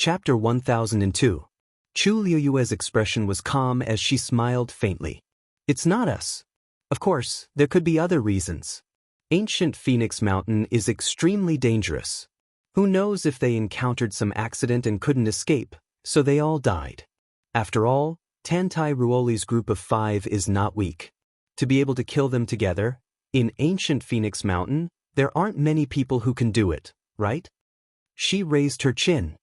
Chapter 1002. Chu Liuyue's expression was calm as she smiled faintly. It's not us. Of course, there could be other reasons. Ancient Phoenix Mountain is extremely dangerous. Who knows if they encountered some accident and couldn't escape, so they all died. After all, Tantai Ruoli's group of 5 is not weak. To be able to kill them together, in Ancient Phoenix Mountain, there aren't many people who can do it, right? She raised her chin.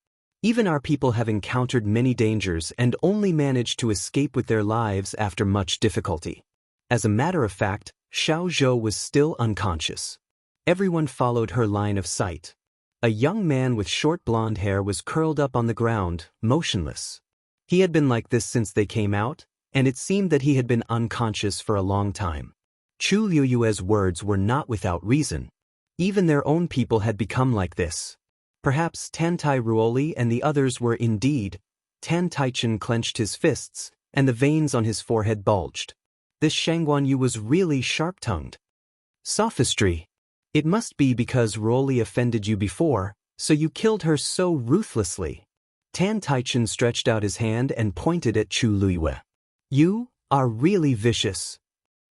Even our people have encountered many dangers and only managed to escape with their lives after much difficulty. As a matter of fact, Xiao Zhou was still unconscious. Everyone followed her line of sight. A young man with short blonde hair was curled up on the ground, motionless. He had been like this since they came out, and it seemed that he had been unconscious for a long time. Chu Liuyue's words were not without reason. Even their own people had become like this. Perhaps Tantai Ruoli and the others were indeed. Tan Taichen clenched his fists, and the veins on his forehead bulged. This Shangguan Yu was really sharp-tongued. Sophistry. It must be because Ruoli offended you before, so you killed her so ruthlessly. Tan Taichen stretched out his hand and pointed at Chu Liyue. You are really vicious.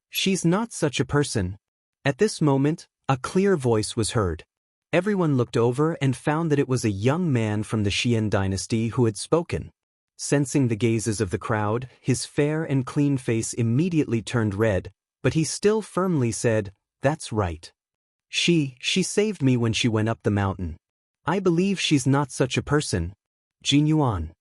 She's not such a person. At this moment, a clear voice was heard. Everyone looked over and found that it was a young man from the Xian dynasty who had spoken. Sensing the gazes of the crowd, his fair and clean face immediately turned red, but he still firmly said, "That's right. She saved me when she went up the mountain. I believe she's not such a person." Jin Yuan.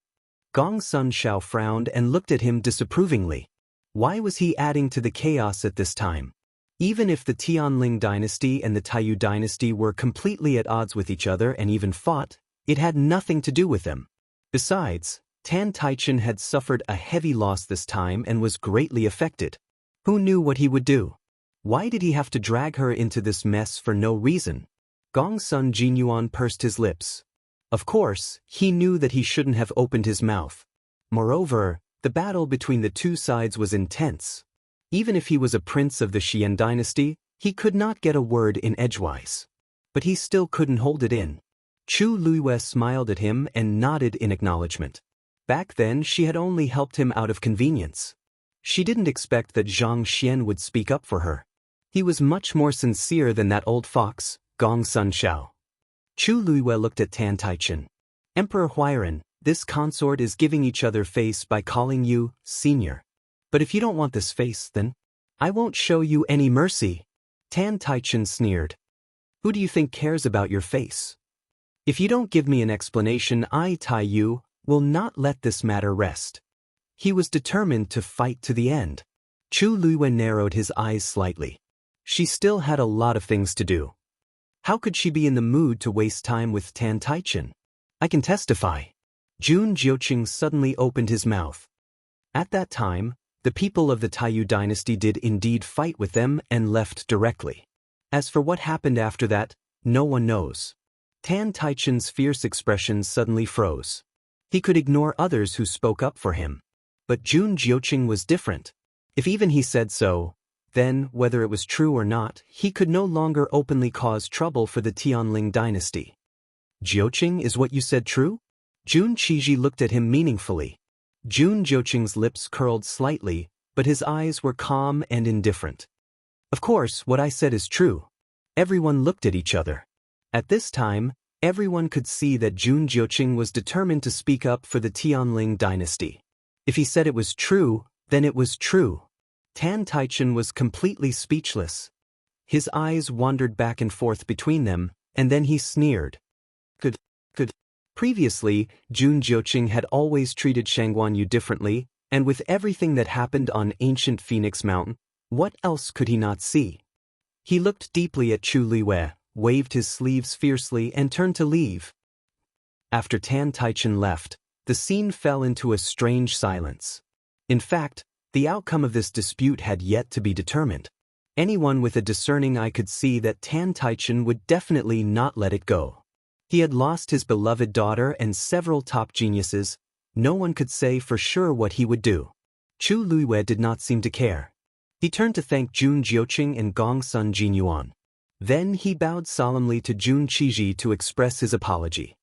Gong Sun Shao frowned and looked at him disapprovingly. Why was he adding to the chaos at this time? Even if the Tianling dynasty and the Taiyu dynasty were completely at odds with each other and even fought, it had nothing to do with them. Besides, Tan Taichen had suffered a heavy loss this time and was greatly affected. Who knew what he would do? Why did he have to drag her into this mess for no reason? Gong Sun Jinyuan pursed his lips. Of course, he knew that he shouldn't have opened his mouth. Moreover, the battle between the two sides was intense. Even if he was a prince of the Xian dynasty, he could not get a word in edgewise. But he still couldn't hold it in. Chu Liyue smiled at him and nodded in acknowledgement. Back then she had only helped him out of convenience. She didn't expect that Zhang Xian would speak up for her. He was much more sincere than that old fox, Gong Sun Shao. Chu Liyue looked at Tan Taichen. Emperor Huairan, this consort is giving each other face by calling you senior. But if you don't want this face, then I won't show you any mercy. Tan Taichen sneered. Who do you think cares about your face? If you don't give me an explanation, I, Tai Yu, will not let this matter rest. He was determined to fight to the end. Chu Liyue narrowed his eyes slightly. She still had a lot of things to do. How could she be in the mood to waste time with Tan Taichen? I can testify. Jun Jiuqing suddenly opened his mouth. At that time, the people of the Taiyu dynasty did indeed fight with them and left directly. As for what happened after that, no one knows. Tan Taichen's fierce expression suddenly froze. He could ignore others who spoke up for him. But Jun Jiuqing was different. If even he said so, then, whether it was true or not, he could no longer openly cause trouble for the Tianling dynasty. Jiuqing, is what you said true? Jun Qiji looked at him meaningfully. Jun Jiuqing's lips curled slightly, but his eyes were calm and indifferent. Of course, what I said is true. Everyone looked at each other. At this time, everyone could see that Jun Jiuqing was determined to speak up for the Tianling dynasty. If he said it was true, then it was true. Tan Taichen was completely speechless. His eyes wandered back and forth between them, and then he sneered. Could. Previously, Jun Jiuqing had always treated Shangguan Yu differently, and with everything that happened on ancient Phoenix Mountain, what else could he not see? He looked deeply at Chu Liyue, waved his sleeves fiercely and turned to leave. After Tan Taichen left, the scene fell into a strange silence. In fact, the outcome of this dispute had yet to be determined. Anyone with a discerning eye could see that Tan Taichen would definitely not let it go. He had lost his beloved daughter and several top geniuses. No one could say for sure what he would do. Chu Liyue did not seem to care. He turned to thank Jun Jiuqing and Gong Sun Jinyuan. Then he bowed solemnly to Jun Qiji to express his apology.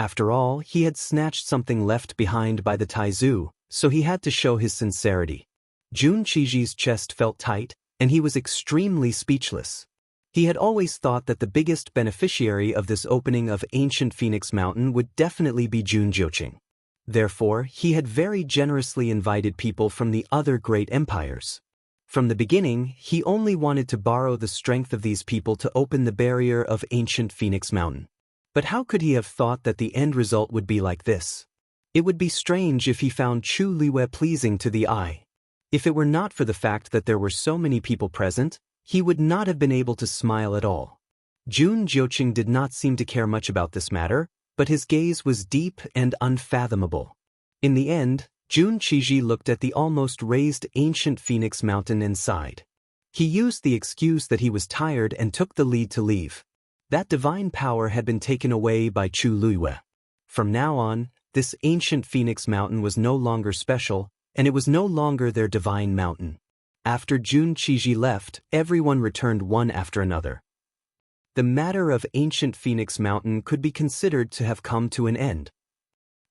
After all, he had snatched something left behind by the Taizu, so he had to show his sincerity. Jun Qiji's chest felt tight, and he was extremely speechless. He had always thought that the biggest beneficiary of this opening of ancient Phoenix Mountain would definitely be Jun Jiuqing. Therefore, he had very generously invited people from the other great empires. From the beginning, he only wanted to borrow the strength of these people to open the barrier of ancient Phoenix Mountain. But how could he have thought that the end result would be like this? It would be strange if he found Chu Liwei pleasing to the eye. If it were not for the fact that there were so many people present, he would not have been able to smile at all. Jun Jiuqing did not seem to care much about this matter, but his gaze was deep and unfathomable. In the end, Jun Qiji looked at the almost raised ancient Phoenix Mountain and sighed. He used the excuse that he was tired and took the lead to leave. That divine power had been taken away by Chu Liwei. From now on, this ancient Phoenix Mountain was no longer special, and it was no longer their divine mountain. After Jun Qiji left, everyone returned one after another. The matter of ancient Phoenix Mountain could be considered to have come to an end.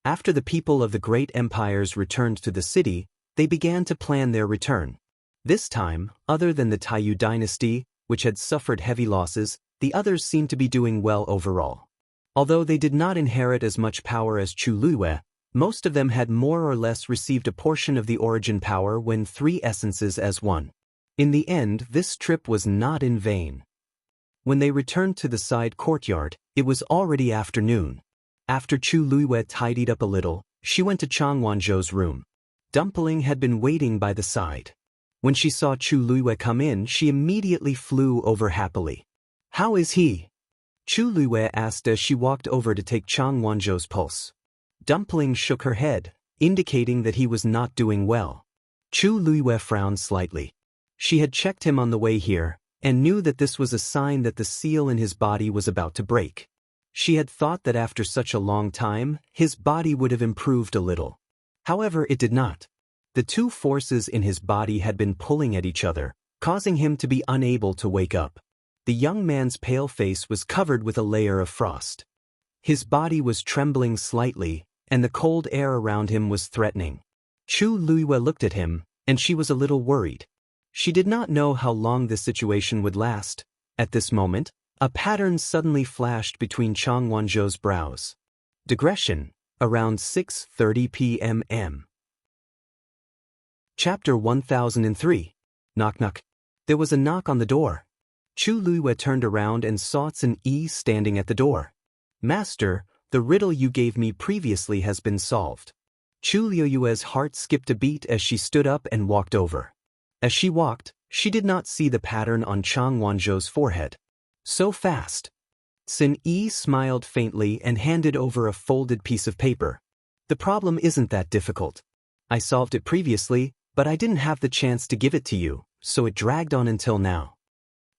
After the people of the great empires returned to the city, they began to plan their return. This time, other than the Taiyu dynasty, which had suffered heavy losses, the others seemed to be doing well overall. Although they did not inherit as much power as Chu Liwei, most of them had more or less received a portion of the origin power when 3 essences as one. In the end, this trip was not in vain. When they returned to the side courtyard, it was already afternoon. After Chu Liwei tidied up a little, she went to Chang Wanzhou's room. Dumpling had been waiting by the side. When she saw Chu Liwei come in, she immediately flew over happily. "How is he?" Chu Liwei asked as she walked over to take Chang Wanzhou's pulse. Dumpling shook her head, indicating that he was not doing well. Chu Liwei frowned slightly. She had checked him on the way here, and knew that this was a sign that the seal in his body was about to break. She had thought that after such a long time, his body would have improved a little. However, it did not. The 2 forces in his body had been pulling at each other, causing him to be unable to wake up. The young man's pale face was covered with a layer of frost. His body was trembling slightly, and the cold air around him was threatening. Chu Liwei looked at him, and she was a little worried. She did not know how long this situation would last. At this moment, a pattern suddenly flashed between Chang Wanzhou's brows. Digression, around 6:30 p.m. Chapter 1003. Knock knock. There was a knock on the door. Chu Liwei turned around and saw Sun Yi standing at the door. "Master, the riddle you gave me previously has been solved." Chu Liu's heart skipped a beat as she stood up and walked over. As she walked, she did not see the pattern on Chang Wanzhou's forehead. So fast. Sun Yi smiled faintly and handed over a folded piece of paper. "The problem isn't that difficult. I solved it previously, but I didn't have the chance to give it to you, so it dragged on until now."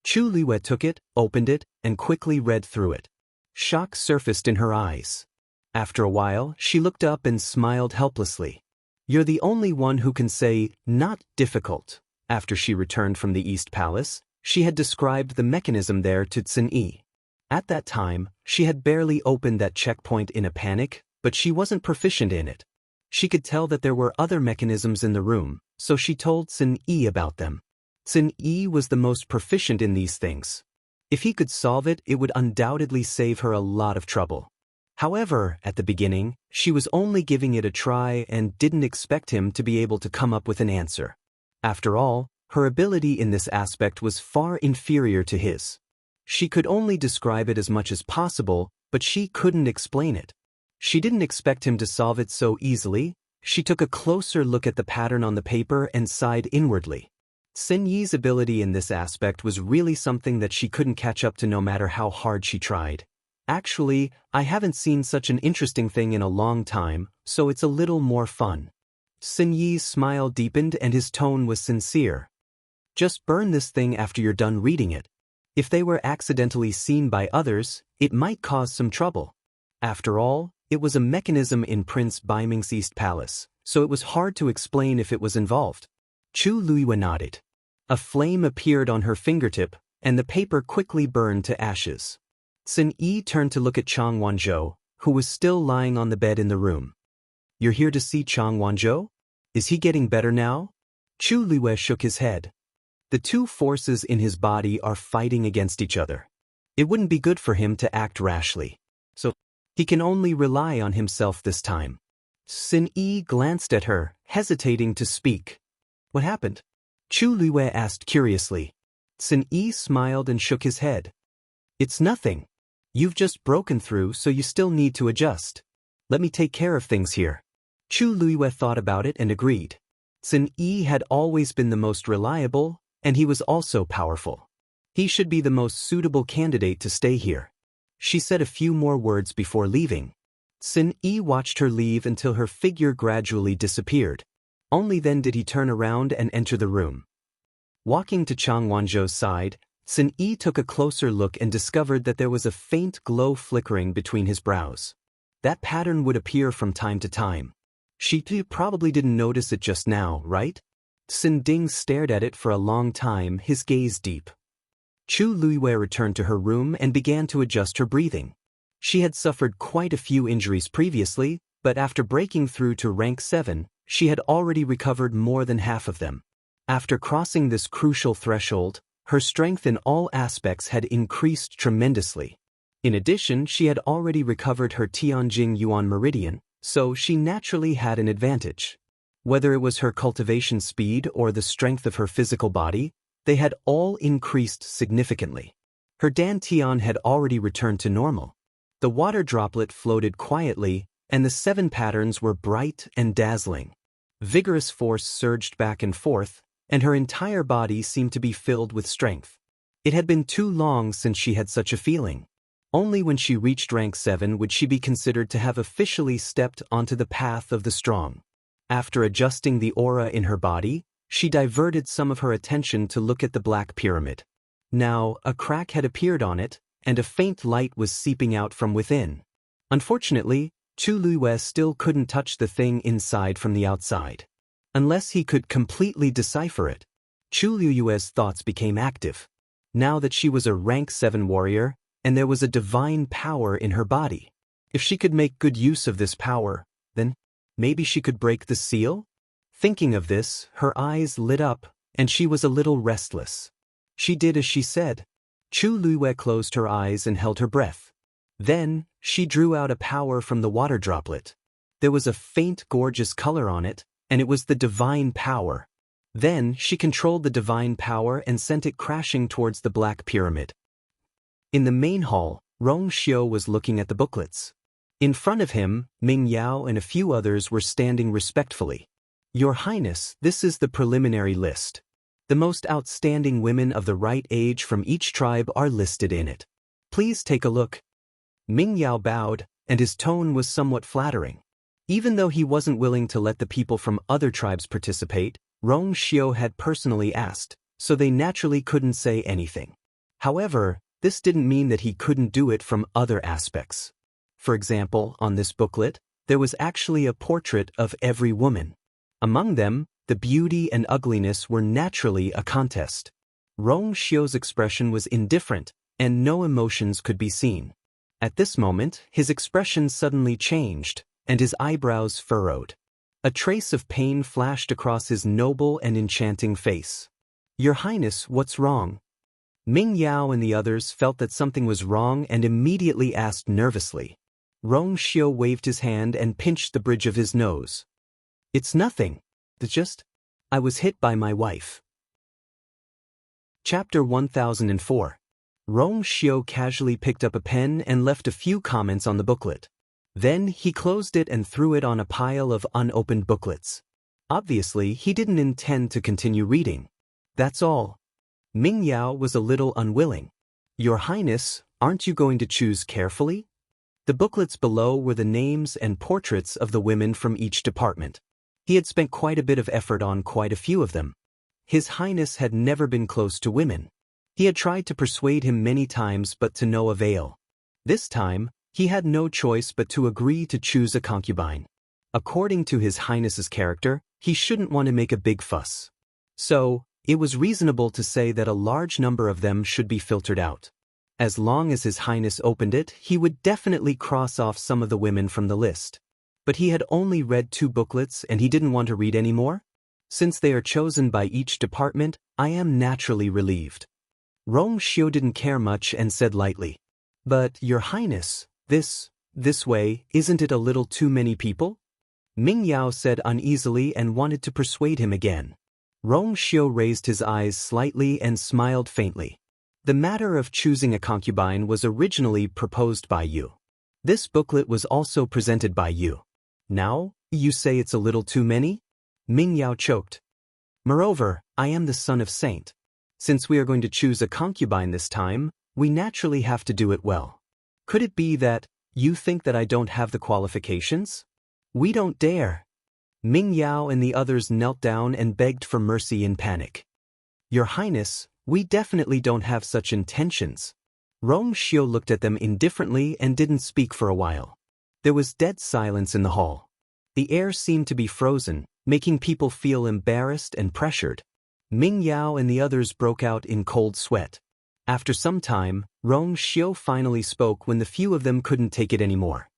Chu Liwei took it, opened it, and quickly read through it. Shock surfaced in her eyes. After a while, she looked up and smiled helplessly. "You're the only one who can say, 'not difficult.'" After she returned from the East Palace, she had described the mechanism there to Sun Yi. At that time, she had barely opened that checkpoint in a panic, but she wasn't proficient in it. She could tell that there were other mechanisms in the room, so she told Sun Yi about them. Sun Yi was the most proficient in these things. If he could solve it, it would undoubtedly save her a lot of trouble. However, at the beginning, she was only giving it a try and didn't expect him to be able to come up with an answer. After all, her ability in this aspect was far inferior to his. She could only describe it as much as possible, but she couldn't explain it. She didn't expect him to solve it so easily. She took a closer look at the pattern on the paper and sighed inwardly. Sun Yi's ability in this aspect was really something that she couldn't catch up to no matter how hard she tried. "Actually, I haven't seen such an interesting thing in a long time, so it's a little more fun." Sun Yi's smile deepened and his tone was sincere. "Just burn this thing after you're done reading it. If they were accidentally seen by others, it might cause some trouble." After all, it was a mechanism in Prince Baiming's East Palace, so it was hard to explain if it was involved. Chu Liwei nodded. A flame appeared on her fingertip, and the paper quickly burned to ashes. Sun Yi turned to look at Chang Wanzhou, who was still lying on the bed in the room. "You're here to see Chang Wanzhou? Is he getting better now?" Chu Liyue shook his head. The two forces in his body are fighting against each other. It wouldn't be good for him to act rashly. So, he can only rely on himself this time. Xin Yi glanced at her, hesitating to speak. "What happened?" Chu Liyue asked curiously. Xin Yi smiled and shook his head. "It's nothing. You've just broken through, so you still need to adjust. Let me take care of things here." Chu Liyue thought about it and agreed. Xin Yi had always been the most reliable, and he was also powerful. He should be the most suitable candidate to stay here. She said a few more words before leaving. Xin Yi watched her leave until her figure gradually disappeared. Only then did he turn around and enter the room. Walking to Chang Wanzhou's side, Xin Yi took a closer look and discovered that there was a faint glow flickering between his brows. That pattern would appear from time to time. She probably didn't notice it just now, right? Xin Ding stared at it for a long time, his gaze deep. Chu Liyue returned to her room and began to adjust her breathing. She had suffered quite a few injuries previously, but after breaking through to rank 7, she had already recovered more than half of them. After crossing this crucial threshold, her strength in all aspects had increased tremendously. In addition, she had already recovered her Tianjing Yuan meridian, so she naturally had an advantage. Whether it was her cultivation speed or the strength of her physical body, they had all increased significantly. Her dantian had already returned to normal. The water droplet floated quietly, and the 7 patterns were bright and dazzling. Vigorous force surged back and forth, and her entire body seemed to be filled with strength. It had been too long since she had such a feeling. Only when she reached rank 7 would she be considered to have officially stepped onto the path of the strong. After adjusting the aura in her body, she diverted some of her attention to look at the black pyramid. Now, a crack had appeared on it, and a faint light was seeping out from within. Unfortunately, Chu Liyue still couldn't touch the thing inside from the outside. Unless he could completely decipher it, Chu Liyue's thoughts became active. Now that she was a rank 7 warrior, and there was a divine power in her body. If she could make good use of this power, then maybe she could break the seal? Thinking of this, her eyes lit up, and she was a little restless. She did as she said. Chu Liyue closed her eyes and held her breath. Then, she drew out a power from the water droplet. There was a faint, gorgeous color on it, and it was the divine power. Then, she controlled the divine power and sent it crashing towards the black pyramid. In the main hall, Rong Xiu was looking at the booklets. In front of him, Ming Yao and a few others were standing respectfully. "Your Highness, this is the preliminary list. The most outstanding women of the right age from each tribe are listed in it. Please take a look." Ming Yao bowed, and his tone was somewhat flattering. Even though he wasn't willing to let the people from other tribes participate, Rong Xiu had personally asked, so they naturally couldn't say anything. However, this didn't mean that he couldn't do it from other aspects. For example, on this booklet, there was actually a portrait of every woman. Among them, the beauty and ugliness were naturally a contest. Rong Xiu's expression was indifferent, and no emotions could be seen. At this moment, his expression suddenly changed, and his eyebrows furrowed. A trace of pain flashed across his noble and enchanting face. "Your Highness, what's wrong?" Ming Yao and the others felt that something was wrong and immediately asked nervously. Rong Xiu waved his hand and pinched the bridge of his nose. "It's nothing. I was hit by my wife." Chapter 1004. Rong Xiu casually picked up a pen and left a few comments on the booklet. Then he closed it and threw it on a pile of unopened booklets. Obviously, he didn't intend to continue reading. That's all. Ming Yao was a little unwilling. "Your Highness, aren't you going to choose carefully?" The booklets below were the names and portraits of the women from each department. He had spent quite a bit of effort on quite a few of them. His Highness had never been close to women. He had tried to persuade him many times but to no avail. This time, he had no choice but to agree to choose a concubine. According to His Highness's character, he shouldn't want to make a big fuss. So, it was reasonable to say that a large number of them should be filtered out. As long as His Highness opened it, he would definitely cross off some of the women from the list. But he had only read 2 booklets and he didn't want to read any more? Since they are chosen by each department, I am naturally relieved. Rong Xiu didn't care much and said lightly, "But, Your Highness, this way, isn't it a little too many people?" Ming Yao said uneasily and wanted to persuade him again. Rong Xiu raised his eyes slightly and smiled faintly. The matter of choosing a concubine was originally proposed by you. This booklet was also presented by you. Now, you say it's a little too many? Ming Yao choked. Moreover, I am the son of Saint. Since we are going to choose a concubine this time, we naturally have to do it well. Could it be that you think that I don't have the qualifications? We don't dare. Ming Yao and the others knelt down and begged for mercy in panic. Your Highness, we definitely don't have such intentions. Rong Xiu looked at them indifferently and didn't speak for a while. There was dead silence in the hall. The air seemed to be frozen, making people feel embarrassed and pressured. Ming Yao and the others broke out in cold sweat. After some time, Rong Xiu finally spoke when the few of them couldn't take it anymore.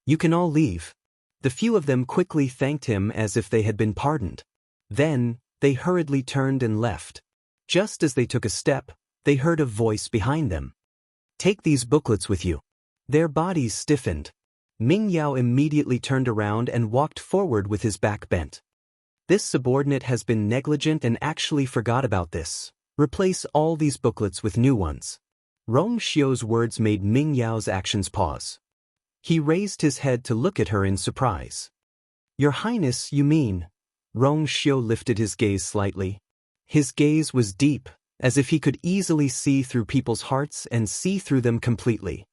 You can all leave. The few of them quickly thanked him as if they had been pardoned. Then, they hurriedly turned and left. Just as they took a step, they heard a voice behind them. Take these booklets with you. Their bodies stiffened. Ming Yao immediately turned around and walked forward with his back bent. This subordinate has been negligent and actually forgot about this. Replace all these booklets with new ones. Rong Xiu's words made Ming Yao's actions pause. He raised his head to look at her in surprise. Your Highness, you mean? Rong Xiu lifted his gaze slightly. His gaze was deep, as if he could easily see through people's hearts and see through them completely.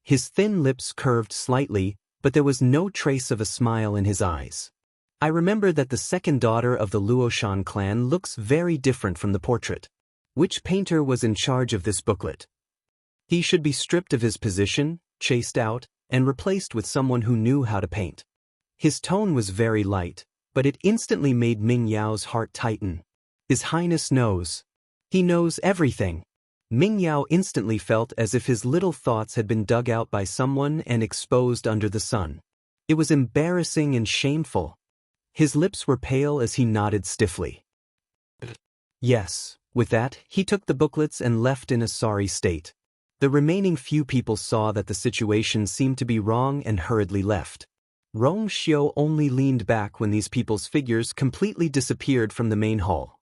His thin lips curved slightly, but there was no trace of a smile in his eyes. I remember that the second daughter of the Luoshan clan looks very different from the portrait. Which painter was in charge of this booklet? He should be stripped of his position, chased out, and replaced with someone who knew how to paint. His tone was very light, but it instantly made Ming Yao's heart tighten. His Highness knows. He knows everything. Ming Yao instantly felt as if his little thoughts had been dug out by someone and exposed under the sun. It was embarrassing and shameful. His lips were pale as he nodded stiffly. Yes, with that, he took the booklets and left in a sorry state. The remaining few people saw that the situation seemed to be wrong and hurriedly left. Rong Xiu only leaned back when these people's figures completely disappeared from the main hall.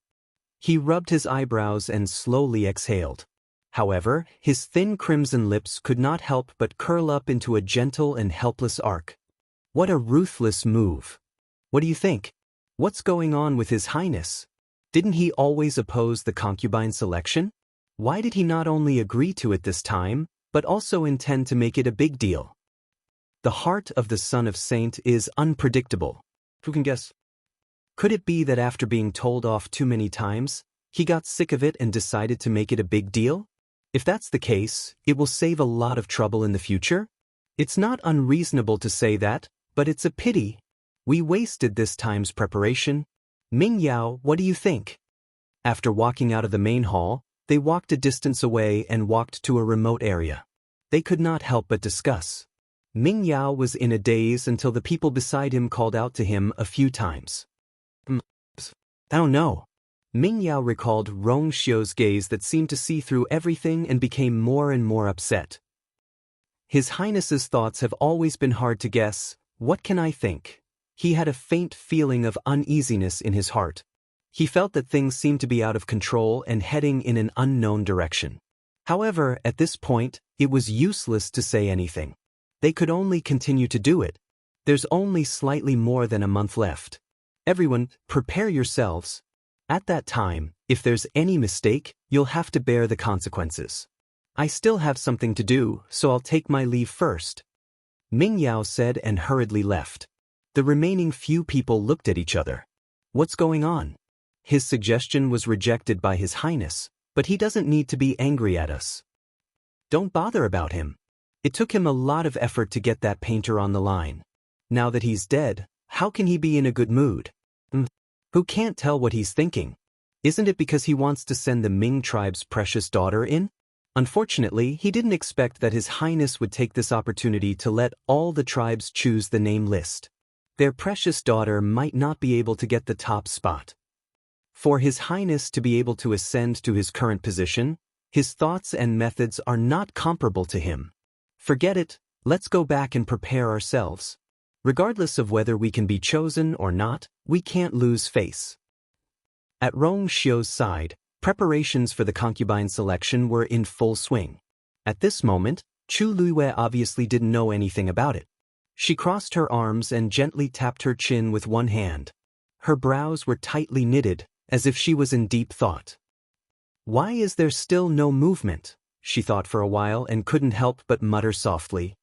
He rubbed his eyebrows and slowly exhaled. However, his thin crimson lips could not help but curl up into a gentle and helpless arc. What a ruthless move. What do you think? What's going on with His Highness? Didn't he always oppose the concubine selection? Why did he not only agree to it this time, but also intend to make it a big deal? The heart of the son of Saint is unpredictable. Who can guess? Could it be that after being told off too many times, he got sick of it and decided to make it a big deal? If that's the case, it will save a lot of trouble in the future. It's not unreasonable to say that, but it's a pity. We wasted this time's preparation. Ming Yao, what do you think? After walking out of the main hall, they walked a distance away and walked to a remote area. They could not help but discuss. Ming Yao was in a daze until the people beside him called out to him a few times. I don't know. Ming Yao recalled Rong Xiu's gaze that seemed to see through everything and became more and more upset. His Highness's thoughts have always been hard to guess. What can I think? He had a faint feeling of uneasiness in his heart. He felt that things seemed to be out of control and heading in an unknown direction. However, at this point, it was useless to say anything. They could only continue to do it. There's only slightly more than a month left. Everyone, prepare yourselves. At that time, if there's any mistake, you'll have to bear the consequences. I still have something to do, so I'll take my leave first. Ming Yao said and hurriedly left. The remaining few people looked at each other. What's going on? His suggestion was rejected by His Highness, but he doesn't need to be angry at us. Don't bother about him. It took him a lot of effort to get that painter on the line. Now that he's dead, how can he be in a good mood? Who can't tell what he's thinking? Isn't it because he wants to send the Ming tribe's precious daughter in? Unfortunately, he didn't expect that His Highness would take this opportunity to let all the tribes choose the name list. Their precious daughter might not be able to get the top spot. For His Highness to be able to ascend to his current position, his thoughts and methods are not comparable to him. Forget it, let's go back and prepare ourselves. Regardless of whether we can be chosen or not, we can't lose face. At Rong Xiu's side, preparations for the concubine selection were in full swing. At this moment, Chu Luiyue obviously didn't know anything about it. She crossed her arms and gently tapped her chin with one hand. Her brows were tightly knitted, as if she was in deep thought. Why is there still no movement? She thought for a while and couldn't help but mutter softly.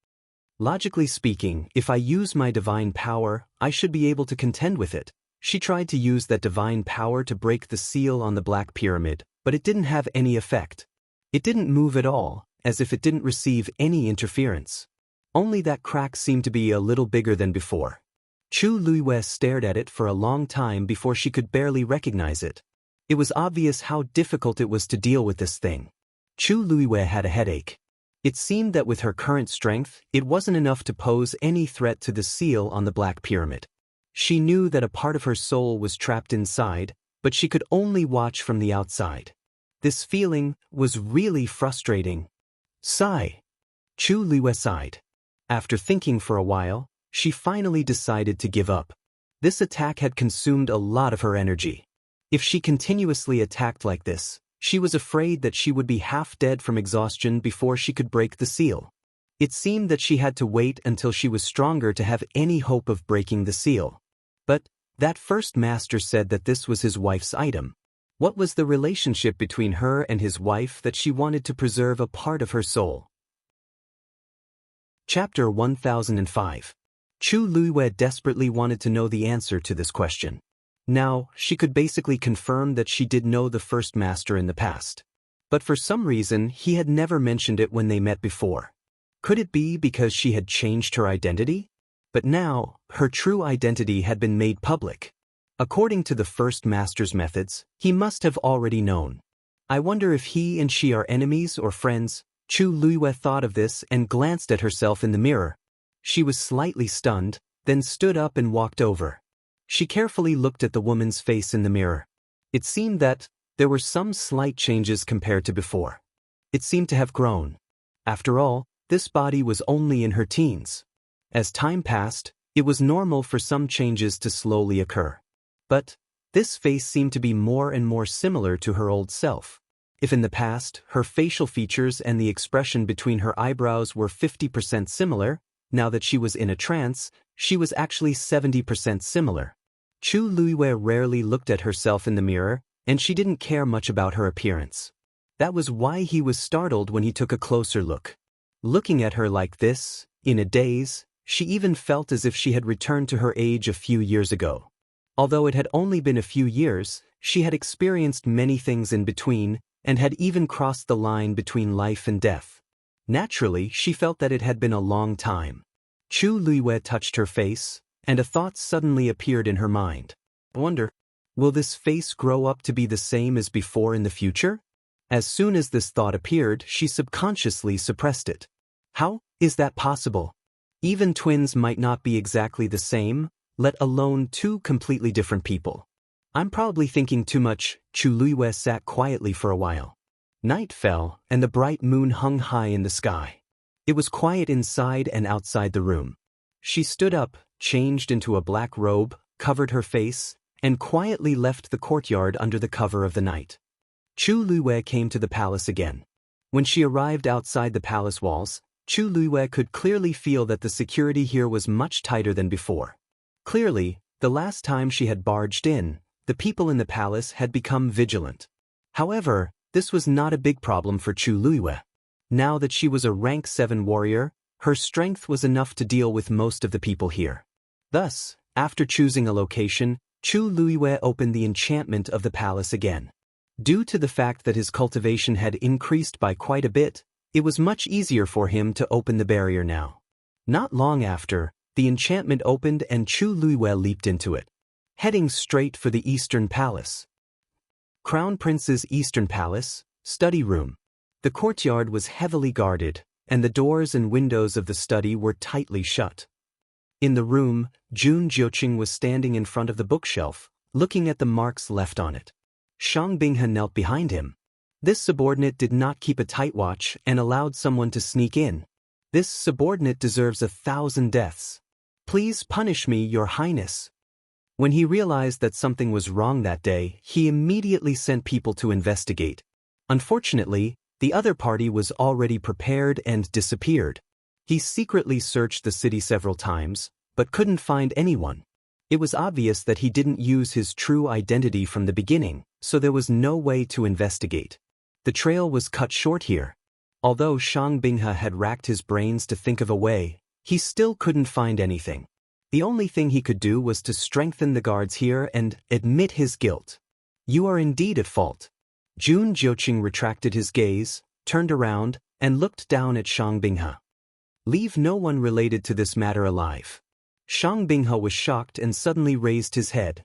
Logically speaking, if I use my divine power, I should be able to contend with it. She tried to use that divine power to break the seal on the Black Pyramid, but it didn't have any effect. It didn't move at all, as if it didn't receive any interference. Only that crack seemed to be a little bigger than before. Chu Luiyue stared at it for a long time before she could barely recognize it. It was obvious how difficult it was to deal with this thing. Chu Luiyue had a headache. It seemed that with her current strength, it wasn't enough to pose any threat to the seal on the Black Pyramid. She knew that a part of her soul was trapped inside, but she could only watch from the outside. This feeling was really frustrating. Sigh. Chu Luiyue sighed. After thinking for a while, she finally decided to give up. This attack had consumed a lot of her energy. If she continuously attacked like this, she was afraid that she would be half dead from exhaustion before she could break the seal. It seemed that she had to wait until she was stronger to have any hope of breaking the seal. But that first master said that this was his wife's item. What was the relationship between her and his wife that she wanted to preserve a part of her soul? Chapter 1005. Chu Luiyue desperately wanted to know the answer to this question. Now, she could basically confirm that she did know the first master in the past. But for some reason, he had never mentioned it when they met before. Could it be because she had changed her identity? But now, her true identity had been made public. According to the first master's methods, he must have already known. I wonder if he and she are enemies or friends. Chu Luiyue thought of this and glanced at herself in the mirror. She was slightly stunned, then stood up and walked over. She carefully looked at the woman's face in the mirror. It seemed that there were some slight changes compared to before. It seemed to have grown. After all, this body was only in her teens. As time passed, it was normal for some changes to slowly occur. But this face seemed to be more and more similar to her old self. If in the past, her facial features and the expression between her eyebrows were 50% similar, now that she was in a trance, she was actually 70% similar. Chu Luiyue rarely looked at herself in the mirror, and she didn't care much about her appearance. That was why he was startled when he took a closer look. Looking at her like this, in a daze, she even felt as if she had returned to her age a few years ago. Although it had only been a few years, she had experienced many things in between, and had even crossed the line between life and death. Naturally, she felt that it had been a long time. Chu Luiyue touched her face, and a thought suddenly appeared in her mind. I wonder, will this face grow up to be the same as before in the future? As soon as this thought appeared, she subconsciously suppressed it. How is that possible? Even twins might not be exactly the same, let alone two completely different people. I'm probably thinking too much. Chu Luiyue sat quietly for a while. Night fell, and the bright moon hung high in the sky. It was quiet inside and outside the room. She stood up, changed into a black robe, covered her face, and quietly left the courtyard under the cover of the night. Chu Luiyue came to the palace again. When she arrived outside the palace walls, Chu Luiyue could clearly feel that the security here was much tighter than before. Clearly, the last time she had barged in, the people in the palace had become vigilant. However, this was not a big problem for Chu Luiyue. Now that she was a rank 7 warrior, her strength was enough to deal with most of the people here. Thus, after choosing a location, Chu Luiyue opened the enchantment of the palace again. Due to the fact that his cultivation had increased by quite a bit, it was much easier for him to open the barrier now. Not long after, the enchantment opened and Chu Luiyue leaped into it, heading straight for the Eastern Palace. Crown Prince's Eastern Palace, study room. The courtyard was heavily guarded, and the doors and windows of the study were tightly shut. In the room, Jun Jiuqing was standing in front of the bookshelf, looking at the marks left on it. Shang Binghe knelt behind him. This subordinate did not keep a tight watch and allowed someone to sneak in. This subordinate deserves 1,000 deaths. Please punish me, Your Highness. When he realized that something was wrong that day, he immediately sent people to investigate. Unfortunately, the other party was already prepared and disappeared. He secretly searched the city several times, but couldn't find anyone. It was obvious that he didn't use his true identity from the beginning, so there was no way to investigate. The trail was cut short here. Although Shang Binghe had racked his brains to think of a way, he still couldn't find anything. The only thing he could do was to strengthen the guards here and admit his guilt. You are indeed at fault. Jun Jiuqing retracted his gaze, turned around, and looked down at Shang Binghe. Leave no one related to this matter alive. Shang Binghe was shocked and suddenly raised his head.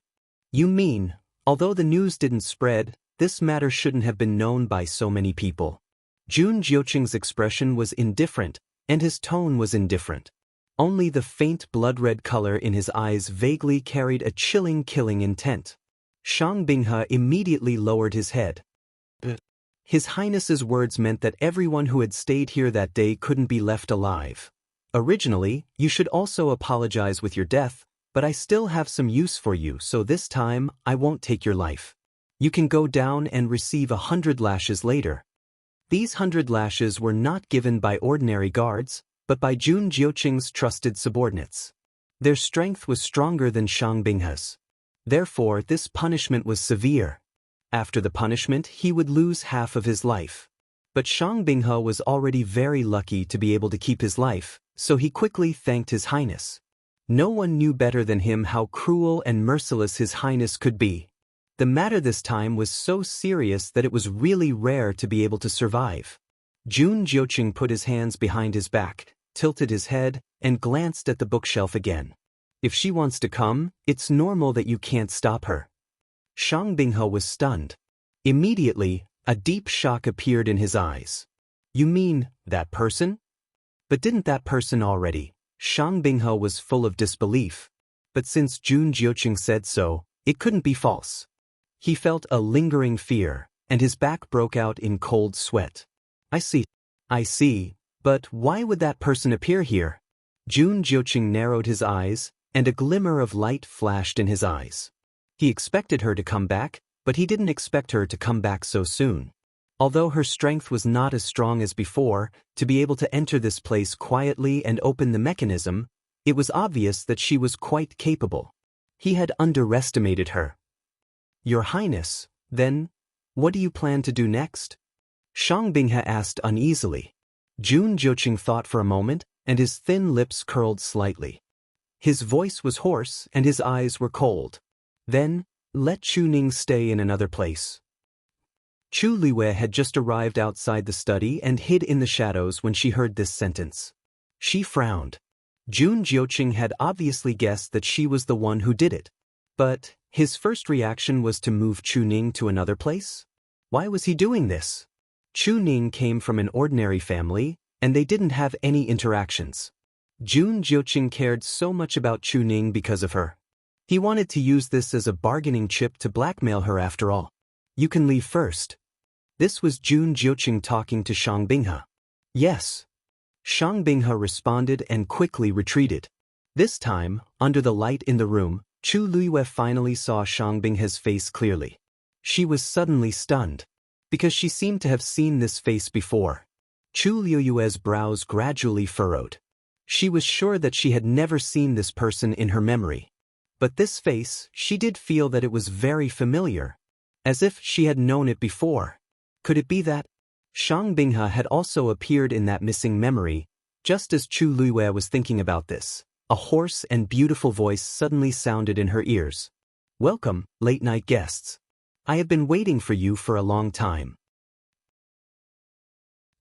You mean, although the news didn't spread, this matter shouldn't have been known by so many people? Jun Jiuqing's expression was indifferent, and his tone was indifferent. Only the faint blood-red color in his eyes vaguely carried a chilling killing intent. Shang Binghe immediately lowered his head. His Highness's words meant that everyone who had stayed here that day couldn't be left alive. Originally, you should also apologize with your death, but I still have some use for you, so this time, I won't take your life. You can go down and receive 100 lashes later. These 100 lashes were not given by ordinary guards, but by Jun Jiuqing's trusted subordinates. Their strength was stronger than Shang Binghe's. Therefore, this punishment was severe. After the punishment, he would lose half of his life. But Shang Binghe was already very lucky to be able to keep his life, so he quickly thanked His Highness. No one knew better than him how cruel and merciless His Highness could be. The matter this time was so serious that it was really rare to be able to survive. Jun Jiuqing put his hands behind his back, tilted his head, and glanced at the bookshelf again. If she wants to come, it's normal that you can't stop her. Shang Binghe was stunned. Immediately, a deep shock appeared in his eyes. You mean, that person? But didn't that person already? Shang Binghe was full of disbelief. But since Jun Jiuqing said so, it couldn't be false. He felt a lingering fear, and his back broke out in cold sweat. I see, but why would that person appear here? Jun Jiuqing narrowed his eyes, and a glimmer of light flashed in his eyes. He expected her to come back, but he didn't expect her to come back so soon. Although her strength was not as strong as before, to be able to enter this place quietly and open the mechanism, it was obvious that she was quite capable. He had underestimated her. Your Highness, then, what do you plan to do next? Shang Binghe asked uneasily. Jun Jiuqing thought for a moment, and his thin lips curled slightly. His voice was hoarse, and his eyes were cold. Then, let Chu Ning stay in another place. Chu Liwei had just arrived outside the study and hid in the shadows when she heard this sentence. She frowned. Jun Jiuqing had obviously guessed that she was the one who did it. But his first reaction was to move Chu Ning to another place? Why was he doing this? Chu Ning came from an ordinary family, and they didn't have any interactions. Jun Jiuqing cared so much about Chu Ning because of her. He wanted to use this as a bargaining chip to blackmail her after all. You can leave first. This was Jun Jiuqing talking to Shang Binghe. Yes. Shang Binghe responded and quickly retreated. This time, under the light in the room, Chu Liwei finally saw Shang Binghe's face clearly. She was suddenly stunned, because she seemed to have seen this face before. Chu Liwei's brows gradually furrowed. She was sure that she had never seen this person in her memory. But this face, she did feel that it was very familiar, as if she had known it before. Could it be that Shang Binghe had also appeared in that missing memory? Just as Chu Liwei was thinking about this, a hoarse and beautiful voice suddenly sounded in her ears. Welcome, late-night guests. I have been waiting for you for a long time.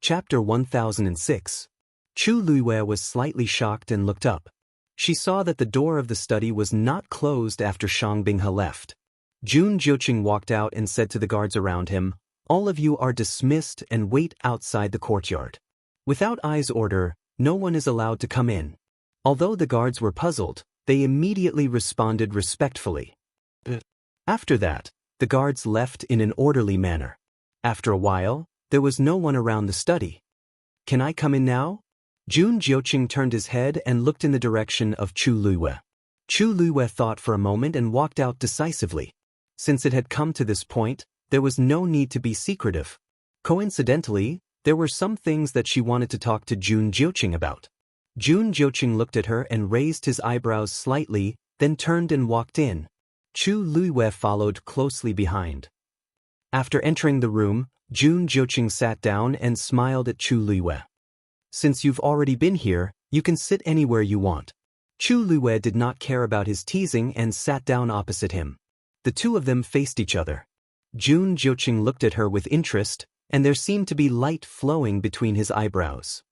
Chapter 1006. Chu Liwei was slightly shocked and looked up. She saw that the door of the study was not closed after Shang Binghe left. Jun Jiuqing walked out and said to the guards around him, All of you are dismissed and wait outside the courtyard. Without Ai's order, no one is allowed to come in. Although the guards were puzzled, they immediately responded respectfully. After that, the guards left in an orderly manner. After a while, there was no one around the study. Can I come in now? Jun Jiuqing turned his head and looked in the direction of Chu Luiyue. Chu Luiyue thought for a moment and walked out decisively. Since it had come to this point, there was no need to be secretive. Coincidentally, there were some things that she wanted to talk to Jun Jiuqing about. Jun Jiuqing looked at her and raised his eyebrows slightly, then turned and walked in. Chu Luiyue followed closely behind. After entering the room, Jun Jiuqing sat down and smiled at Chu Luiyue. Since you've already been here, you can sit anywhere you want. Chu Luiyue did not care about his teasing and sat down opposite him. The two of them faced each other. Jun Jiuqing looked at her with interest, and there seemed to be light flowing between his eyebrows.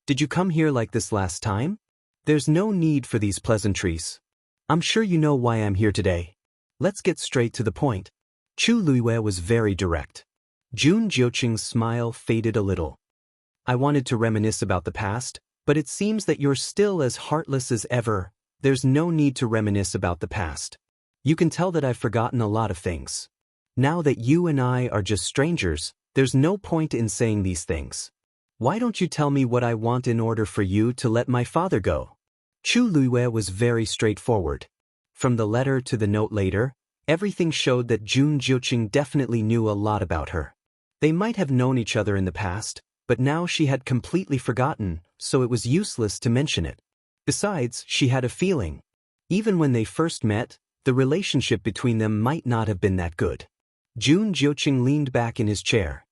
Did you come here like this last time? There's no need for these pleasantries. I'm sure you know why I'm here today. Let's get straight to the point. Chu Luiyue was very direct. Jun Jiuqing's smile faded a little. I wanted to reminisce about the past, but it seems that you're still as heartless as ever. There's no need to reminisce about the past. You can tell that I've forgotten a lot of things. Now that you and I are just strangers, there's no point in saying these things. Why don't you tell me what I want in order for you to let my father go? Chu Luiyue was very straightforward. From the letter to the note later, everything showed that Jun Jiuqing definitely knew a lot about her. They might have known each other in the past, but now she had completely forgotten, so it was useless to mention it. Besides, she had a feeling. Even when they first met, the relationship between them might not have been that good. Jun Jiuqing leaned back in his chair.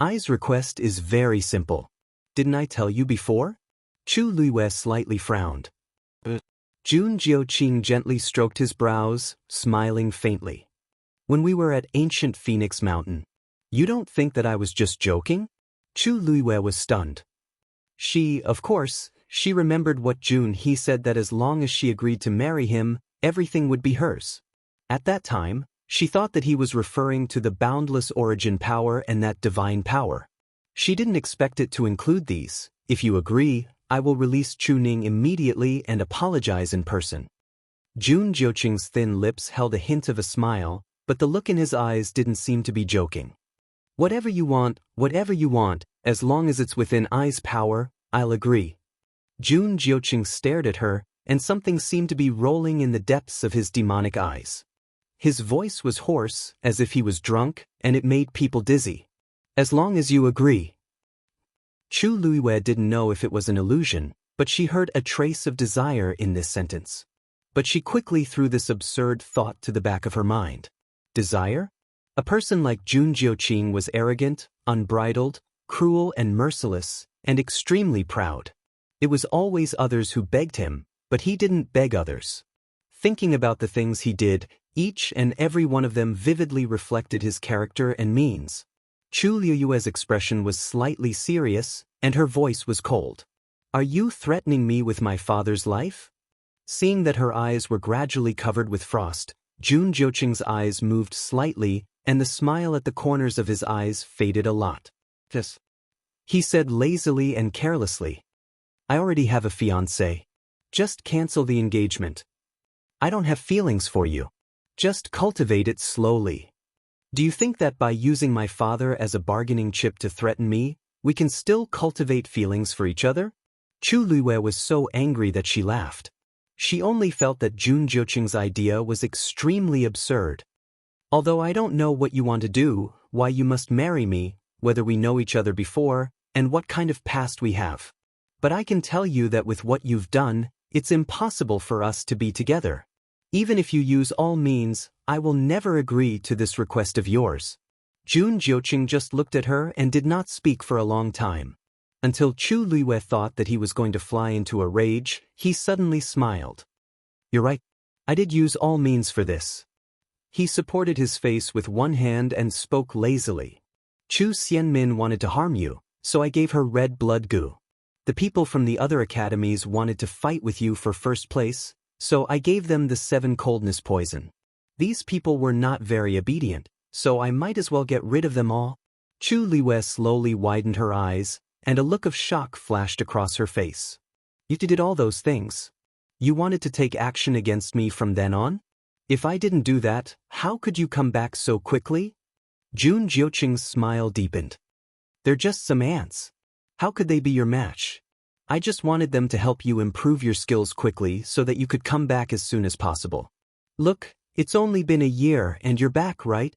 Ai's request is very simple. Didn't I tell you before? Chu Luiyue slightly frowned. Jun Jiuqing gently stroked his brows, smiling faintly. When we were at ancient Phoenix Mountain. You don't think that I was just joking? Chu Luiyue was stunned. Of course, she remembered what he said that as long as she agreed to marry him, everything would be hers. At that time, she thought that he was referring to the boundless origin power and that divine power. She didn't expect it to include these. If you agree, I will release Chu Ning immediately and apologize in person. Jun Jiuqing's thin lips held a hint of a smile, but the look in his eyes didn't seem to be joking. Whatever you want, as long as it's within Ai's power, I'll agree. Jun Jiuqing stared at her, and something seemed to be rolling in the depths of his demonic eyes. His voice was hoarse, as if he was drunk, and it made people dizzy. As long as you agree. Chu Luiyue didn't know if it was an illusion, but she heard a trace of desire in this sentence. But she quickly threw this absurd thought to the back of her mind. Desire? A person like Jun Jiuqing was arrogant, unbridled, cruel and merciless, and extremely proud. It was always others who begged him, but he didn't beg others. Thinking about the things he did, each and every one of them vividly reflected his character and means. Chu Luiyue's expression was slightly serious, and her voice was cold. Are you threatening me with my father's life? Seeing that her eyes were gradually covered with frost, Jun Jiuqing's eyes moved slightly, and the smile at the corners of his eyes faded a lot. Yes. He said lazily and carelessly. I already have a fiancé. Just cancel the engagement. I don't have feelings for you. Just cultivate it slowly. Do you think that by using my father as a bargaining chip to threaten me, we can still cultivate feelings for each other? Chu Luiyue was so angry that she laughed. She only felt that Jun Jiuqing's idea was extremely absurd. Although I don't know what you want to do, why you must marry me, whether we know each other before, and what kind of past we have. But I can tell you that with what you've done, it's impossible for us to be together. Even if you use all means, I will never agree to this request of yours. Jun Jiuqing just looked at her and did not speak for a long time. Until Chu Luiyue thought that he was going to fly into a rage, he suddenly smiled. You're right. I did use all means for this. He supported his face with one hand and spoke lazily. Chu Xianmin wanted to harm you, so I gave her red blood goo. The people from the other academies wanted to fight with you for first place, so I gave them the 7 coldness poison. These people were not very obedient, so I might as well get rid of them all. Chu Liwei slowly widened her eyes, and a look of shock flashed across her face. You did all those things. You wanted to take action against me from then on? If I didn't do that, how could you come back so quickly? Jun Jiuqing's smile deepened. They're just some ants. How could they be your match? I just wanted them to help you improve your skills quickly so that you could come back as soon as possible. Look, it's only been a year and you're back, right?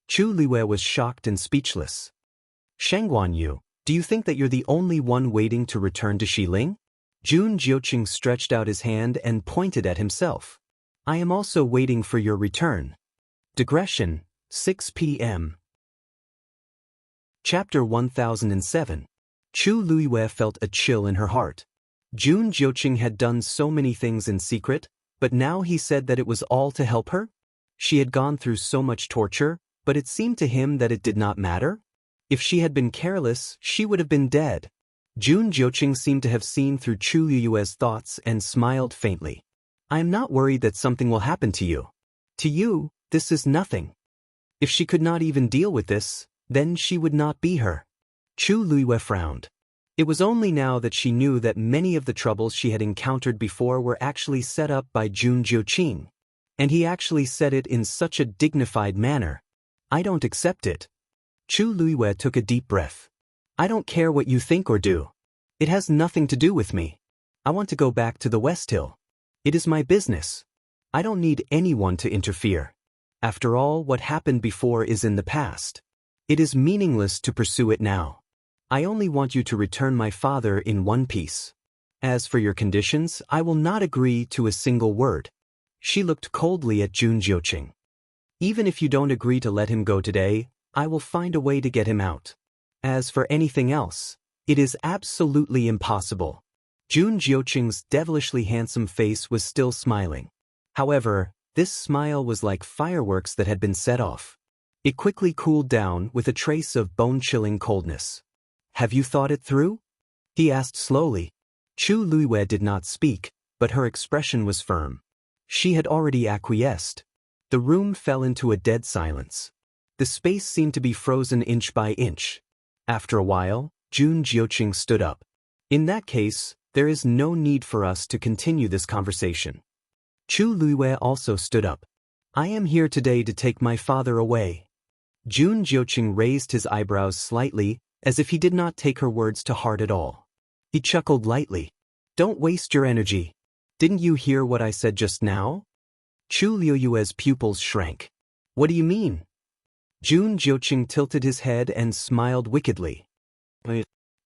Chu Liwei was shocked and speechless. Shengguan Yu, do you think that you're the only one waiting to return to Xiling? Jun Jiuqing stretched out his hand and pointed at himself. I am also waiting for your return. Digression, 6 p.m. Chapter 1007. Chu Liwei felt a chill in her heart. Jun Jiuqing had done so many things in secret, but now he said that it was all to help her? She had gone through so much torture, but it seemed to him that it did not matter. If she had been careless, she would have been dead. Jun Jiuqing seemed to have seen through Chu Liwei's thoughts and smiled faintly. I am not worried that something will happen to you. To you, this is nothing. If she could not even deal with this, then she would not be her. Chu Liwei frowned. It was only now that she knew that many of the troubles she had encountered before were actually set up by Jun Jiuqing. And he actually said it in such a dignified manner. I don't accept it. Chu Liwei took a deep breath. I don't care what you think or do. It has nothing to do with me. I want to go back to the West Hill. It is my business. I don't need anyone to interfere. After all, what happened before is in the past. It is meaningless to pursue it now. I only want you to return my father in one piece. As for your conditions, I will not agree to a single word. She looked coldly at Jun Jiuqing. Even if you don't agree to let him go today, I will find a way to get him out. As for anything else, it is absolutely impossible. Jun Jiuqing's devilishly handsome face was still smiling. However, this smile was like fireworks that had been set off. It quickly cooled down with a trace of bone-chilling coldness. Have you thought it through? He asked slowly. Chu Liwei did not speak, but her expression was firm. She had already acquiesced. The room fell into a dead silence. The space seemed to be frozen inch by inch. After a while, Jun Jiuqing stood up. In that case, there is no need for us to continue this conversation. Chu Liwei also stood up. I am here today to take my father away. Jun Jiuqing raised his eyebrows slightly, as if he did not take her words to heart at all. He chuckled lightly. Don't waste your energy. Didn't you hear what I said just now? Chu Liu's pupils shrank. What do you mean? Jun Jiuqing tilted his head and smiled wickedly.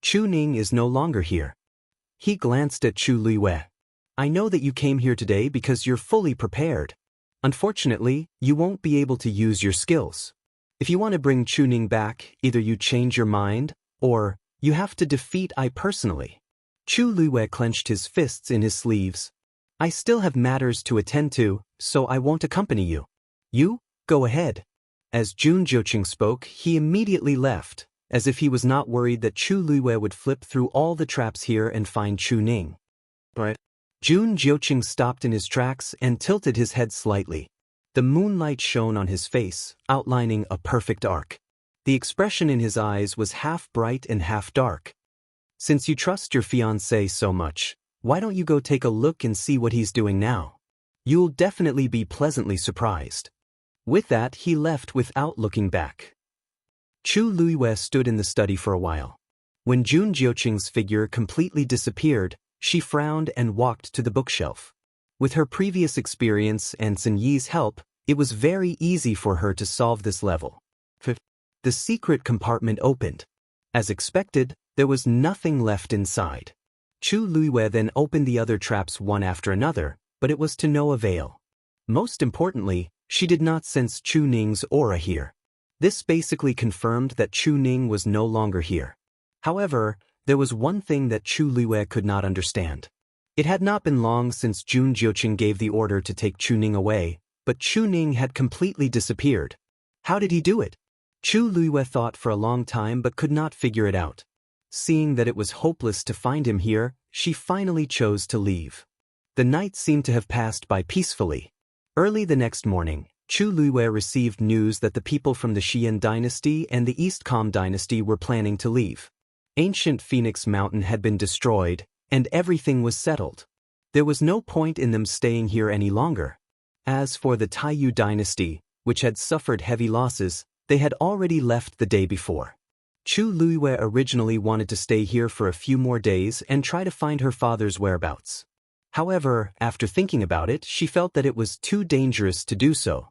Chu Ning is no longer here. He glanced at Chu Liwei. I know that you came here today because you're fully prepared. Unfortunately, you won't be able to use your skills. If you want to bring Chu Ning back, either you change your mind, or you have to defeat I personally. Chu Liwei clenched his fists in his sleeves. I still have matters to attend to, so I won't accompany you. You, go ahead. As Jun Jiuqing spoke, he immediately left, as if he was not worried that Chu Liwei would flip through all the traps here and find Chu Ning. But Jun Jiuqing stopped in his tracks and tilted his head slightly. The moonlight shone on his face, outlining a perfect arc. The expression in his eyes was half bright and half dark. Since you trust your fiancé so much, why don't you go take a look and see what he's doing now? You'll definitely be pleasantly surprised. With that, he left without looking back. Chu Liwei stood in the study for a while. When Jun Jiuqing's figure completely disappeared, she frowned and walked to the bookshelf. With her previous experience and Sun Yi's help, it was very easy for her to solve this level. The secret compartment opened. As expected, there was nothing left inside. Chu Liwei then opened the other traps one after another, but it was to no avail. Most importantly, she did not sense Chu Ning's aura here. This basically confirmed that Chu Ning was no longer here. However, there was one thing that Chu Liwei could not understand. It had not been long since Jun Jiuqing gave the order to take Chu Ning away, but Chu Ning had completely disappeared. How did he do it? Chu Liwei thought for a long time but could not figure it out. Seeing that it was hopeless to find him here, she finally chose to leave. The night seemed to have passed by peacefully. Early the next morning, Chu Luiyue received news that the people from the Xian dynasty and the East Com dynasty were planning to leave. Ancient Phoenix Mountain had been destroyed, and everything was settled. There was no point in them staying here any longer. As for the Taiyu dynasty, which had suffered heavy losses, they had already left the day before. Chu Luiyue originally wanted to stay here for a few more days and try to find her father's whereabouts. However, after thinking about it, she felt that it was too dangerous to do so.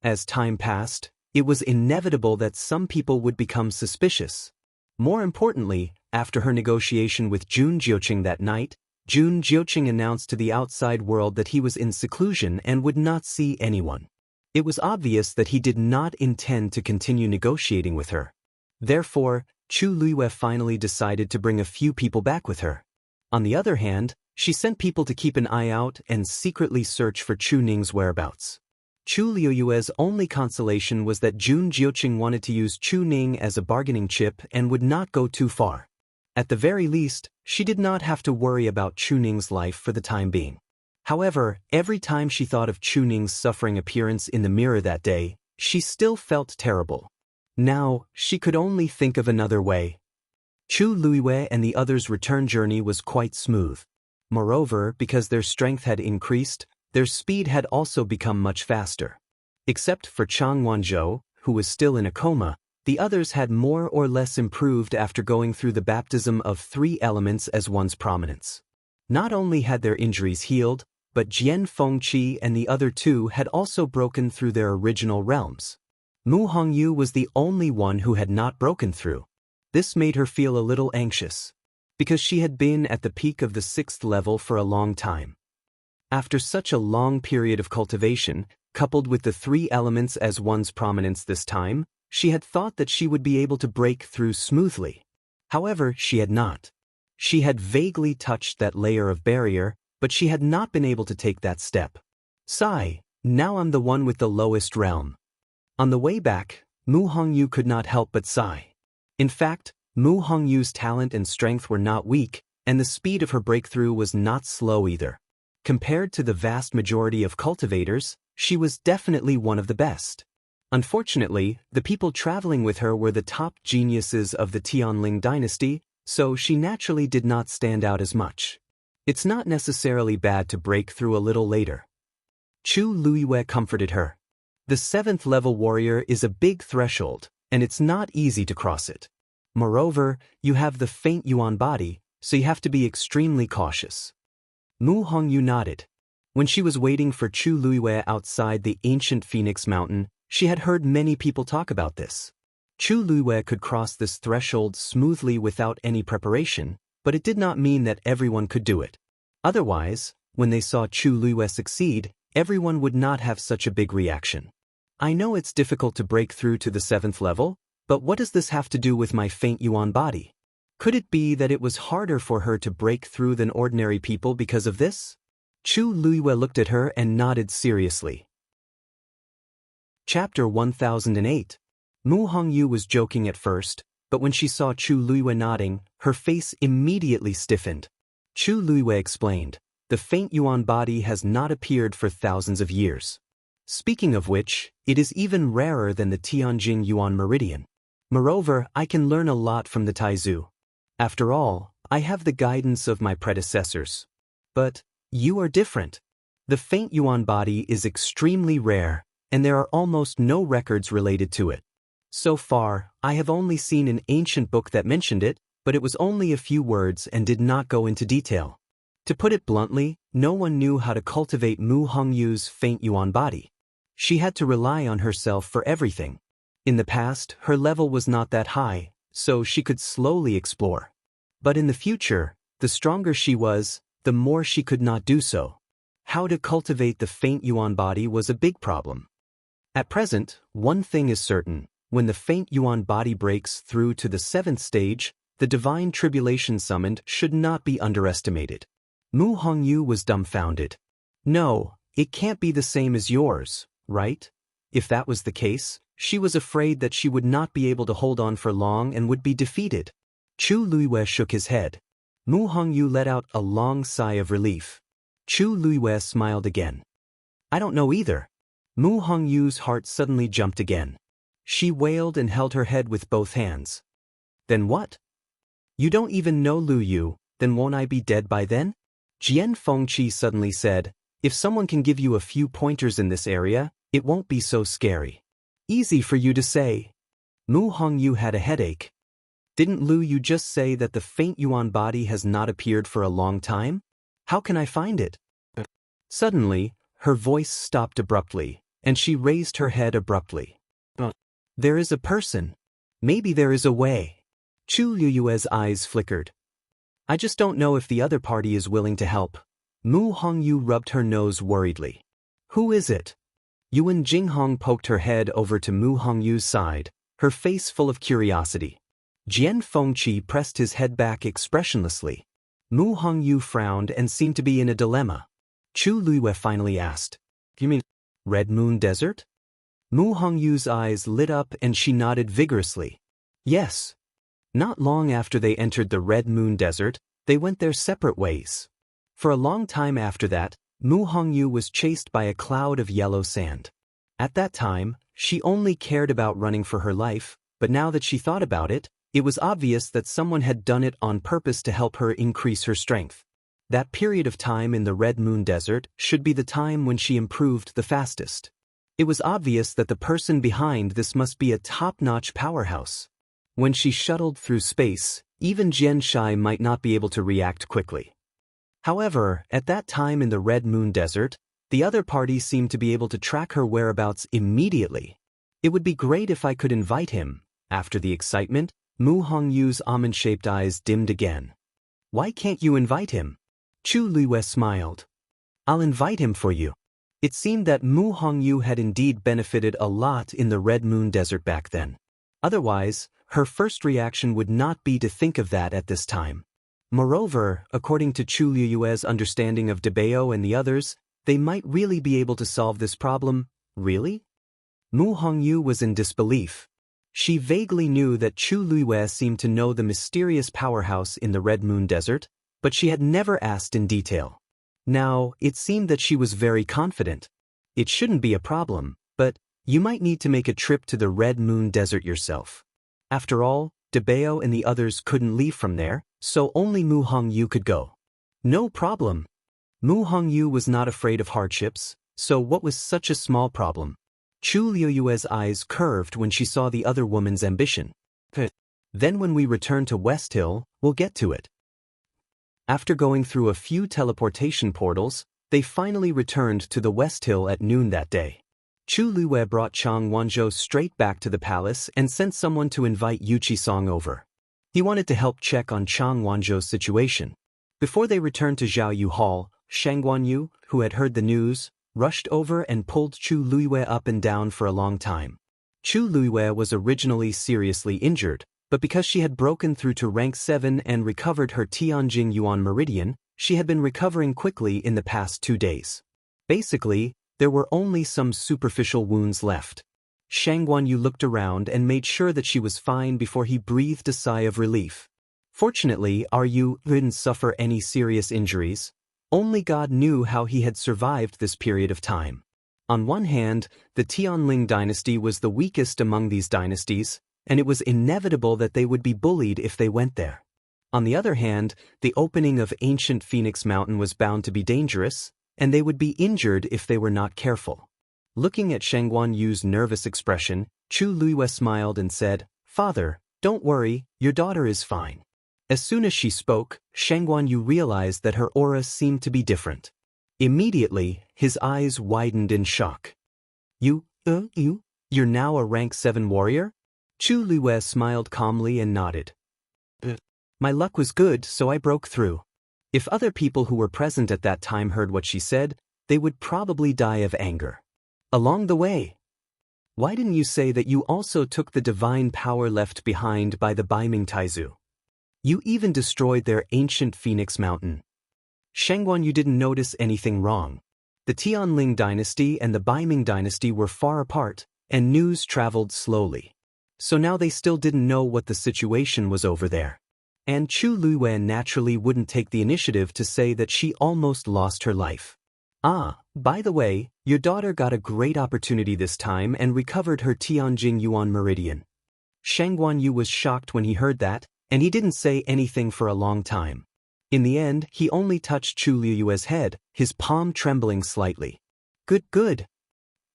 As time passed, it was inevitable that some people would become suspicious. More importantly, after her negotiation with Jun Jiuqing that night, Jun Jiuqing announced to the outside world that he was in seclusion and would not see anyone. It was obvious that he did not intend to continue negotiating with her. Therefore, Chu Luiyue finally decided to bring a few people back with her. On the other hand, she sent people to keep an eye out and secretly search for Chu Ning's whereabouts. Chu Luiyue's only consolation was that Jun Jiuqing wanted to use Chu Ning as a bargaining chip and would not go too far. At the very least, she did not have to worry about Chu Ning's life for the time being. However, every time she thought of Chu Ning's suffering appearance in the mirror that day, she still felt terrible. Now, she could only think of another way. Chu Luiyue and the others' return journey was quite smooth. Moreover, because their strength had increased, their speed had also become much faster. Except for Chang Wanzhou, who was still in a coma, the others had more or less improved after going through the baptism of 3 elements as one's prominence. Not only had their injuries healed, but Jian Fengqi and the other 2 had also broken through their original realms. Mu Hongyu was the only one who had not broken through. This made her feel a little anxious, because she had been at the peak of the 6th level for a long time. After such a long period of cultivation, coupled with the 3 elements as one's prominence this time, she had thought that she would be able to break through smoothly. However, she had not. She had vaguely touched that layer of barrier, but she had not been able to take that step. Sigh, now I'm the one with the lowest realm. On the way back, Mu Hongyu could not help but sigh. In fact, Mu Hongyu's talent and strength were not weak, and the speed of her breakthrough was not slow either. Compared to the vast majority of cultivators, she was definitely one of the best. Unfortunately, the people traveling with her were the top geniuses of the Tianling dynasty, so she naturally did not stand out as much. It's not necessarily bad to break through a little later. Chu Luiyue comforted her. The 7th level warrior is a big threshold, and it's not easy to cross it. Moreover, you have the faint Yuan body, so you have to be extremely cautious. Mu Hongyu nodded. When she was waiting for Chu Luiyue outside the ancient Phoenix Mountain, she had heard many people talk about this. Chu Luiyue could cross this threshold smoothly without any preparation, but it did not mean that everyone could do it. Otherwise, when they saw Chu Luiyue succeed, everyone would not have such a big reaction. I know it's difficult to break through to the 7th level, but what does this have to do with my faint Yuan body? Could it be that it was harder for her to break through than ordinary people because of this? Chu Luiyue looked at her and nodded seriously. Chapter 1008. Mu Hongyu was joking at first, but when she saw Chu Luiyue nodding, her face immediately stiffened. Chu Luiyue explained, the faint Yuan body has not appeared for thousands of years. Speaking of which, it is even rarer than the Tianjing Yuan meridian. Moreover, I can learn a lot from the Taizu. After all, I have the guidance of my predecessors. But you are different. The faint Yuan body is extremely rare, and there are almost no records related to it. So far, I have only seen an ancient book that mentioned it, but it was only a few words and did not go into detail. To put it bluntly, no one knew how to cultivate Mu Hongyu's faint Yuan body. She had to rely on herself for everything. In the past, her level was not that high, so she could slowly explore. But in the future, the stronger she was, the more she could not do so. How to cultivate the faint Yuan body was a big problem. At present, one thing is certain: when the faint Yuan body breaks through to the 7th stage, the divine tribulation summoned should not be underestimated. Mu Hongyu was dumbfounded. No, it can't be the same as yours, right? If that was the case, she was afraid that she would not be able to hold on for long and would be defeated. Chu Luiyue shook his head. Mu Hongyu let out a long sigh of relief. Chu Luiyue smiled again. I don't know either. Mu Hongyu's heart suddenly jumped again. She wailed and held her head with both hands. Then what? You don't even know Lu Yu, then won't I be dead by then? Jian Fengqi suddenly said, if someone can give you a few pointers in this area, it won't be so scary. Easy for you to say. Mu Hongyu had a headache. Didn't Lu Yu just say that the faint Yuan body has not appeared for a long time? How can I find it? Suddenly, her voice stopped abruptly, and she raised her head abruptly. There is a person. Maybe there is a way. Chu Liyue's eyes flickered. I just don't know if the other party is willing to help. Mu Hongyu rubbed her nose worriedly. Who is it? Yuan Jinghong poked her head over to Mu Hongyu's side, her face full of curiosity. Jian Fengqi pressed his head back expressionlessly. Mu Hongyu frowned and seemed to be in a dilemma. Chu Liyue finally asked, You mean Red Moon Desert? Mu Hongyu's eyes lit up and she nodded vigorously. Yes. Not long after they entered the Red Moon Desert, they went their separate ways. For a long time after that, Mu Hongyu was chased by a cloud of yellow sand. At that time, she only cared about running for her life, but now that she thought about it, it was obvious that someone had done it on purpose to help her increase her strength. That period of time in the Red Moon Desert should be the time when she improved the fastest. It was obvious that the person behind this must be a top-notch powerhouse. When she shuttled through space, even Jian Shai might not be able to react quickly. However, at that time in the Red Moon Desert, the other party seemed to be able to track her whereabouts immediately. It would be great if I could invite him. After the excitement, Mu Hongyu's almond-shaped eyes dimmed again. Why can't you invite him? Chu Liyue smiled. I'll invite him for you. It seemed that Mu Hongyu had indeed benefited a lot in the Red Moon Desert back then. Otherwise, her first reaction would not be to think of that at this time. Moreover, according to Chu Liyue's understanding of Debao and the others, they might really be able to solve this problem. Really? Mu Hongyu was in disbelief. She vaguely knew that Chu Liyue seemed to know the mysterious powerhouse in the Red Moon Desert, but she had never asked in detail. Now, it seemed that she was very confident. It shouldn't be a problem, but you might need to make a trip to the Red Moon Desert yourself. After all, Debao and the others couldn't leave from there, so only Mu Hongyu could go. No problem. Mu Hongyu was not afraid of hardships, so what was such a small problem? Chu Liyue's eyes curved when she saw the other woman's ambition. Then when we return to West Hill, we'll get to it. After going through a few teleportation portals, they finally returned to the West Hill at noon that day. Chu Liyue brought Chang Wanzhou straight back to the palace and sent someone to invite Yu Qisong over. He wanted to help check on Chang Wanzhou's situation. Before they returned to Jianghu Hall, Shang Guanyu, who had heard the news, rushed over and pulled Chu Liyue up and down for a long time. Chu Liyue was originally seriously injured, but because she had broken through to rank 7 and recovered her Tianjing Yuan Meridian, she had been recovering quickly in the past 2 days. Basically, there were only some superficial wounds left. Shang Guanyu looked around and made sure that she was fine before he breathed a sigh of relief. Fortunately, Yu didn't suffer any serious injuries. Only God knew how he had survived this period of time. On one hand, the Tianling dynasty was the weakest among these dynasties, and it was inevitable that they would be bullied if they went there. On the other hand, the opening of ancient Phoenix Mountain was bound to be dangerous, and they would be injured if they were not careful. Looking at Shang Guanyu's nervous expression, Chu Liyue smiled and said, "Father, don't worry, your daughter is fine." As soon as she spoke, Shang Guanyu realized that her aura seemed to be different. Immediately, his eyes widened in shock. You're now a rank 7 warrior?" Chu Liyue smiled calmly and nodded. "My luck was good, so I broke through." If other people who were present at that time heard what she said, they would probably die of anger. Along the way, why didn't you say that you also took the divine power left behind by the Baiming Taizu? You even destroyed their ancient Phoenix Mountain. Shang Guanyu didn't notice anything wrong. The Tianling dynasty and the Baiming dynasty were far apart, and news traveled slowly. So now they still didn't know what the situation was over there. And Chu Liyue naturally wouldn't take the initiative to say that she almost lost her life. By the way, your daughter got a great opportunity this time and recovered her Tianjin Yuan meridian. Shang Guanyu was shocked when he heard that, and he didn't say anything for a long time. In the end, he only touched Chu Liyue's head, his palm trembling slightly. Good, good.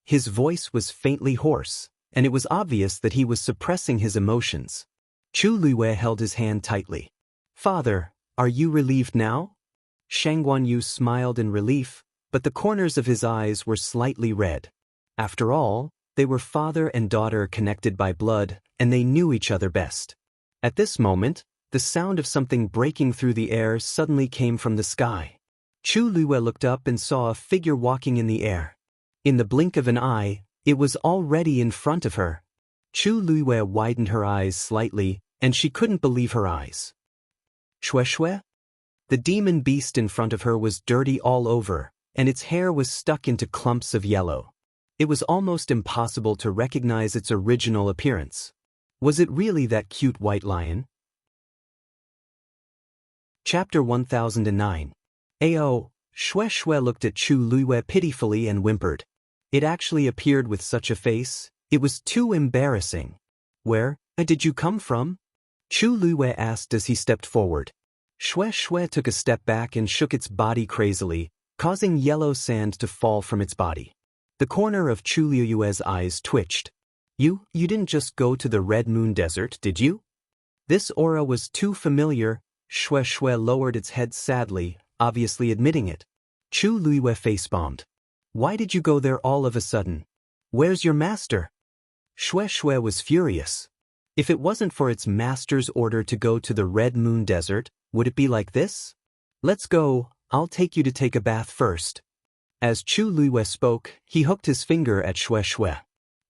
His voice was faintly hoarse, and it was obvious that he was suppressing his emotions. Chu Liyue held his hand tightly. Father, are you relieved now? Shang Guanyu smiled in relief, but the corners of his eyes were slightly red. After all, they were father and daughter connected by blood, and they knew each other best. At this moment, the sound of something breaking through the air suddenly came from the sky. Chu Liyue looked up and saw a figure walking in the air. In the blink of an eye, it was already in front of her. Chu Liyue widened her eyes slightly, and she couldn't believe her eyes. Shue Shue? The demon beast in front of her was dirty all over, and its hair was stuck into clumps of yellow. It was almost impossible to recognize its original appearance. Was it really that cute white lion? Chapter 1009. Ao, Shue Shue looked at Chu Liyue pitifully and whimpered. It actually appeared with such a face, it was too embarrassing. Where did you come from? Chu Liyue asked as he stepped forward. Shue Shue took a step back and shook its body crazily, causing yellow sand to fall from its body. The corner of Chu Liyue's eyes twitched. You didn't just go to the Red Moon Desert, did you? This aura was too familiar. Shue Shue lowered its head sadly, obviously admitting it. Chu Liyue face-bombed. Why did you go there all of a sudden? Where's your master? Shue Shue was furious. If it wasn't for its master's order to go to the Red Moon Desert, would it be like this? Let's go, I'll take you to take a bath first. As Chu Liyue spoke, he hooked his finger at Shue Shue.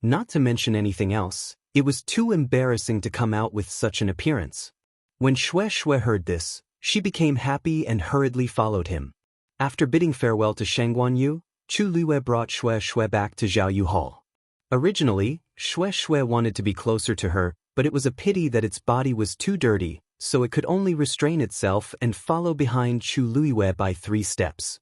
Not to mention anything else, it was too embarrassing to come out with such an appearance. When Shue Shue heard this, she became happy and hurriedly followed him. After bidding farewell to Shang Guanyu, Chu Liyue brought Shue Shue back to Jianghu Hall. Originally, Shue Shue wanted to be closer to her, but it was a pity that its body was too dirty, so it could only restrain itself and follow behind Chu Liyue by 3 steps.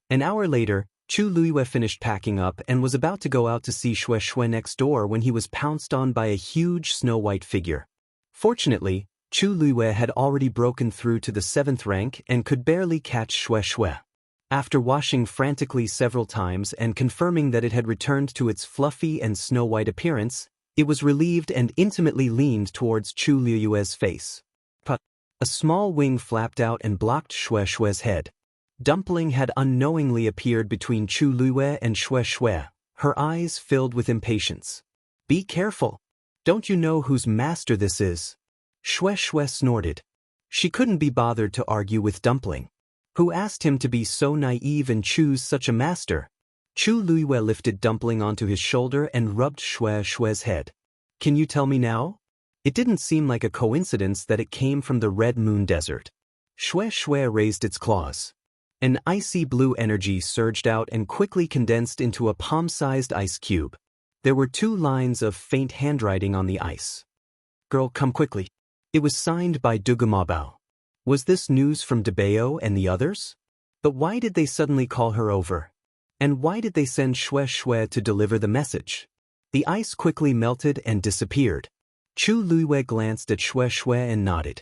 An hour later, Chu Liyue finished packing up and was about to go out to see Shue Shue next door when he was pounced on by a huge snow-white figure. Fortunately, Chu Liyue had already broken through to the 7th rank and could barely catch Shue Shue. After washing frantically several times and confirming that it had returned to its fluffy and snow-white appearance, it was relieved and intimately leaned towards Chu Liyue's face. But a small wing flapped out and blocked Shue Shue's head. Dumpling had unknowingly appeared between Chu Liyue and Shue Shue, her eyes filled with impatience. Be careful. Don't you know whose master this is? Shue Shue snorted. She couldn't be bothered to argue with Dumpling. Who asked him to be so naive and choose such a master? Chu Liyue lifted Dumpling onto his shoulder and rubbed Shue Shue's head. Can you tell me now? It didn't seem like a coincidence that it came from the Red Moon Desert. Shue Shue raised its claws. An icy blue energy surged out and quickly condensed into a palm-sized ice cube. There were 2 lines of faint handwriting on the ice. Girl, come quickly. It was signed by Dugumabao. Was this news from Debeo and the others? But why did they suddenly call her over? And why did they send Shue Shue to deliver the message? The ice quickly melted and disappeared. Chu Liyue glanced at Shue Shue and nodded.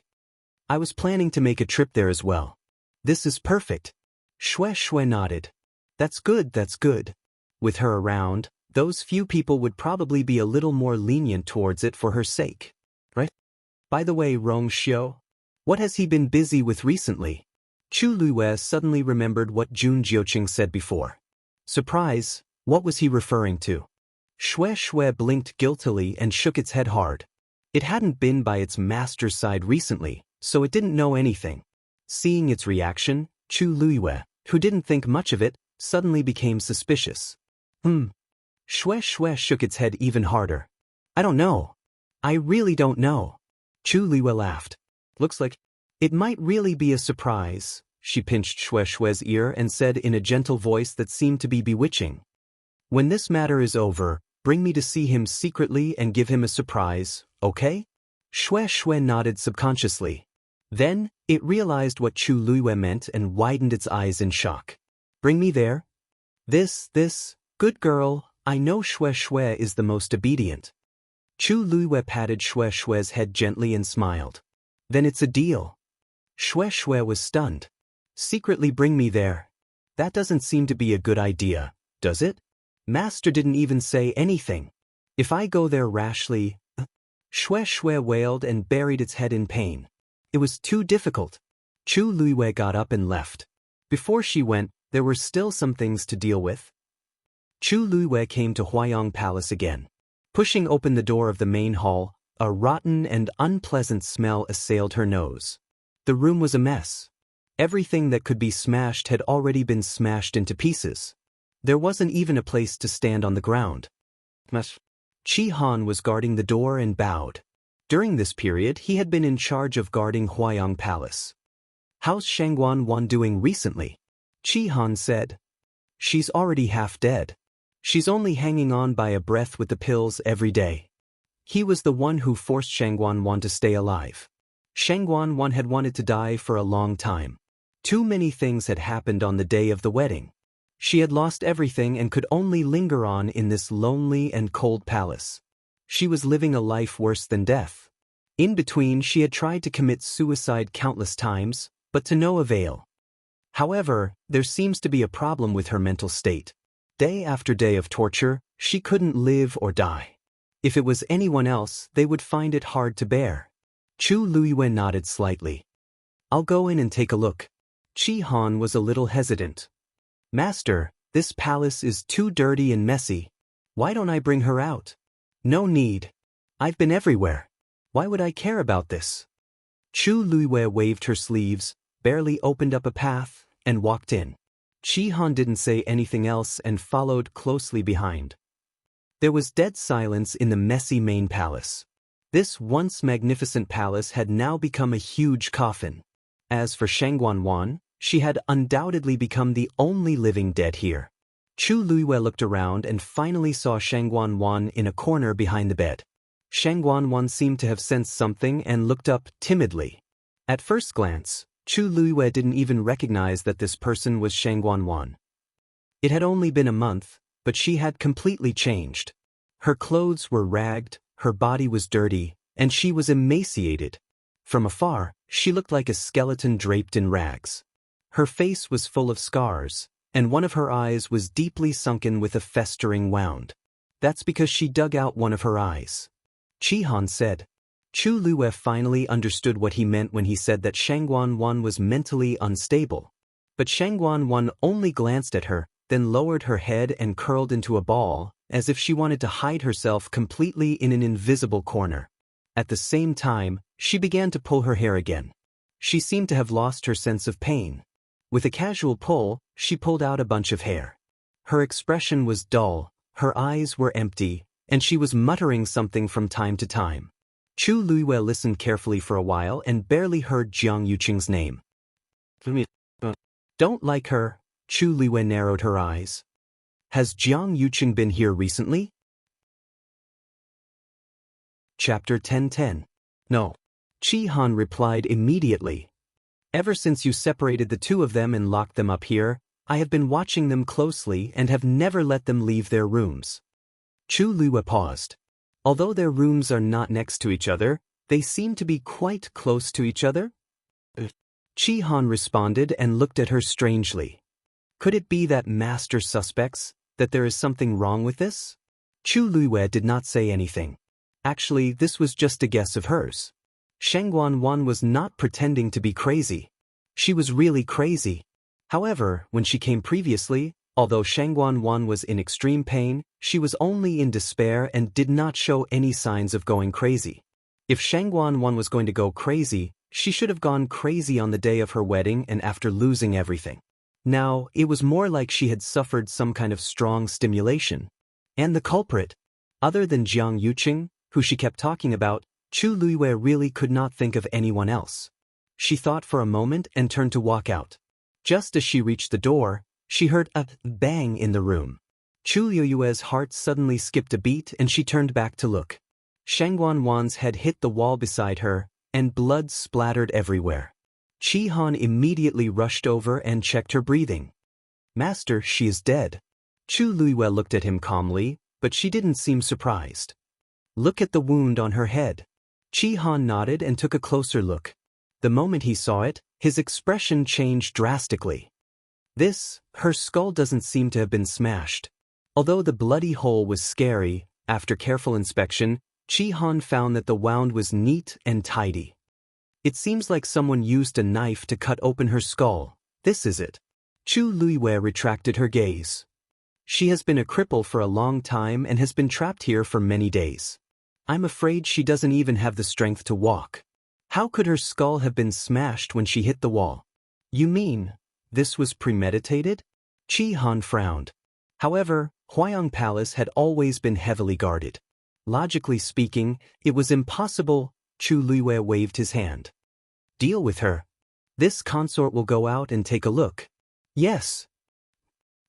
I was planning to make a trip there as well. This is perfect. Shue Shue nodded. That's good, that's good. With her around, those few people would probably be a little more lenient towards it for her sake. Right? By the way, Rong Xiu, what has he been busy with recently? Chu Liyue suddenly remembered what Jun Jiuqing said before. Surprise, what was he referring to? Shue Shue blinked guiltily and shook its head hard. It hadn't been by its master's side recently, so it didn't know anything. Seeing its reaction, Chu Liyue, who didn't think much of it, suddenly became suspicious. Shue Shue shook its head even harder. I don't know. I really don't know. Chu Liyue laughed. Looks like it might really be a surprise. She pinched Shue Shue's ear and said in a gentle voice that seemed to be bewitching. When this matter is over, bring me to see him secretly and give him a surprise, okay? Shue Shue nodded subconsciously. Then, it realized what Chu Liyue meant and widened its eyes in shock. Bring me there? Good girl, I know Xue Xue is the most obedient. Chu Luiyue patted Xue Xue's head gently and smiled. Then it's a deal. Xue Xue was stunned. Secretly bring me there. That doesn't seem to be a good idea, does it? Master didn't even say anything. If I go there rashly… Xue Xue wailed and buried its head in pain. It was too difficult. Chu Luiyue got up and left. Before she went, there were still some things to deal with. Chu Luiyue came to Huayong Palace again. Pushing open the door of the main hall, a rotten and unpleasant smell assailed her nose. The room was a mess. Everything that could be smashed had already been smashed into pieces. There wasn't even a place to stand on the ground. Qi Han was guarding the door and bowed. During this period, he had been in charge of guarding Huayong Palace. How's Shangguan Wan doing recently? Qi Han said. She's already half dead. She's only hanging on by a breath with the pills every day. He was the one who forced Shangguan Wan to stay alive. Shangguan Wan had wanted to die for a long time. Too many things had happened on the day of the wedding. She had lost everything and could only linger on in this lonely and cold palace. She was living a life worse than death. In between, she had tried to commit suicide countless times, but to no avail. However, there seems to be a problem with her mental state. Day after day of torture, she couldn't live or die. If it was anyone else, they would find it hard to bear. Chu Luiyue nodded slightly. I'll go in and take a look. Qi Han was a little hesitant. Master, this palace is too dirty and messy. Why don't I bring her out? No need. I've been everywhere. Why would I care about this? Chu Luiyue waved her sleeves, barely opened up a path, and walked in. Qi Han didn't say anything else and followed closely behind. There was dead silence in the messy main palace. This once magnificent palace had now become a huge coffin. As for Shangguan Wan, she had undoubtedly become the only living dead here. Chu Luiyue looked around and finally saw Shangguan Wan in a corner behind the bed. Shangguan Wan seemed to have sensed something and looked up timidly. At first glance, Chu Luiyue didn't even recognize that this person was Shangguan Wan. It had only been a month, but she had completely changed. Her clothes were ragged, her body was dirty, and she was emaciated. From afar, she looked like a skeleton draped in rags. Her face was full of scars, and one of her eyes was deeply sunken with a festering wound. That's because she dug out one of her eyes. Qi Han said. Chu Luiyue finally understood what he meant when he said that Shangguan Wan was mentally unstable. But Shangguan Wan only glanced at her, then lowered her head and curled into a ball, as if she wanted to hide herself completely in an invisible corner. At the same time, she began to pull her hair again. She seemed to have lost her sense of pain. With a casual pull, she pulled out a bunch of hair. Her expression was dull, her eyes were empty, and she was muttering something from time to time. Chu Luiyue listened carefully for a while and barely heard Jiang Yuqing's name. Don't like her, Chu Luiyue narrowed her eyes. Has Jiang Yuqing been here recently? Chapter 10:10. No. Qi Han replied immediately. Ever since you separated the two of them and locked them up here, I have been watching them closely and have never let them leave their rooms. Chu Luiyue paused. Although their rooms are not next to each other, they seem to be quite close to each other. Qi Han responded and looked at her strangely. Could it be that Master suspects that there is something wrong with this? Chu Luiyue did not say anything. Actually, this was just a guess of hers. Shangguan Wan was not pretending to be crazy. She was really crazy. However, when she came previously, although Shangguan Wan was in extreme pain, she was only in despair and did not show any signs of going crazy. If Shangguan Wan was going to go crazy, she should have gone crazy on the day of her wedding and after losing everything. Now, it was more like she had suffered some kind of strong stimulation. And the culprit, other than Jiang Yuqing, who she kept talking about, Chu Luiyue really could not think of anyone else. She thought for a moment and turned to walk out. Just as she reached the door, she heard a bang in the room. Chu Luiyue's heart suddenly skipped a beat and she turned back to look. Shangguan Wan's head hit the wall beside her, and blood splattered everywhere. Qi Han immediately rushed over and checked her breathing. Master, she is dead. Chu Luiwei looked at him calmly, but she didn't seem surprised. Look at the wound on her head. Chi Han nodded and took a closer look. The moment he saw it, his expression changed drastically. Her skull doesn't seem to have been smashed. Although the bloody hole was scary, after careful inspection, Chi Han found that the wound was neat and tidy. It seems like someone used a knife to cut open her skull. This is it. Chu Luiwei retracted her gaze. She has been a cripple for a long time and has been trapped here for many days. I'm afraid she doesn't even have the strength to walk. How could her skull have been smashed when she hit the wall? You mean, this was premeditated? Chi Han frowned. However, Huayang Palace had always been heavily guarded. Logically speaking, it was impossible. Chu Luiwei waved his hand. Deal with her. This consort will go out and take a look. Yes.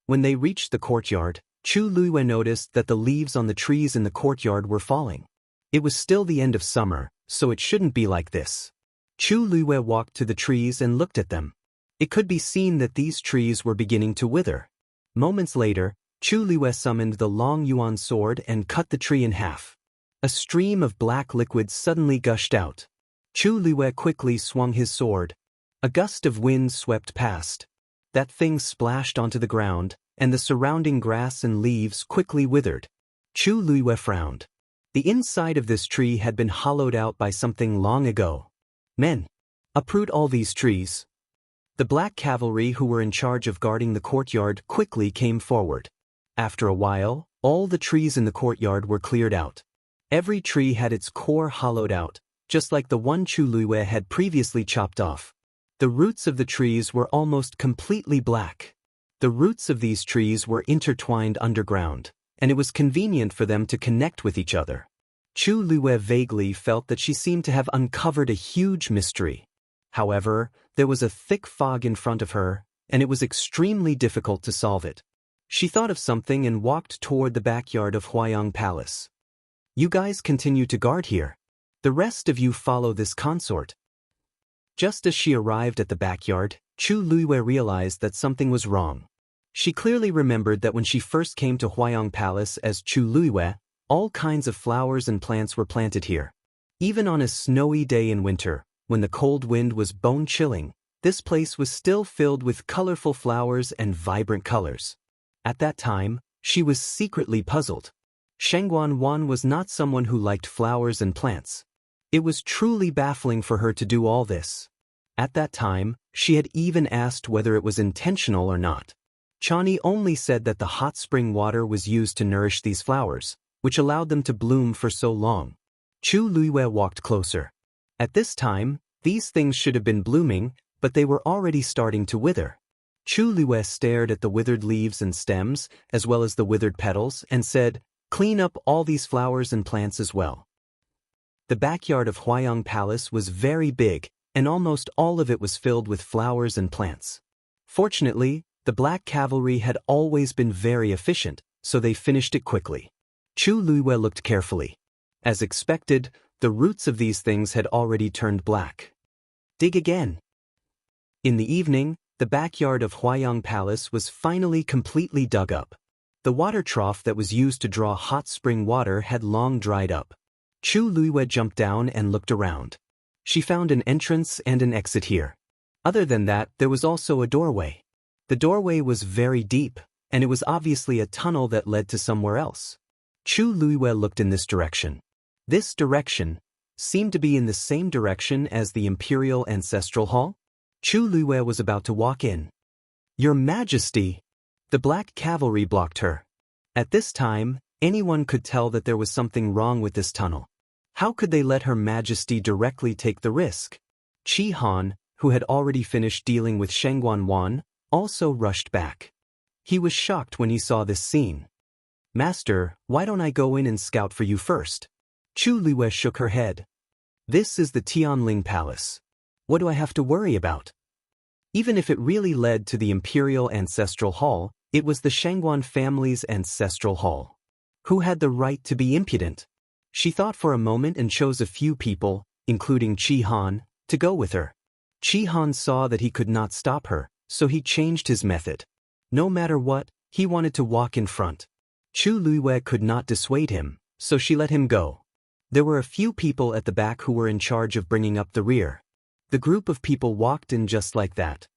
When they reached the courtyard, Chu Luiwei noticed that the leaves on the trees in the courtyard were falling. It was still the end of summer, so it shouldn't be like this. Chu Luiwei walked to the trees and looked at them. It could be seen that these trees were beginning to wither. Moments later, Chu Luiwei summoned the long yuan sword and cut the tree in half. A stream of black liquid suddenly gushed out. Chu Luiwei quickly swung his sword. A gust of wind swept past. That thing splashed onto the ground, and the surrounding grass and leaves quickly withered. Chu Luiwei frowned. The inside of this tree had been hollowed out by something long ago. Men, uproot all these trees. The black cavalry who were in charge of guarding the courtyard quickly came forward. After a while, all the trees in the courtyard were cleared out. Every tree had its core hollowed out, just like the one Chu Luiwei had previously chopped off. The roots of the trees were almost completely black. The roots of these trees were intertwined underground, and it was convenient for them to connect with each other. Chu Luiwei vaguely felt that she seemed to have uncovered a huge mystery. However, there was a thick fog in front of her, and it was extremely difficult to solve it. She thought of something and walked toward the backyard of Huayang Palace. You guys continue to guard here. The rest of you follow this consort. Just as she arrived at the backyard, Chu Luiwei realized that something was wrong. She clearly remembered that when she first came to Huayang Palace as Chu Luiwei, all kinds of flowers and plants were planted here. Even on a snowy day in winter, when the cold wind was bone-chilling, this place was still filled with colorful flowers and vibrant colors. At that time, she was secretly puzzled. Shengguan Wan was not someone who liked flowers and plants. It was truly baffling for her to do all this. At that time, she had even asked whether it was intentional or not. Chani only said that the hot spring water was used to nourish these flowers, which allowed them to bloom for so long. Chu Luiwei walked closer. At this time, these things should have been blooming, but they were already starting to wither. Chu Luiwei stared at the withered leaves and stems, as well as the withered petals, and said, "Clean up all these flowers and plants as well." The backyard of Huayang Palace was very big, and almost all of it was filled with flowers and plants. Fortunately, the black cavalry had always been very efficient, so they finished it quickly. Chu Luiwei looked carefully. As expected, the roots of these things had already turned black. Dig again. In the evening, the backyard of Huayang Palace was finally completely dug up. The water trough that was used to draw hot spring water had long dried up. Chu Luiwei jumped down and looked around. She found an entrance and an exit here. Other than that, there was also a doorway. The doorway was very deep, and it was obviously a tunnel that led to somewhere else. Chu Luiwei looked in this direction. This direction seemed to be in the same direction as the Imperial Ancestral Hall. Chu Luiwei was about to walk in. "Your Majesty!" The black cavalry blocked her. At this time, anyone could tell that there was something wrong with this tunnel. How could they let Her Majesty directly take the risk? Chi Han, who had already finished dealing with Shengguan Wan, also rushed back. He was shocked when he saw this scene. "Master, why don't I go in and scout for you first?" Chu Luiwei shook her head. "This is the Tianling Palace. What do I have to worry about?" Even if it really led to the Imperial Ancestral Hall, it was the Shengguan family's ancestral hall. Who had the right to be impudent? She thought for a moment and chose a few people, including Chi Han, to go with her. Chi Han saw that he could not stop her, so he changed his method. No matter what, He wanted to walk in front. Chu Luiwei could not dissuade him, so she let him go. There were a few people at the back who were in charge of bringing up the rear. The group of people walked in just like that.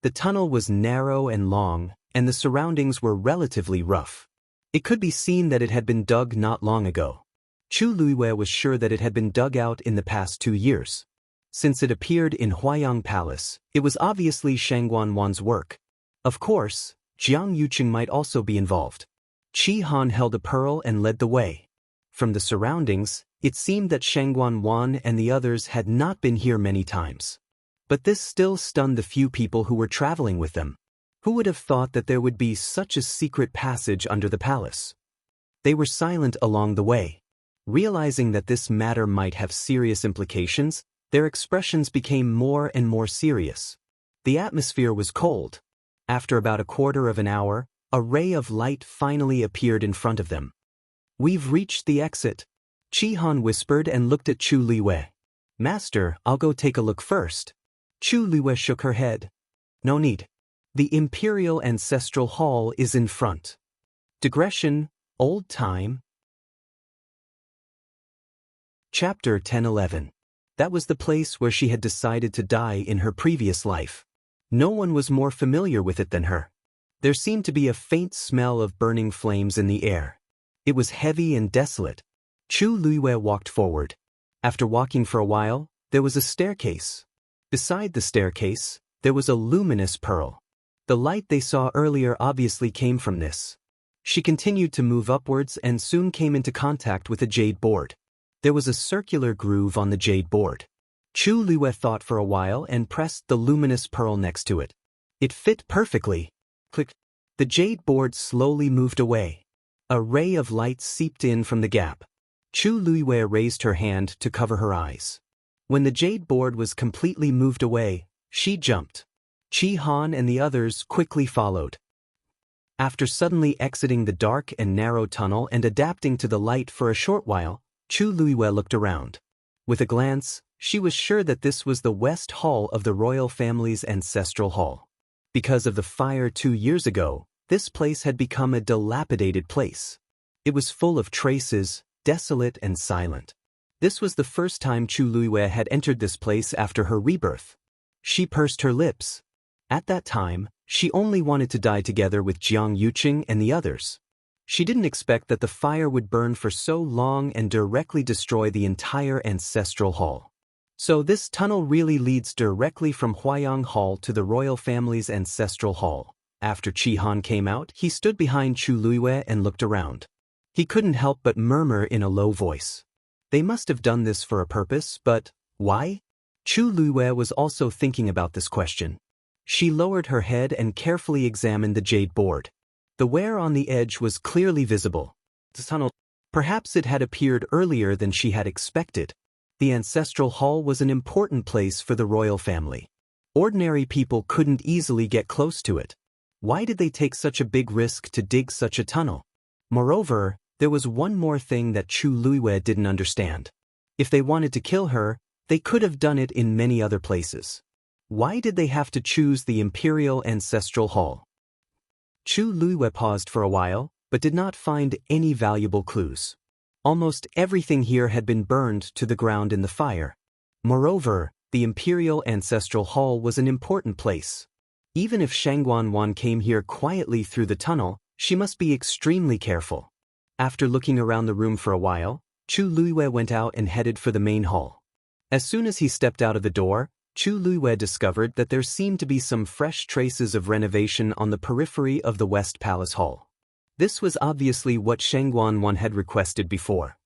The tunnel was narrow and long, and the surroundings were relatively rough. It could be seen that it had been dug not long ago. Chu Luiwei was sure that it had been dug out in the past 2 years. Since it appeared in Huayang Palace, it was obviously Shangguan Wan's work. Of course, Jianghu might also be involved. Qi Han held a pearl and led the way. From the surroundings, it seemed that Shangguan Wan and the others had not been here many times. But this still stunned the few people who were traveling with them. Who would have thought that there would be such a secret passage under the palace? They were silent along the way. Realizing that this matter might have serious implications, their expressions became more and more serious. The atmosphere was cold. After about a quarter of an hour, a ray of light finally appeared in front of them. "We've reached the exit," Qi Han whispered and looked at Chu Luiwei. "Master, I'll go take a look first." Chu Luiwei shook her head. "No need. The Imperial Ancestral Hall is in front." Digression, old time. Chapter 10-11. That was the place where she had decided to die in her previous life. No one was more familiar with it than her. There seemed to be a faint smell of burning flames in the air. It was heavy and desolate. Chu Luiwei walked forward. After walking for a while, there was a staircase. Beside the staircase, there was a luminous pearl. The light they saw earlier obviously came from this. She continued to move upwards and soon came into contact with a jade board. There was a circular groove on the jade board. Chu Luiwei thought for a while and pressed the luminous pearl next to it. It fit perfectly. Click. The jade board slowly moved away. A ray of light seeped in from the gap. Chu Luiwei raised her hand to cover her eyes. When the jade board was completely moved away, she jumped. Qi Han and the others quickly followed. After suddenly exiting the dark and narrow tunnel and adapting to the light for a short while, Chu Luiwei looked around. With a glance, she was sure that this was the West Hall of the royal family's ancestral hall. Because of the fire 2 years ago, this place had become a dilapidated place. It was full of traces, desolate and silent. This was the first time Chu Luiwei had entered this place after her rebirth. She pursed her lips. At that time, she only wanted to die together with Jianghu and the others. She didn't expect that the fire would burn for so long and directly destroy the entire ancestral hall. So this tunnel really leads directly from Huayang Hall to the royal family's ancestral hall. After Qi Han came out, he stood behind Chu Luiwei and looked around. He couldn't help but murmur in a low voice. They must have done this for a purpose, but why? Chu Luiwei was also thinking about this question. She lowered her head and carefully examined the jade board. The wear on the edge was clearly visible. The tunnel. Perhaps it had appeared earlier than she had expected. The ancestral hall was an important place for the royal family. Ordinary people couldn't easily get close to it. Why did they take such a big risk to dig such a tunnel? Moreover, there was one more thing that Chu Luiwei didn't understand. If they wanted to kill her, they could have done it in many other places. Why did they have to choose the Imperial Ancestral Hall? Chu Luiwei paused for a while, but did not find any valuable clues. Almost everything here had been burned to the ground in the fire. Moreover, the Imperial Ancestral Hall was an important place. Even if Shangguan Wan came here quietly through the tunnel, she must be extremely careful. After looking around the room for a while, Chu Luiwei went out and headed for the main hall. As soon as he stepped out of the door, Chu Luiwei discovered that there seemed to be some fresh traces of renovation on the periphery of the West Palace Hall. This was obviously what Shangguan Wan had requested before.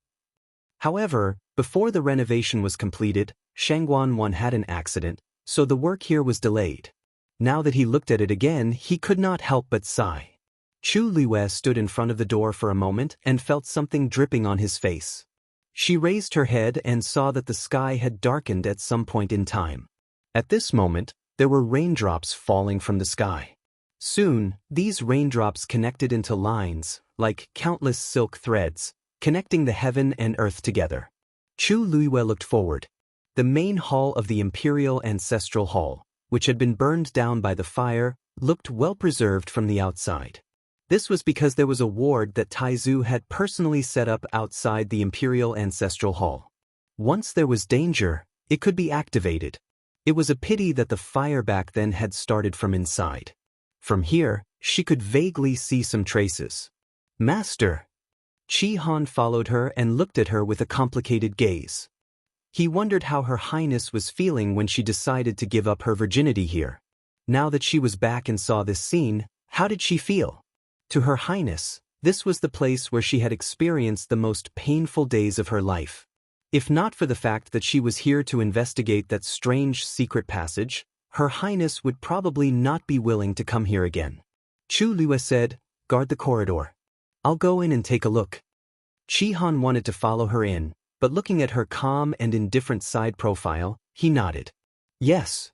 However, before the renovation was completed, Shangguan Wan had an accident, so the work here was delayed. Now that he looked at it again, he could not help but sigh. Chu Luiwei stood in front of the door for a moment and felt something dripping on his face. She raised her head and saw that the sky had darkened at some point in time. At this moment, there were raindrops falling from the sky. Soon, these raindrops connected into lines, like countless silk threads, connecting the heaven and earth together. Chu Luiwei looked forward. The main hall of the Imperial Ancestral Hall, which had been burned down by the fire, looked well preserved from the outside. This was because there was a ward that Taizu had personally set up outside the Imperial Ancestral Hall. Once there was danger, it could be activated. It was a pity that the fire back then had started from inside. From here, she could vaguely see some traces. Master! Chi Han followed her and looked at her with a complicated gaze. He wondered how Her Highness was feeling when she decided to give up her virginity here. Now that she was back and saw this scene, how did she feel? To Her Highness, this was the place where she had experienced the most painful days of her life. If not for the fact that she was here to investigate that strange secret passage, Her Highness would probably not be willing to come here again. Chu Lue said, "Guard the corridor. I'll go in and take a look." Chi Han wanted to follow her in, but looking at her calm and indifferent side profile, he nodded. Yes.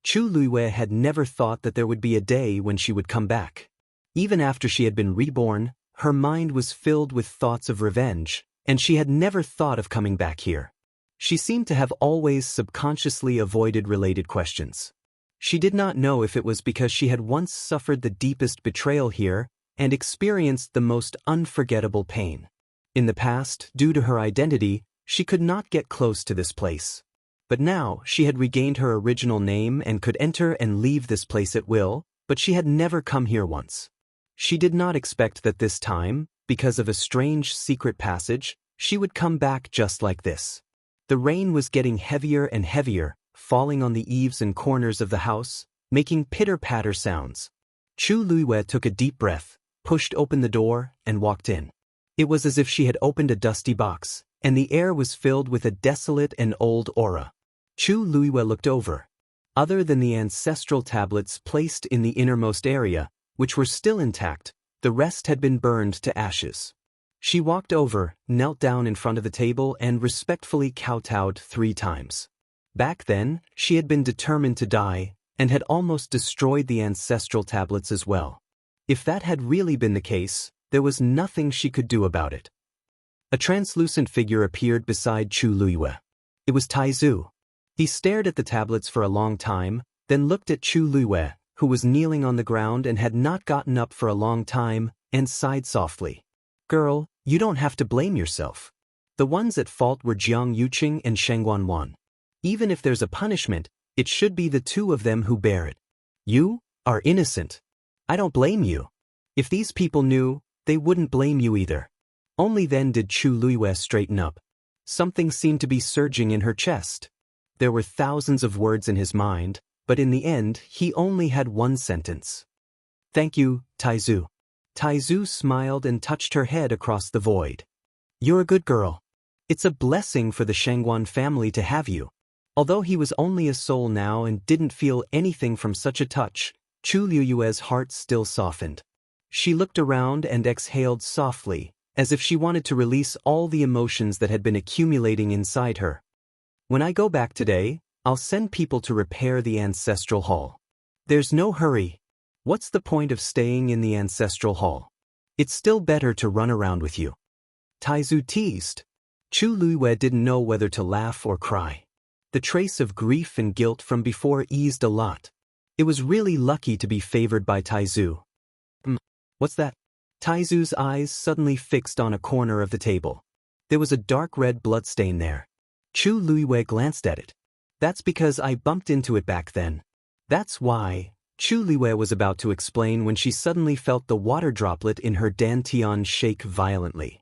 Chu Lue had never thought that there would be a day when she would come back. Even after she had been reborn, her mind was filled with thoughts of revenge, and she had never thought of coming back here. She seemed to have always subconsciously avoided related questions. She did not know if it was because she had once suffered the deepest betrayal here and experienced the most unforgettable pain. In the past, due to her identity, she could not get close to this place. But now, she had regained her original name and could enter and leave this place at will, but she had never come here once. She did not expect that this time, because of a strange secret passage, she would come back just like this. The rain was getting heavier and heavier, falling on the eaves and corners of the house, making pitter-patter sounds. Chu Lue took a deep breath, pushed open the door, and walked in. It was as if she had opened a dusty box, and the air was filled with a desolate and old aura. Chu Lue looked over. Other than the ancestral tablets placed in the innermost area, which were still intact, the rest had been burned to ashes. She walked over, knelt down in front of the table and respectfully kowtowed 3 times. Back then, she had been determined to die, and had almost destroyed the ancestral tablets as well. If that had really been the case, there was nothing she could do about it. A translucent figure appeared beside Chu Lue. It was Taizu. He stared at the tablets for a long time, then looked at Chu Lue, who was kneeling on the ground and had not gotten up for a long time, and sighed softly. Girl, you don't have to blame yourself. The ones at fault were Jianghu and Shengguan. Even if there's a punishment, it should be the 2 of them who bear it. You are innocent. I don't blame you. If these people knew, they wouldn't blame you either. Only then did Chu Lue straighten up. Something seemed to be surging in her chest. There were thousands of words in his mind, but in the end, he only had one sentence. Thank you, Taizu. Taizu smiled and touched her head across the void. You're a good girl. It's a blessing for the Shengguan family to have you. Although he was only a soul now and didn't feel anything from such a touch, Chu Lue's heart still softened. She looked around and exhaled softly, as if she wanted to release all the emotions that had been accumulating inside her. When I go back today, I'll send people to repair the ancestral hall. There's no hurry. What's the point of staying in the ancestral hall? It's still better to run around with you. Taizu teased. Chu Lue didn't know whether to laugh or cry. The trace of grief and guilt from before eased a lot. It was really lucky to be favored by Taizu. What's that? Taizu's eyes suddenly fixed on a corner of the table. There was a dark red bloodstain there. Chu Lue glanced at it. That's because I bumped into it back then. That's why. Chu Lue was about to explain when she suddenly felt the water droplet in her dantian shake violently.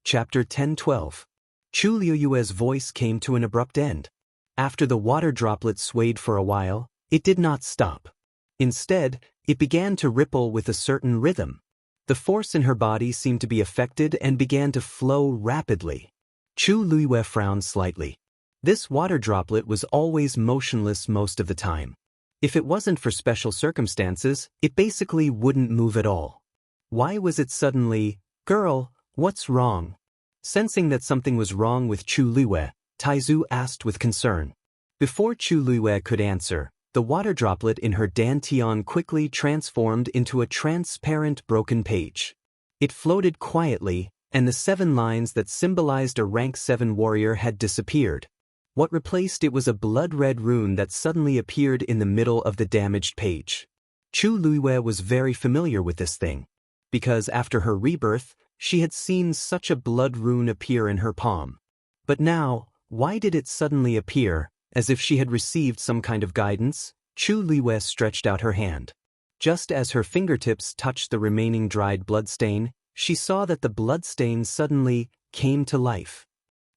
Chapter 10-12. Chu Lue's voice came to an abrupt end. After the water droplet swayed for a while, it did not stop. Instead, it began to ripple with a certain rhythm. The force in her body seemed to be affected and began to flow rapidly. Chu Lue frowned slightly. This water droplet was always motionless most of the time. If it wasn't for special circumstances, it basically wouldn't move at all. Why was it suddenly, "Girl, what's wrong?" Sensing that something was wrong with Chu Lue, Taizu asked with concern. Before Chu Lue could answer, the water droplet in her dantian quickly transformed into a transparent broken page. It floated quietly, and the 7 lines that symbolized a rank 7 warrior had disappeared. What replaced it was a blood-red rune that suddenly appeared in the middle of the damaged page. Chu Luiyue was very familiar with this thing, because after her rebirth, she had seen such a blood rune appear in her palm. But now, why did it suddenly appear, as if she had received some kind of guidance? Chu Luiyue stretched out her hand. Just as her fingertips touched the remaining dried bloodstain, she saw that the bloodstain suddenly came to life.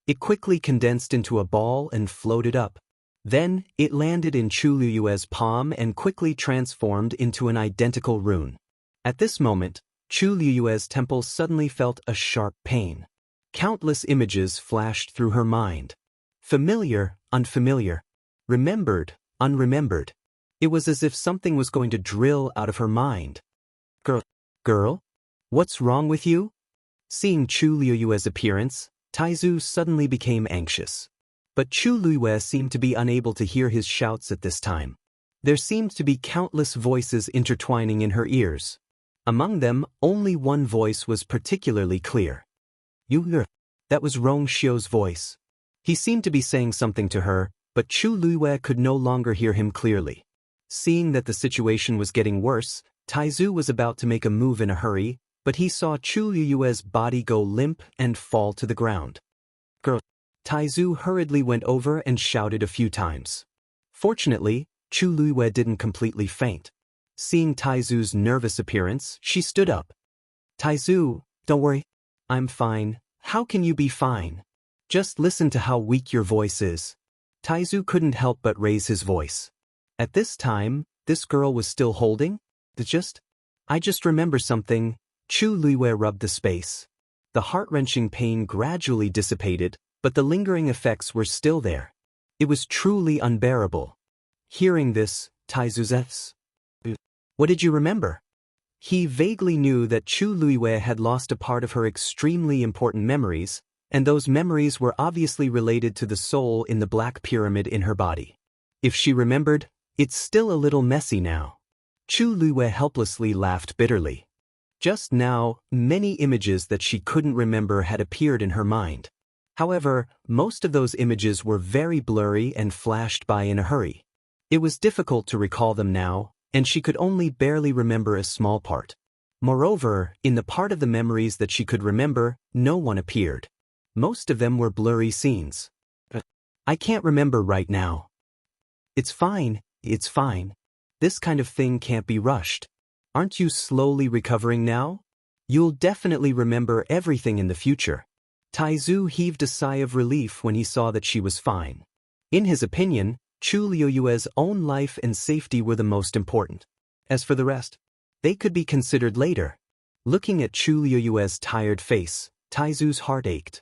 It quickly condensed into a ball and floated up. Then, it landed in Chu Luiyue's palm and quickly transformed into an identical rune. At this moment, Chu Luiyue's temple suddenly felt a sharp pain. Countless images flashed through her mind. Familiar, unfamiliar. Remembered, unremembered. It was as if something was going to drill out of her mind. Girl? What's wrong with you? Seeing Chu Luiyue's appearance, Taizu suddenly became anxious. But Chu Luiyue seemed to be unable to hear his shouts at this time. There seemed to be countless voices intertwining in her ears. Among them, only one voice was particularly clear. That was Rong Xiu's voice. He seemed to be saying something to her, but Chu Luiyue could no longer hear him clearly. Seeing that the situation was getting worse, Taizu was about to make a move in a hurry, but he saw Chu Luiyue's body go limp and fall to the ground. Taizu hurriedly went over and shouted a few times. Fortunately, Chu Luiyue didn't completely faint. Seeing Taizu's nervous appearance, she stood up. Taizu, don't worry. I'm fine. How can you be fine? Just listen to how weak your voice is. Taizu couldn't help but raise his voice. At this time, this girl was still holding? I just remember something. Chu Luiyue rubbed the space. The heart-wrenching pain gradually dissipated, but the lingering effects were still there. It was truly unbearable. Hearing this, Taizu's What did you remember? He vaguely knew that Chu Luiyue had lost a part of her extremely important memories, and those memories were obviously related to the soul in the black pyramid in her body. If she remembered, it's still a little messy now. Chu Luiyue helplessly laughed bitterly. Just now, many images that she couldn't remember had appeared in her mind. However, most of those images were very blurry and flashed by in a hurry. It was difficult to recall them now, and she could only barely remember a small part. Moreover, in the part of the memories that she could remember, no one appeared. Most of them were blurry scenes. I can't remember right now. It's fine. This kind of thing can't be rushed. Aren't you slowly recovering now? You'll definitely remember everything in the future. Taizu heaved a sigh of relief when he saw that she was fine. In his opinion, Chu Luiyue's own life and safety were the most important. As for the rest, they could be considered later. Looking at Chu Luiyue's tired face, Taizu's heart ached.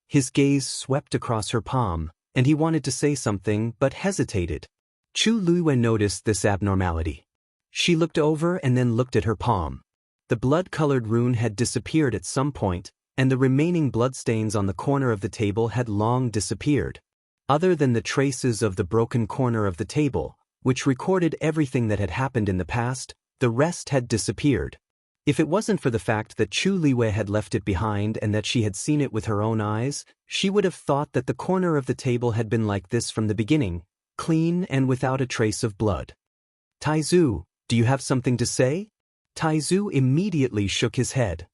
His gaze swept across her palm, and he wanted to say something but hesitated. Chu Luiyue noticed this abnormality. She looked over and then looked at her palm. The blood-colored rune had disappeared at some point, and the remaining bloodstains on the corner of the table had long disappeared. Other than the traces of the broken corner of the table, which recorded everything that had happened in the past, the rest had disappeared. If it wasn't for the fact that Chu Luiyue had left it behind and that she had seen it with her own eyes, she would have thought that the corner of the table had been like this from the beginning, clean and without a trace of blood. Taizu, do you have something to say? Taizu immediately shook his head.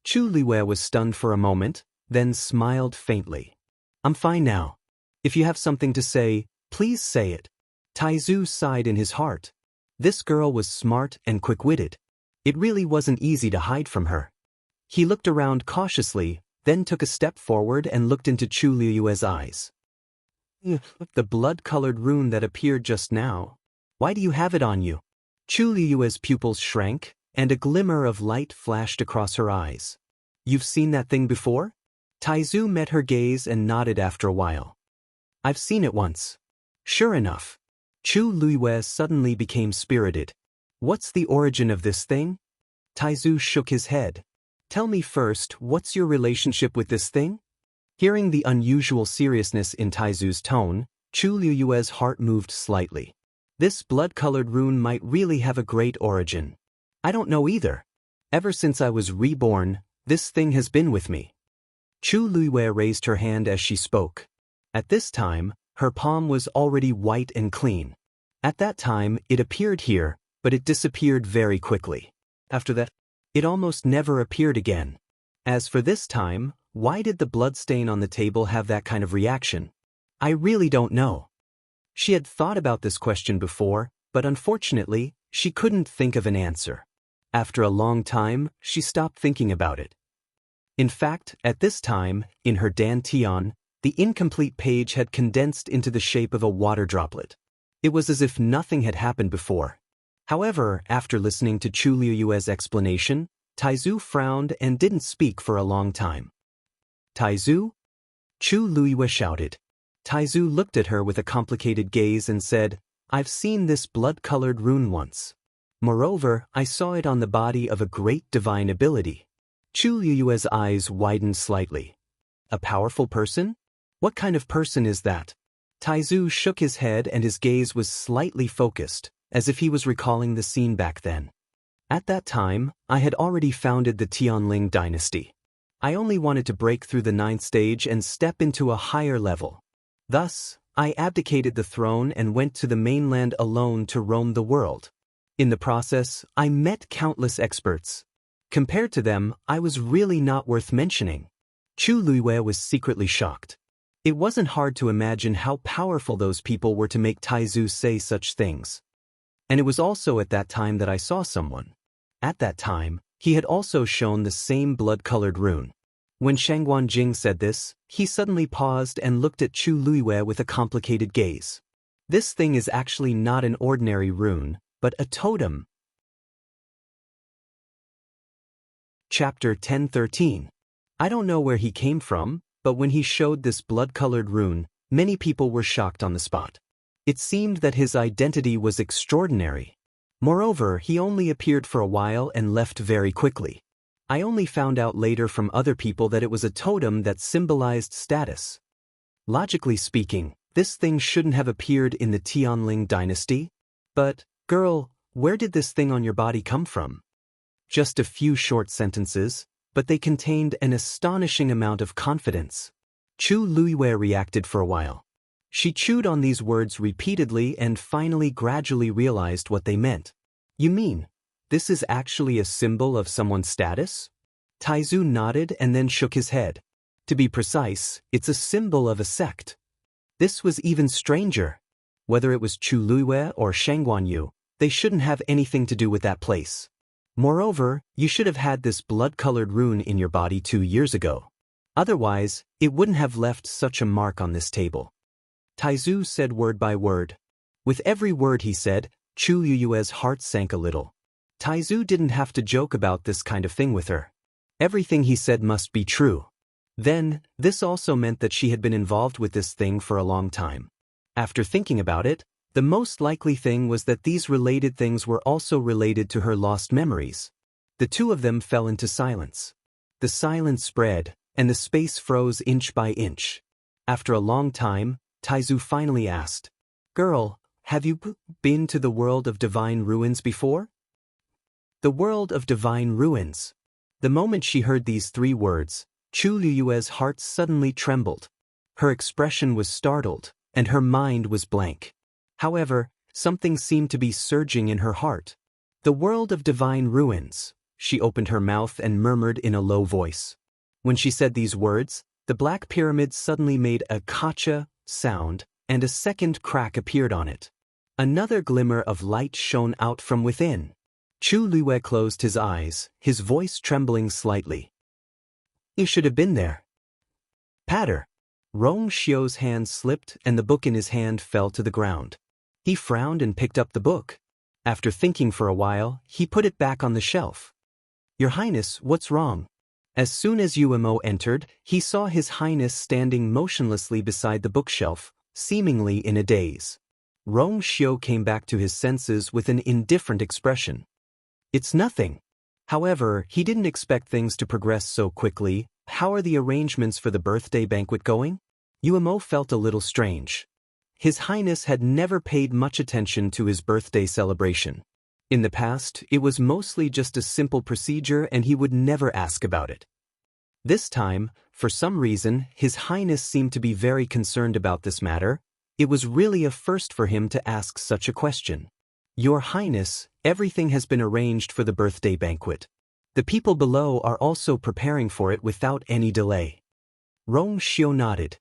Chu Luiyue was stunned for a moment, then smiled faintly. I'm fine now. If you have something to say, please say it. Taizu sighed in his heart. This girl was smart and quick-witted. It really wasn't easy to hide from her. He looked around cautiously, then took a step forward and looked into Chu Luiyue's eyes. The blood-colored rune that appeared just now. Why do you have it on you? Chu Luiyue's pupils shrank, and a glimmer of light flashed across her eyes. You've seen that thing before? Taizu met her gaze and nodded after a while. I've seen it once. Sure enough. Chu Luiyue suddenly became spirited. What's the origin of this thing? Taizu shook his head. Tell me first, what's your relationship with this thing? Hearing the unusual seriousness in Taizu's tone, Chu Luiyue's heart moved slightly. This blood-colored rune might really have a great origin. I don't know either. Ever since I was reborn, this thing has been with me. Chu Luiyue raised her hand as she spoke. At this time, her palm was already white and clean. At that time, it appeared here, but it disappeared very quickly. After that, it almost never appeared again. As for this time, why did the bloodstain on the table have that kind of reaction? I really don't know. She had thought about this question before, but unfortunately, she couldn't think of an answer. After a long time, she stopped thinking about it. In fact, at this time, in her dantian, the incomplete page had condensed into the shape of a water droplet. It was as if nothing had happened before. However, after listening to Chu Liuyue's explanation, Taizu frowned and didn't speak for a long time. Taizu? Chu Liyue shouted. Taizu looked at her with a complicated gaze and said, I've seen this blood-colored rune once. Moreover, I saw it on the body of a great divine ability. Chu Liyue's eyes widened slightly. A powerful person? What kind of person is that? Taizu shook his head and his gaze was slightly focused, as if he was recalling the scene back then. At that time, I had already founded the Tianling dynasty. I only wanted to break through the 9th stage and step into a higher level. Thus, I abdicated the throne and went to the mainland alone to roam the world. In the process, I met countless experts. Compared to them, I was really not worth mentioning. Chu Liyue was secretly shocked. It wasn't hard to imagine how powerful those people were to make Taizu say such things. And it was also at that time that I saw someone. At that time, he had also shown the same blood-colored rune. When Shangguan Jing said this, he suddenly paused and looked at Chu Liyue with a complicated gaze. This thing is actually not an ordinary rune, but a totem. Chapter 10:13. I don't know where he came from, but when he showed this blood-colored rune, many people were shocked on the spot. It seemed that his identity was extraordinary. Moreover, he only appeared for a while and left very quickly. I only found out later from other people that it was a totem that symbolized status. Logically speaking, this thing shouldn't have appeared in the Tianling dynasty. But, girl, where did this thing on your body come from? Just a few short sentences, but they contained an astonishing amount of confidence. Chu Liyue reacted for a while. She chewed on these words repeatedly and finally gradually realized what they meant. You mean, this is actually a symbol of someone's status? Taizu nodded and then shook his head. To be precise, it's a symbol of a sect. This was even stranger. Whether it was Chu Liyue or Shangguan Yu, they shouldn't have anything to do with that place. Moreover, you should have had this blood-colored rune in your body 2 years ago. Otherwise, it wouldn't have left such a mark on this table. Taizu said word by word. With every word he said, Chu Liyue's heart sank a little. Taizu didn't have to joke about this kind of thing with her. Everything he said must be true. Then, this also meant that she had been involved with this thing for a long time. After thinking about it, the most likely thing was that these related things were also related to her lost memories. The two of them fell into silence. The silence spread, and the space froze inch by inch. After a long time, Taizu finally asked, Girl, have you been to the world of divine ruins before? The world of divine ruins. The moment she heard these 3 words, Chu Liyue's heart suddenly trembled. Her expression was startled, and her mind was blank. However, something seemed to be surging in her heart. The world of divine ruins. She opened her mouth and murmured in a low voice. When she said these words, the black pyramid suddenly made a kacha sound, and a second crack appeared on it. Another glimmer of light shone out from within. Chu Liyue closed his eyes, his voice trembling slightly. You should have been there. Patter. Rong Xiu's hand slipped and the book in his hand fell to the ground. He frowned and picked up the book. After thinking for a while, he put it back on the shelf. Your Highness, what's wrong? As soon as Umo entered, he saw His Highness standing motionlessly beside the bookshelf, seemingly in a daze. Rong Xiu came back to his senses with an indifferent expression. It's nothing. However, he didn't expect things to progress so quickly. How are the arrangements for the birthday banquet going? Umo felt a little strange. His Highness had never paid much attention to his birthday celebration. In the past, it was mostly just a simple procedure and he would never ask about it. This time, for some reason, His Highness seemed to be very concerned about this matter. It was really a first for him to ask such a question. Your Highness, everything has been arranged for the birthday banquet. The people below are also preparing for it without any delay. Rong Xiu nodded.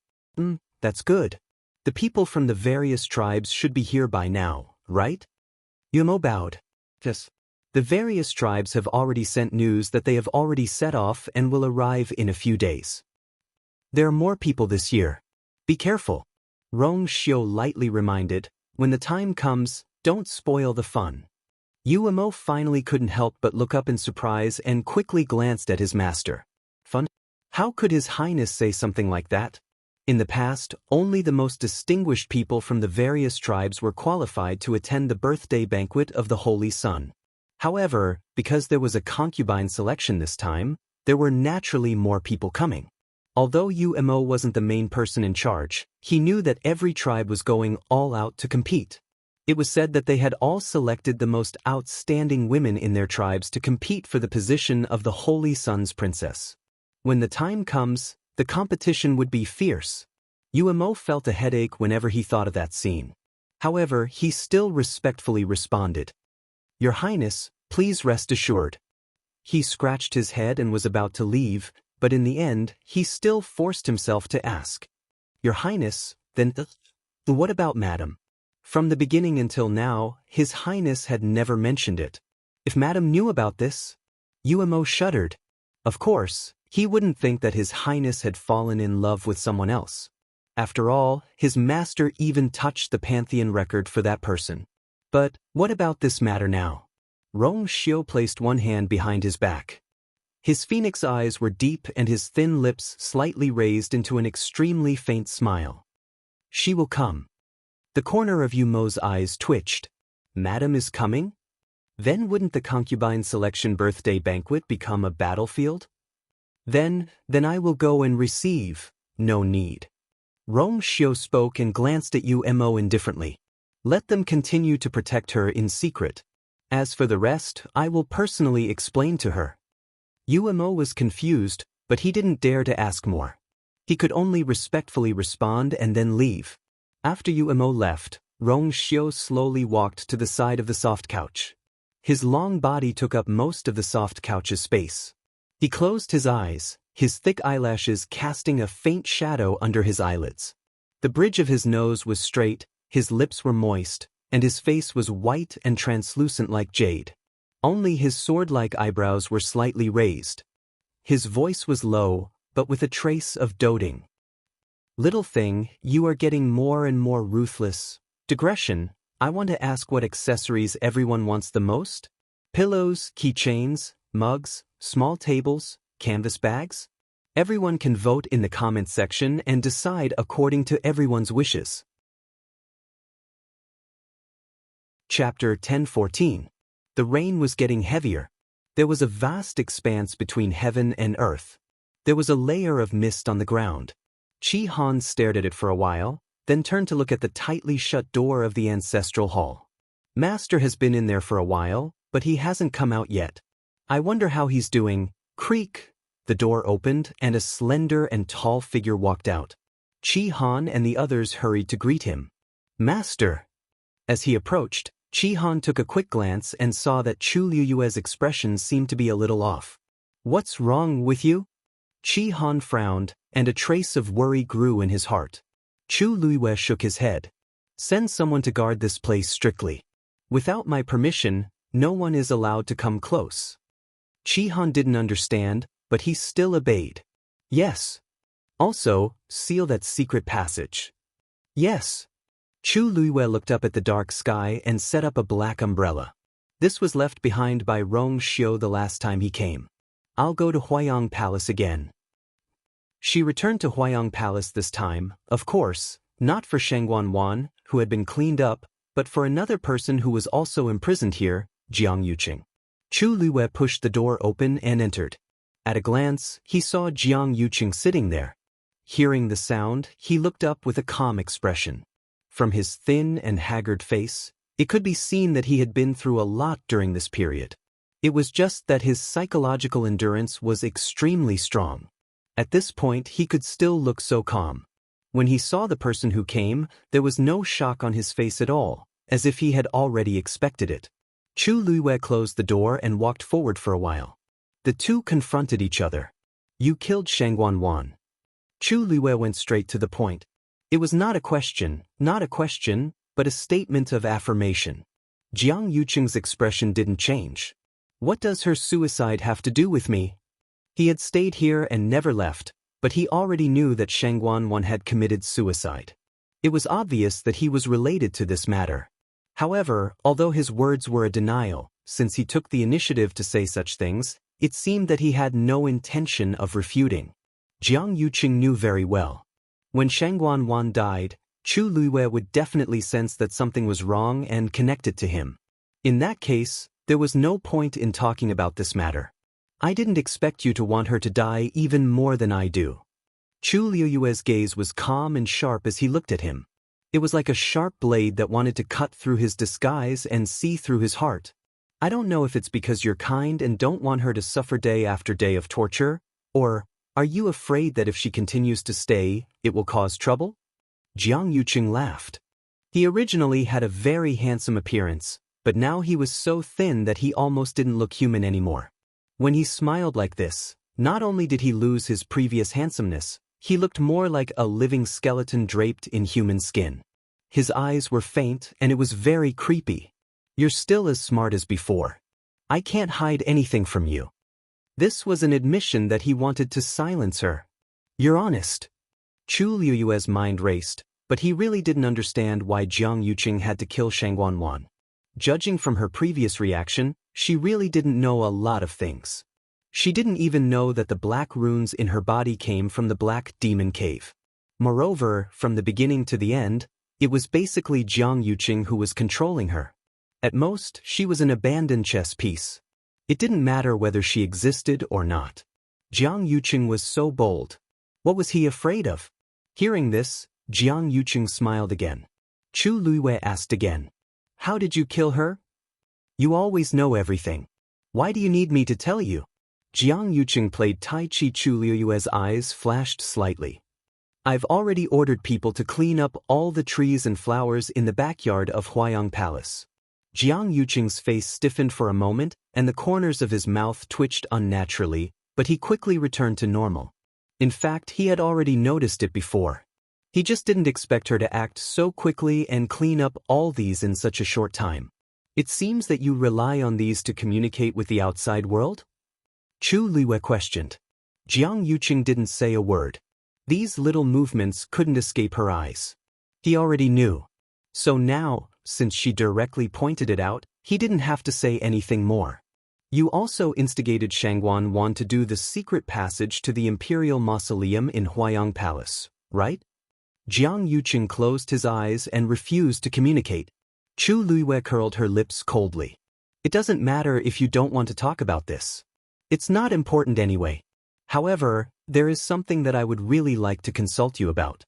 That's good. The people from the various tribes should be here by now, right? Yumo bowed. Yes. The various tribes have already sent news that they have already set off and will arrive in a few days. There are more people this year. Be careful. Rong Xiu lightly reminded, when the time comes, don't spoil the fun. Yumo finally couldn't help but look up in surprise and quickly glanced at his master. Fun? How could His Highness say something like that? In the past, only the most distinguished people from the various tribes were qualified to attend the birthday banquet of the Holy Sun. However, because there was a concubine selection this time, there were naturally more people coming. Although Yumo wasn't the main person in charge, he knew that every tribe was going all out to compete. It was said that they had all selected the most outstanding women in their tribes to compete for the position of the Holy Sun's princess. When the time comes, the competition would be fierce. Yumo felt a headache whenever he thought of that scene. However, he still respectfully responded. Your Highness, please rest assured. He scratched his head and was about to leave, but in the end, he still forced himself to ask. Your Highness, then what about Madam? From the beginning until now, His Highness had never mentioned it. If Madam knew about this? Yumo shuddered. Of course, he wouldn't think that His Highness had fallen in love with someone else. After all, his master even touched the pantheon record for that person. But what about this matter now? Rong Xiu placed one hand behind his back. His phoenix eyes were deep and his thin lips slightly raised into an extremely faint smile. She will come. The corner of Yumo's eyes twitched. Madam is coming? Then wouldn't the concubine selection birthday banquet become a battlefield? Then I will go and receive. No need. Rong Xiu spoke and glanced at Yumo indifferently. Let them continue to protect her in secret. As for the rest, I will personally explain to her. Yumo was confused, but he didn't dare to ask more. He could only respectfully respond and then leave. After Yumo left, Rong Xiu slowly walked to the side of the soft couch. His long body took up most of the soft couch's space. He closed his eyes, his thick eyelashes casting a faint shadow under his eyelids. The bridge of his nose was straight, his lips were moist, and his face was white and translucent like jade. Only his sword-like eyebrows were slightly raised. His voice was low, but with a trace of doting. Little thing, you are getting more and more ruthless. Digression, I want to ask what accessories everyone wants the most? Pillows, keychains, mugs, small tables, canvas bags? Everyone can vote in the comments section and decide according to everyone's wishes. Chapter 10:14. The rain was getting heavier. There was a vast expanse between heaven and earth. There was a layer of mist on the ground. Chi Han stared at it for a while, then turned to look at the tightly shut door of the ancestral hall. Master has been in there for a while, but he hasn't come out yet. I wonder how he's doing. Creak! The door opened and a slender and tall figure walked out. Chi Han and the others hurried to greet him. Master! As he approached, Chi Han took a quick glance and saw that Chu Liyue's expression seemed to be a little off. What's wrong with you? Chi Han frowned, and a trace of worry grew in his heart. Chu Liyue shook his head. Send someone to guard this place strictly. Without my permission, no one is allowed to come close. Chi Han didn't understand, but he still obeyed. Yes. Also, seal that secret passage. Yes. Chu Liyue looked up at the dark sky and set up a black umbrella. This was left behind by Rong Xiu the last time he came. I'll go to Huayang Palace again. She returned to Huayang Palace this time, of course, not for Shangguan Wan, who had been cleaned up, but for another person who was also imprisoned here, Jianghu. Chu Liyue pushed the door open and entered. At a glance, he saw Jianghu sitting there. Hearing the sound, he looked up with a calm expression. From his thin and haggard face, it could be seen that he had been through a lot during this period. It was just that his psychological endurance was extremely strong. At this point, he could still look so calm. When he saw the person who came, there was no shock on his face at all, as if he had already expected it. Chu Luiyue closed the door and walked forward for a while. The two confronted each other. You killed Shangguan. Chu Luiyue went straight to the point. It was not a question, but a statement of affirmation. Jiang Yuqing's expression didn't change. What does her suicide have to do with me? He had stayed here and never left, but he already knew that Shangguan had committed suicide. It was obvious that he was related to this matter. However, although his words were a denial, since he took the initiative to say such things, it seemed that he had no intention of refuting. Jiang Yuqing knew very well. When Shangguan died, Chu Luiyue would definitely sense that something was wrong and connect it to him. In that case, there was no point in talking about this matter. I didn't expect you to want her to die even more than I do. Chu Luiyue's gaze was calm and sharp as he looked at him. It was like a sharp blade that wanted to cut through his disguise and see through his heart. I don't know if it's because you're kind and don't want her to suffer day after day of torture, or are you afraid that if she continues to stay, it will cause trouble? Jiang Yuqing laughed. He originally had a very handsome appearance, but now he was so thin that he almost didn't look human anymore. When he smiled like this, not only did he lose his previous handsomeness, he looked more like a living skeleton draped in human skin. His eyes were faint and it was very creepy. You're still as smart as before. I can't hide anything from you. This was an admission that he wanted to silence her. You're honest. Chu Luiyue's mind raced, but he really didn't understand why Jiang Yuqing had to kill Shangguan. Judging from her previous reaction, she really didn't know a lot of things. She didn't even know that the black runes in her body came from the Black Demon Cave. Moreover, from the beginning to the end, it was basically Jiang Yuqing who was controlling her. At most, she was an abandoned chess piece. It didn't matter whether she existed or not. Jiang Yuqing was so bold. What was he afraid of? Hearing this, Jiang Yuqing smiled again. Chu Luiyue asked again. How did you kill her? You always know everything. Why do you need me to tell you? Jiang Yuqing played Tai Chi. Chu Luiyue's eyes flashed slightly. I've already ordered people to clean up all the trees and flowers in the backyard of Huayang Palace. Jiang Yuqing's face stiffened for a moment, and the corners of his mouth twitched unnaturally, but he quickly returned to normal. In fact, he had already noticed it before. He just didn't expect her to act so quickly and clean up all these in such a short time. It seems that you rely on these to communicate with the outside world? Chu Luiyue questioned. Jiang Yuqing didn't say a word. These little movements couldn't escape her eyes. He already knew. So now, since she directly pointed it out, he didn't have to say anything more. You also instigated Shangguan to do the secret passage to the Imperial Mausoleum in Huayang Palace, right? Jiang Yuqing closed his eyes and refused to communicate. Chu Luiyue curled her lips coldly. It doesn't matter if you don't want to talk about this. It's not important anyway. However, there is something that I would really like to consult you about.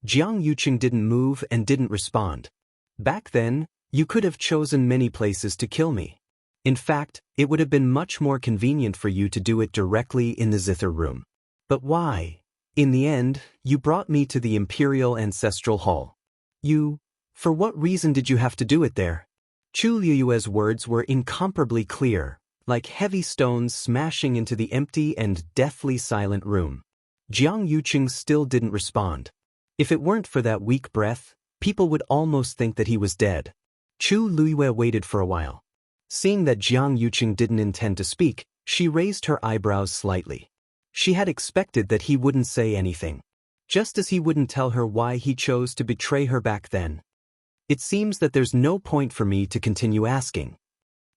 Jiang Yuqing didn't move and didn't respond. Back then, you could have chosen many places to kill me. In fact, it would have been much more convenient for you to do it directly in the Zither room. But why? In the end, you brought me to the Imperial Ancestral Hall. For what reason did you have to do it there? Chu Luiyue's words were incomparably clear, like heavy stones smashing into the empty and deathly silent room. Jiang Yuqing still didn't respond. If it weren't for that weak breath, people would almost think that he was dead. Chu Luiyue waited for a while. Seeing that Jiang Yuqing didn't intend to speak, she raised her eyebrows slightly. She had expected that he wouldn't say anything, just as he wouldn't tell her why he chose to betray her back then. It seems that there's no point for me to continue asking.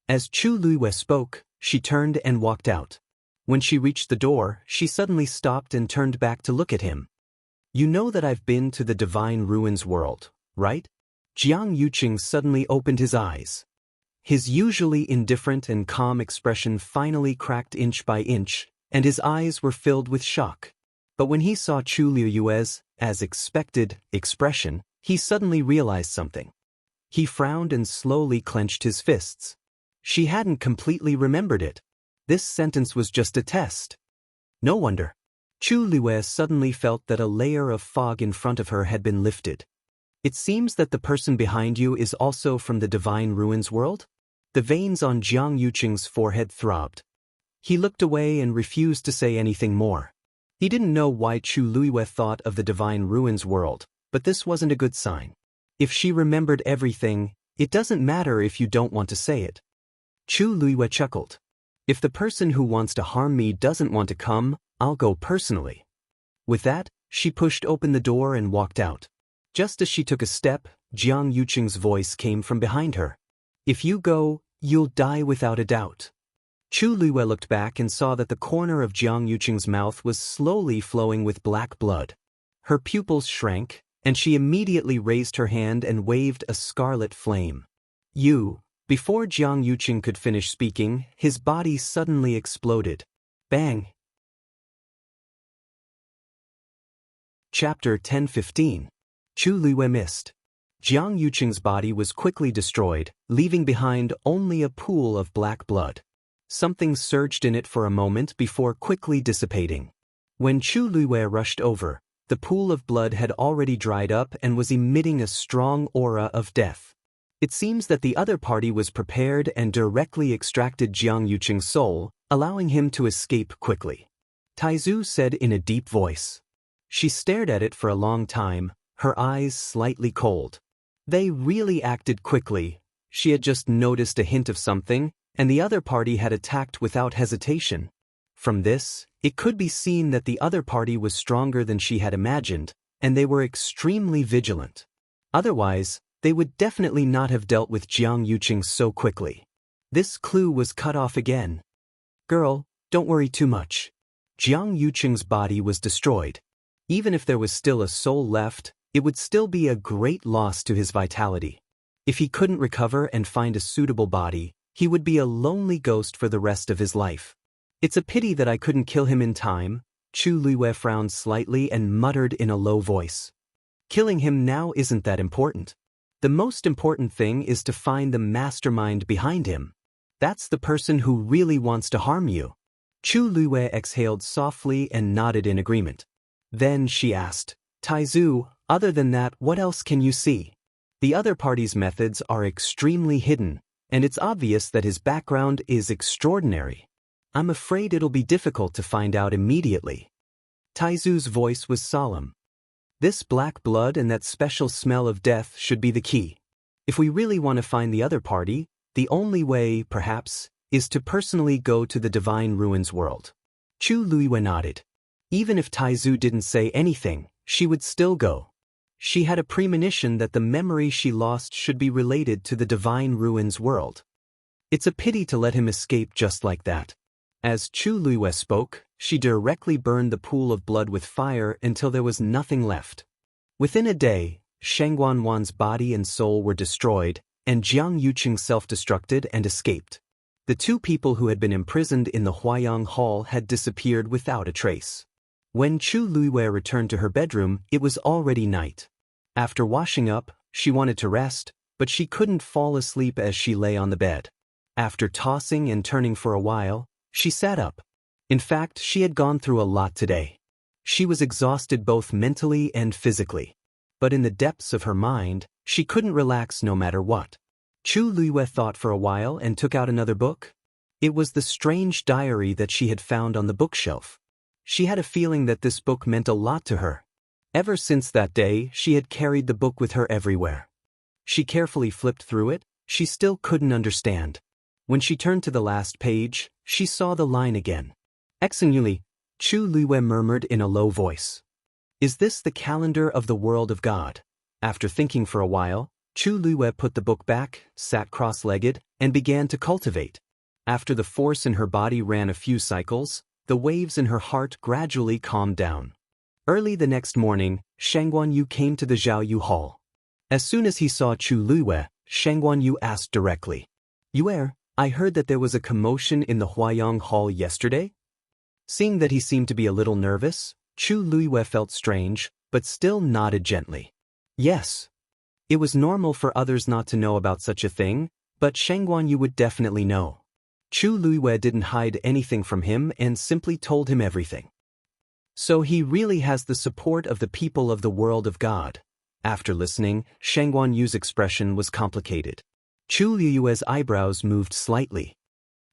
As Chu Luiyue spoke, she turned and walked out. When she reached the door, she suddenly stopped and turned back to look at him. You know that I've been to the Divine Ruins world, right? Jiang Yuqing suddenly opened his eyes. His usually indifferent and calm expression finally cracked inch by inch, and his eyes were filled with shock. But when he saw Chu Luiyue's, as expected, expression, he suddenly realized something. He frowned and slowly clenched his fists. She hadn't completely remembered it. This sentence was just a test. No wonder. Chu Luiyue suddenly felt that a layer of fog in front of her had been lifted. It seems that the person behind you is also from the Divine Ruins world? The veins on Jiang Yuqing's forehead throbbed. He looked away and refused to say anything more. He didn't know why Chu Luiyue thought of the Divine Ruins world, but this wasn't a good sign. If she remembered everything, it doesn't matter if you don't want to say it. Chu Luiyue chuckled. If the person who wants to harm me doesn't want to come, I'll go personally. With that, she pushed open the door and walked out. Just as she took a step, Jiang Yuqing's voice came from behind her. If you go, you'll die without a doubt. Chu Luiyue looked back and saw that the corner of Jiang Yuqing's mouth was slowly flowing with black blood. Her pupils shrank, and she immediately raised her hand and waved a scarlet flame. Before Jiang Yuqing could finish speaking, his body suddenly exploded. Bang! Chapter 10:15. Chu Luiyue missed. Jiang Yuqing's body was quickly destroyed, leaving behind only a pool of black blood. Something surged in it for a moment before quickly dissipating. When Chu Luiyue rushed over, the pool of blood had already dried up and was emitting a strong aura of death. It seems that the other party was prepared and directly extracted Jiang Yuqing's soul, allowing him to escape quickly. Taizu said in a deep voice. She stared at it for a long time, her eyes slightly cold. They really acted quickly. She had just noticed a hint of something, and the other party had attacked without hesitation. From this, it could be seen that the other party was stronger than she had imagined, and they were extremely vigilant. Otherwise, they would definitely not have dealt with Jiang Yuqing so quickly. This clue was cut off again. Girl, don't worry too much. Jiang Yuqing's body was destroyed. Even if there was still a soul left, it would still be a great loss to his vitality. If he couldn't recover and find a suitable body, he would be a lonely ghost for the rest of his life. It's a pity that I couldn't kill him in time. Chu Luiyue frowned slightly and muttered in a low voice. Killing him now isn't that important. The most important thing is to find the mastermind behind him. That's the person who really wants to harm you. Chu Luiyue exhaled softly and nodded in agreement. Then she asked, Taizu, other than that, what else can you see? The other party's methods are extremely hidden, and it's obvious that his background is extraordinary. I'm afraid it'll be difficult to find out immediately. Taizu's voice was solemn. This black blood and that special smell of death should be the key. If we really want to find the other party, the only way, perhaps, is to personally go to the Divine Ruins world. Chu Luiyue nodded. Even if Taizu didn't say anything, she would still go. She had a premonition that the memory she lost should be related to the Divine Ruins world. It's a pity to let him escape just like that. As Chu Luiyue spoke, she directly burned the pool of blood with fire until there was nothing left. Within a day, Sheng Guanwan's body and soul were destroyed, and Jiang Yuqing self-destructed and escaped. The two people who had been imprisoned in the Huayang Hall had disappeared without a trace. When Chu Luiyue returned to her bedroom, it was already night. After washing up, she wanted to rest, but she couldn't fall asleep as she lay on the bed. After tossing and turning for a while, she sat up. In fact, she had gone through a lot today. She was exhausted both mentally and physically. But in the depths of her mind, she couldn't relax no matter what. Chu Luiyue thought for a while and took out another book. It was the strange diary that she had found on the bookshelf. She had a feeling that this book meant a lot to her. Ever since that day, she had carried the book with her everywhere. She carefully flipped through it. She still couldn't understand. When she turned to the last page, she saw the line again. Exinguli, Chu Luiyue murmured in a low voice. Is this the calendar of the world of God? After thinking for a while, Chu Luiyue put the book back, sat cross-legged, and began to cultivate. After the force in her body ran a few cycles, the waves in her heart gradually calmed down. Early the next morning, Sheng Guanyu came to the Zhaoyu Hall. As soon as he saw Chu Luiyue, Sheng Guanyu asked directly, Yue, I heard that there was a commotion in the Huayang Hall yesterday? Seeing that he seemed to be a little nervous, Chu Luiyue felt strange, but still nodded gently. Yes. It was normal for others not to know about such a thing, but Sheng Guanyu would definitely know. Chu Luiyue didn't hide anything from him and simply told him everything. So he really has the support of the people of the world of God. After listening, Shang Guanyu's expression was complicated. Chu Liyue's eyebrows moved slightly.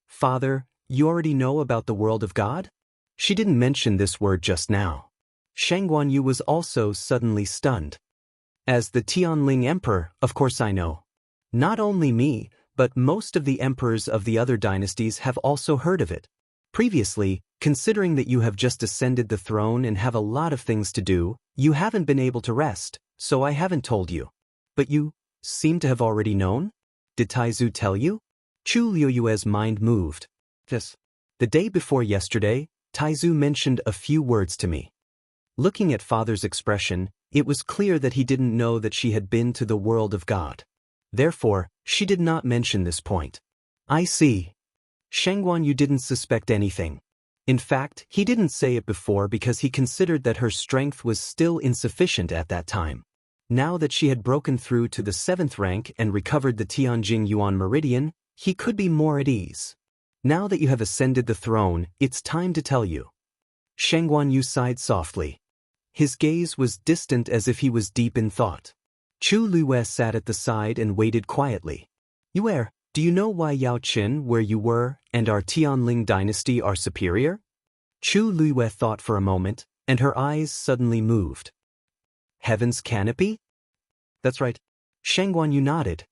Father, you already know about the world of God? She didn't mention this word just now. Shang Guanyu was also suddenly stunned. As the Tianling Emperor, of course I know. Not only me, but most of the emperors of the other dynasties have also heard of it. Previously, considering that you have just ascended the throne and have a lot of things to do, you haven't been able to rest, so I haven't told you. But you seem to have already known? Did Taizu tell you? Chu Liyue's mind moved. Yes. The day before yesterday, Taizu mentioned a few words to me. Looking at father's expression, it was clear that he didn't know that she had been to the world of God. Therefore, she did not mention this point. I see. Shang Guanyu didn't suspect anything. In fact, he didn't say it before because he considered that her strength was still insufficient at that time. Now that she had broken through to the 7th rank and recovered the Tianjing Yuan Meridian, he could be more at ease. Now that you have ascended the throne, it's time to tell you. Shang Guanyu sighed softly. His gaze was distant as if he was deep in thought. Chu Liyue sat at the side and waited quietly. Yue, do you know why Yao Qin, where you were, and our Tianling dynasty are superior? Chu Liyue thought for a moment, and her eyes suddenly moved. Heaven's canopy? That's right. Shang Guanyu nodded.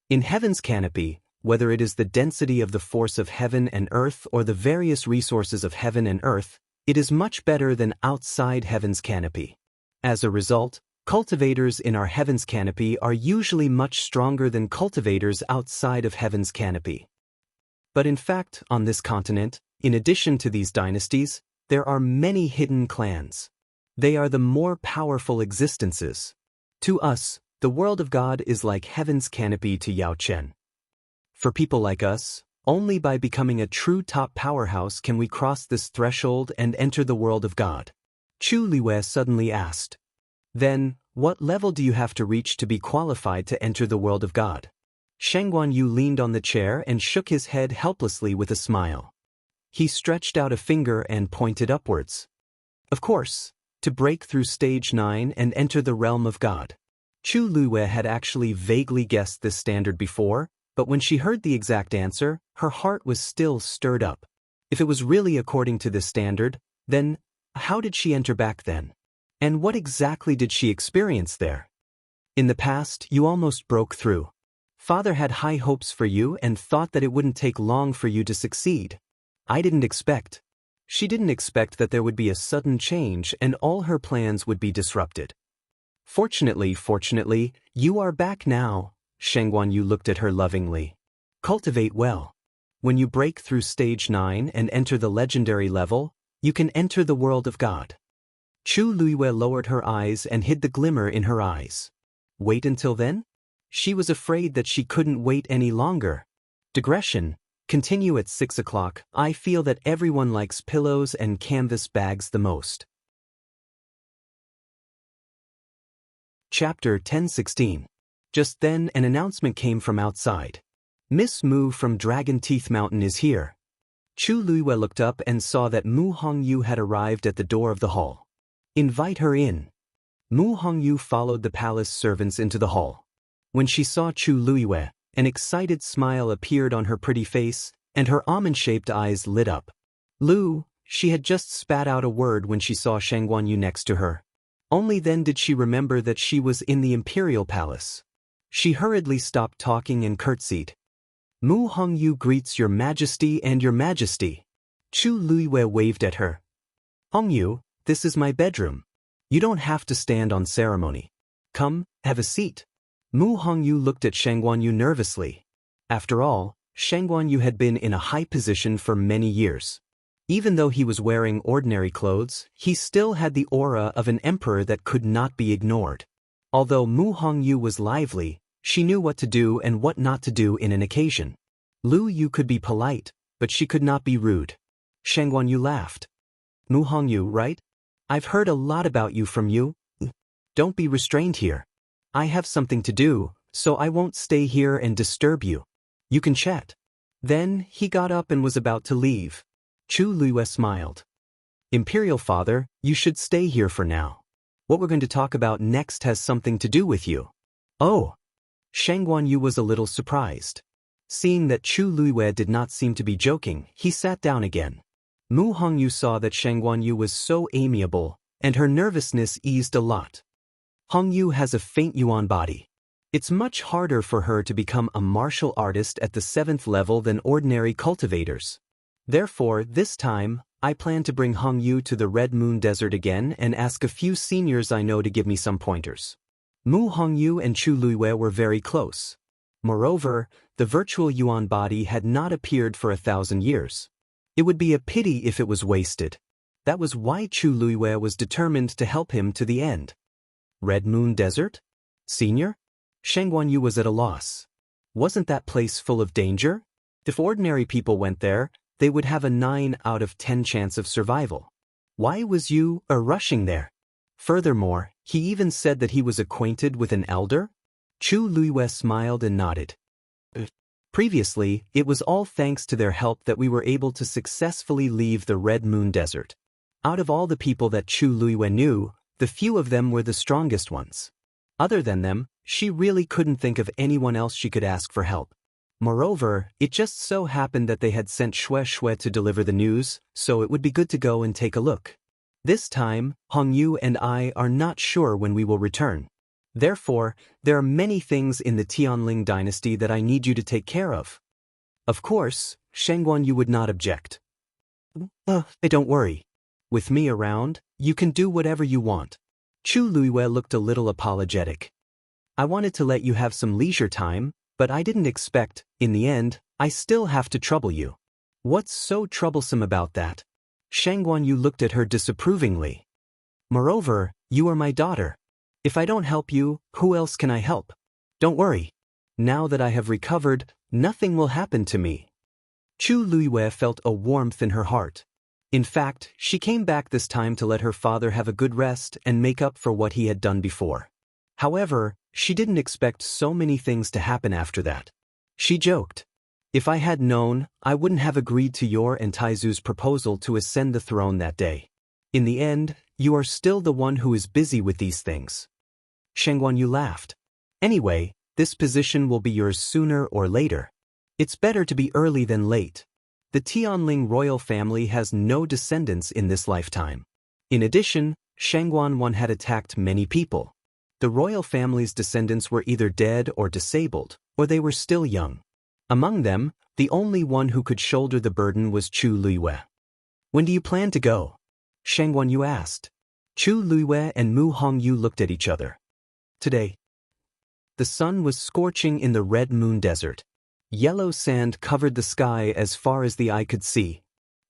In Heaven's canopy, whether it is the density of the force of heaven and earth or the various resources of heaven and earth, it is much better than outside Heaven's canopy. As a result, cultivators in our Heaven's canopy are usually much stronger than cultivators outside of Heaven's canopy. But in fact, on this continent, in addition to these dynasties, there are many hidden clans. They are the more powerful existences. To us, the world of God is like Heaven's canopy to Yao Chen. For people like us, only by becoming a true top powerhouse can we cross this threshold and enter the world of God. Chu Liyue suddenly asked. Then, what level do you have to reach to be qualified to enter the world of God? Shang Guanyu leaned on the chair and shook his head helplessly with a smile. He stretched out a finger and pointed upwards. Of course, to break through stage 9 and enter the realm of God. Chu Liyue had actually vaguely guessed this standard before, but when she heard the exact answer, her heart was still stirred up. If it was really according to this standard, then how did she enter back then? And what exactly did she experience there? In the past, you almost broke through. Father had high hopes for you and thought that it wouldn't take long for you to succeed. I didn't expect. She didn't expect that there would be a sudden change and all her plans would be disrupted. Fortunately, you are back now. Shang Guanyu looked at her lovingly. Cultivate well. When you break through stage 9 and enter the legendary level, you can enter the world of God. Chu Liyue lowered her eyes and hid the glimmer in her eyes. Wait until then? She was afraid that she couldn't wait any longer. Digression. Continue at 6 o'clock. I feel that everyone likes pillows and canvas bags the most. Chapter 10:16. Just then an announcement came from outside. Miss Mu from Dragon Teeth Mountain is here. Chu Liyue looked up and saw that Mu Hongyu had arrived at the door of the hall. Invite her in. Mu Hongyu followed the palace servants into the hall. When she saw Chu Liyue, an excited smile appeared on her pretty face, and her almond-shaped eyes lit up. Lu, she had just spat out a word when she saw Shang Guanyu next to her. Only then did she remember that she was in the imperial palace. She hurriedly stopped talking and curtsied. Mu Hongyu greets your majesty and your majesty. Chu Liyue waved at her. Hongyu, this is my bedroom. You don't have to stand on ceremony. Come, have a seat. Mu Hongyu looked at Shang Guanyu nervously. After all, Shang Guanyu had been in a high position for many years. Even though he was wearing ordinary clothes, he still had the aura of an emperor that could not be ignored. Although Mu Hongyu was lively, she knew what to do and what not to do in an occasion. Lu Yu could be polite, but she could not be rude. Shang Guanyu laughed. Mu Hongyu, right? I've heard a lot about you from you. Don't be restrained here. I have something to do, so I won't stay here and disturb you. You can chat. Then he got up and was about to leave. Chu Liyue smiled. Imperial father, you should stay here for now. What we're going to talk about next has something to do with you. Oh. Shang Guanyu was a little surprised. Seeing that Chu Luiwei did not seem to be joking, he sat down again. Mu Hongyu saw that Shang Guanyu was so amiable, and her nervousness eased a lot. Hongyu has a faint yuan body. It's much harder for her to become a martial artist at the 7th level than ordinary cultivators. Therefore, this time, I plan to bring Hongyu to the Red Moon Desert again and ask a few seniors I know to give me some pointers. Mu Hongyu and Chu Luiwei were very close. Moreover, the virtual yuan body had not appeared for 1,000 years. It would be a pity if it was wasted. That was why Chu Luiwei was determined to help him to the end. Red Moon Desert? Senior? Shang Guanyu was at a loss. Wasn't that place full of danger? If ordinary people went there, they would have a 9 out of 10 chance of survival. Why was you rushing there? Furthermore, he even said that he was acquainted with an elder? Chu Luiwei smiled and nodded. Previously, it was all thanks to their help that we were able to successfully leave the Red Moon Desert. Out of all the people that Chu Luiwei knew, the few of them were the strongest ones. Other than them, she really couldn't think of anyone else she could ask for help. Moreover, it just so happened that they had sent Shui to deliver the news, so it would be good to go and take a look. This time, Hongyu and I are not sure when we will return. Therefore, there are many things in the Tianling dynasty that I need you to take care of. Of course, Shang Guanyu would not object. Don't worry. With me around, you can do whatever you want. Chu Luiwei looked a little apologetic. I wanted to let you have some leisure time, but I didn't expect, in the end, I still have to trouble you. What's so troublesome about that? Shang Guanyu looked at her disapprovingly. Moreover, you are my daughter. If I don't help you, who else can I help? Don't worry. Now that I have recovered, nothing will happen to me. Chu Luiwei felt a warmth in her heart. In fact, she came back this time to let her father have a good rest and make up for what he had done before. However, she didn't expect so many things to happen after that. She joked. If I had known, I wouldn't have agreed to your and Taizu's proposal to ascend the throne that day. In the end, you are still the one who is busy with these things. Shang Guanyu laughed. Anyway, this position will be yours sooner or later. It's better to be early than late. The Tianling royal family has no descendants in this lifetime. In addition, Shang Guanyu had attacked many people. The royal family's descendants were either dead or disabled, or they were still young. Among them, the only one who could shoulder the burden was Chu Luiwei. When do you plan to go? Shang Guanyu asked. Chu Luiwei and Mu Hongyu looked at each other. Today. The sun was scorching in the Red Moon Desert. Yellow sand covered the sky as far as the eye could see.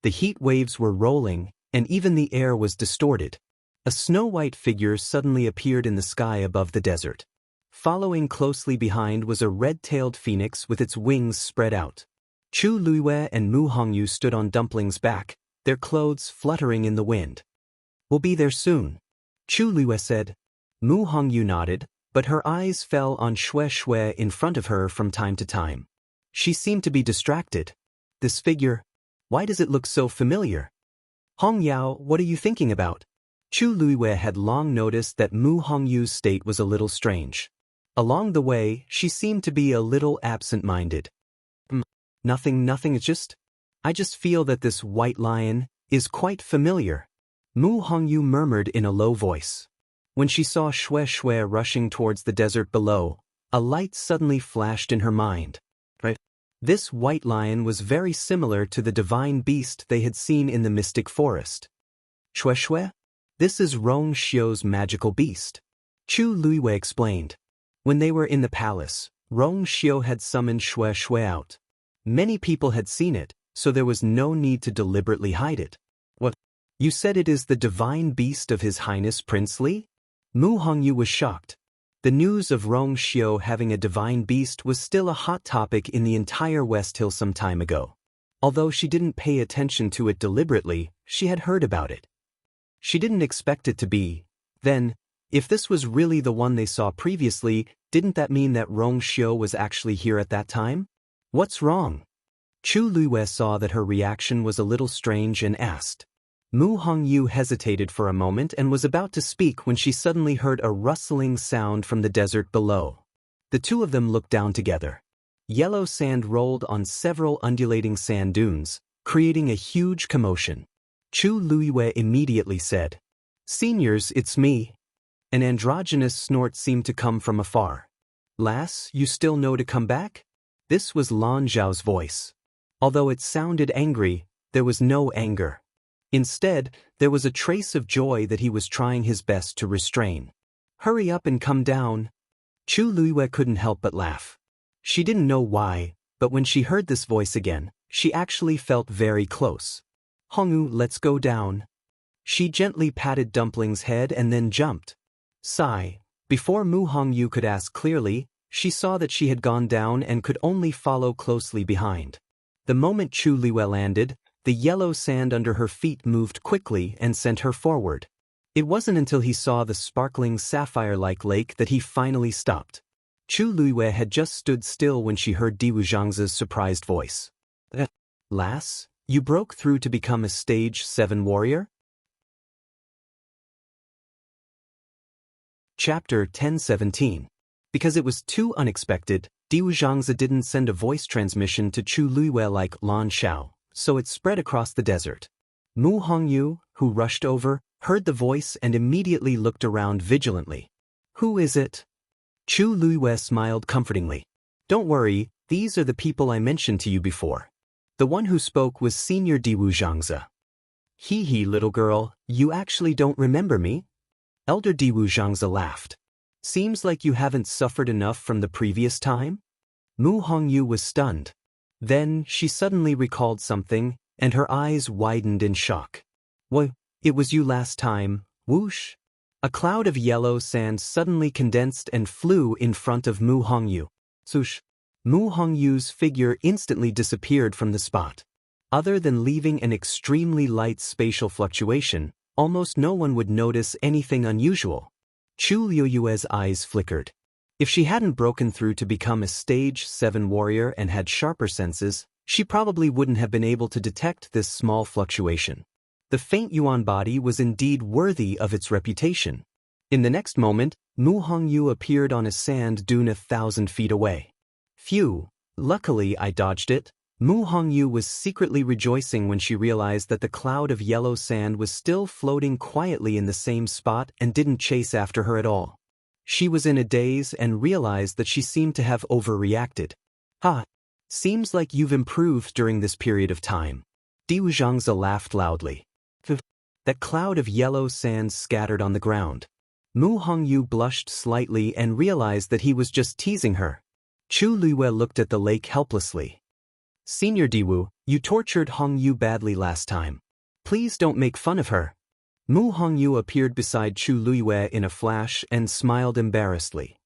The heat waves were rolling, and even the air was distorted. A snow-white figure suddenly appeared in the sky above the desert. Following closely behind was a red-tailed phoenix with its wings spread out. Chu Luiwei and Mu Hongyu stood on Dumpling's back, their clothes fluttering in the wind. We'll be there soon, Chu Luiwei said. Mu Hongyu nodded, but her eyes fell on Shui in front of her from time to time. She seemed to be distracted. This figure, why does it look so familiar? Hong Yao, what are you thinking about? Chu Luiwei had long noticed that Mu Hongyu's state was a little strange. Along the way, she seemed to be a little absent-minded. Nothing, I just feel that this white lion is quite familiar. Mu Hongyu murmured in a low voice. When she saw Shui rushing towards the desert below, a light suddenly flashed in her mind. This white lion was very similar to the divine beast they had seen in the mystic forest. Shui? This is Rong Xiu's magical beast. Chu Luiwei explained. When they were in the palace, Rong Xiu had summoned Shui out. Many people had seen it, so there was no need to deliberately hide it. What? You said it is the divine beast of His Highness Prince Li? Mu Hongyu was shocked. The news of Rong Xiu having a divine beast was still a hot topic in the entire West Hill some time ago. Although she didn't pay attention to it deliberately, she had heard about it. She didn't expect it to be. Then, if this was really the one they saw previously, didn't that mean that Rong Xiu was actually here at that time? What's wrong? Chu Luiwei saw that her reaction was a little strange and asked. Mu Hongyu hesitated for a moment and was about to speak when she suddenly heard a rustling sound from the desert below. The two of them looked down together. Yellow sand rolled on several undulating sand dunes, creating a huge commotion. Chu Luiyue immediately said, "Seniors, it's me." An androgynous snort seemed to come from afar. "Lass, you still know to come back?" This was Lan Zhao's voice. Although it sounded angry, there was no anger. Instead, there was a trace of joy that he was trying his best to restrain. "Hurry up and come down." Chu Luiyue couldn't help but laugh. She didn't know why, but when she heard this voice again, she actually felt very close. "Hongyu, let's go down." She gently patted Dumpling's head and then jumped. Sigh. Before Mu Hongyu could ask clearly, she saw that she had gone down and could only follow closely behind. The moment Chu Luiyue landed, the yellow sand under her feet moved quickly and sent her forward. It wasn't until he saw the sparkling sapphire-like lake that he finally stopped. Chu Luiyue had just stood still when she heard Diwu Zhangzi's surprised voice. "Lass, you broke through to become a stage 7 warrior?" Chapter 10:17. Because it was too unexpected, Diwu Zhangzi didn't send a voice transmission to Chu Luiyue like Lan Xiao, so it spread across the desert. Mu Hongyu, who rushed over, heard the voice and immediately looked around vigilantly. "Who is it?" Chu Luiyue smiled comfortingly. "Don't worry, these are the people I mentioned to you before." The one who spoke was Senior Diwu Zhangzi. "Hee, little girl, you actually don't remember me?" Elder Diwu Zhangzi laughed. "Seems like you haven't suffered enough from the previous time?" Mu Hongyu was stunned. Then she suddenly recalled something, and her eyes widened in shock. "What? It was you last time." Whoosh! A cloud of yellow sand suddenly condensed and flew in front of Mu Hongyu. Swoosh! Mu Hongyu's figure instantly disappeared from the spot. Other than leaving an extremely light spatial fluctuation, almost no one would notice anything unusual. Chu Luiyue's eyes flickered. If she hadn't broken through to become a stage 7 warrior and had sharper senses, she probably wouldn't have been able to detect this small fluctuation. The faint Yuan body was indeed worthy of its reputation. In the next moment, Mu Hongyu appeared on a sand dune 1,000 feet away. Phew, luckily I dodged it. Mu Hongyu was secretly rejoicing when she realized that the cloud of yellow sand was still floating quietly in the same spot and didn't chase after her at all. She was in a daze and realized that she seemed to have overreacted. "Ha! Seems like you've improved during this period of time." Diwu Zhangzi laughed loudly. That cloud of yellow sand scattered on the ground. Mu Hongyu blushed slightly and realized that he was just teasing her. Chu Luiyue looked at the lake helplessly. "Senior Diwu, you tortured Hongyu badly last time. Please don't make fun of her." Mu Hongyu appeared beside Chu Luiyue in a flash and smiled embarrassedly.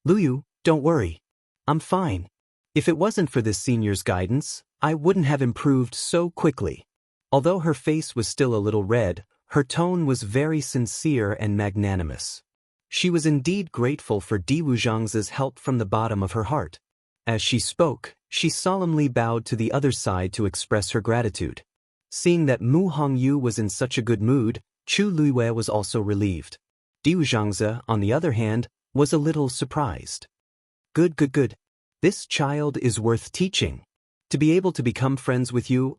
"Luyu, don't worry. I'm fine. If it wasn't for this senior's guidance, I wouldn't have improved so quickly." Although her face was still a little red, her tone was very sincere and magnanimous. She was indeed grateful for Diwu Zhangzi's help from the bottom of her heart. As she spoke, she solemnly bowed to the other side to express her gratitude. Seeing that Mu Hongyu was in such a good mood, Chu Luiyue was also relieved. Diwu Zhangzi, on the other hand, was a little surprised. Good. This child is worth teaching. To be able to become friends with you,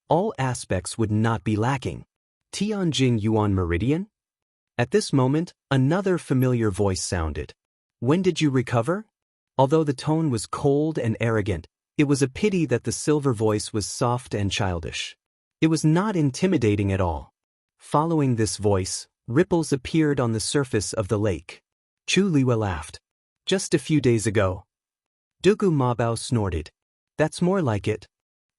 all aspects would not be lacking. Tianjin Yuan Meridian? At this moment, another familiar voice sounded. "When did you recover?" Although the tone was cold and arrogant, it was a pity that the silver voice was soft and childish. It was not intimidating at all. Following this voice, ripples appeared on the surface of the lake. Chu Luiyue laughed. "Just a few days ago." Dugu Mabao snorted. "That's more like it."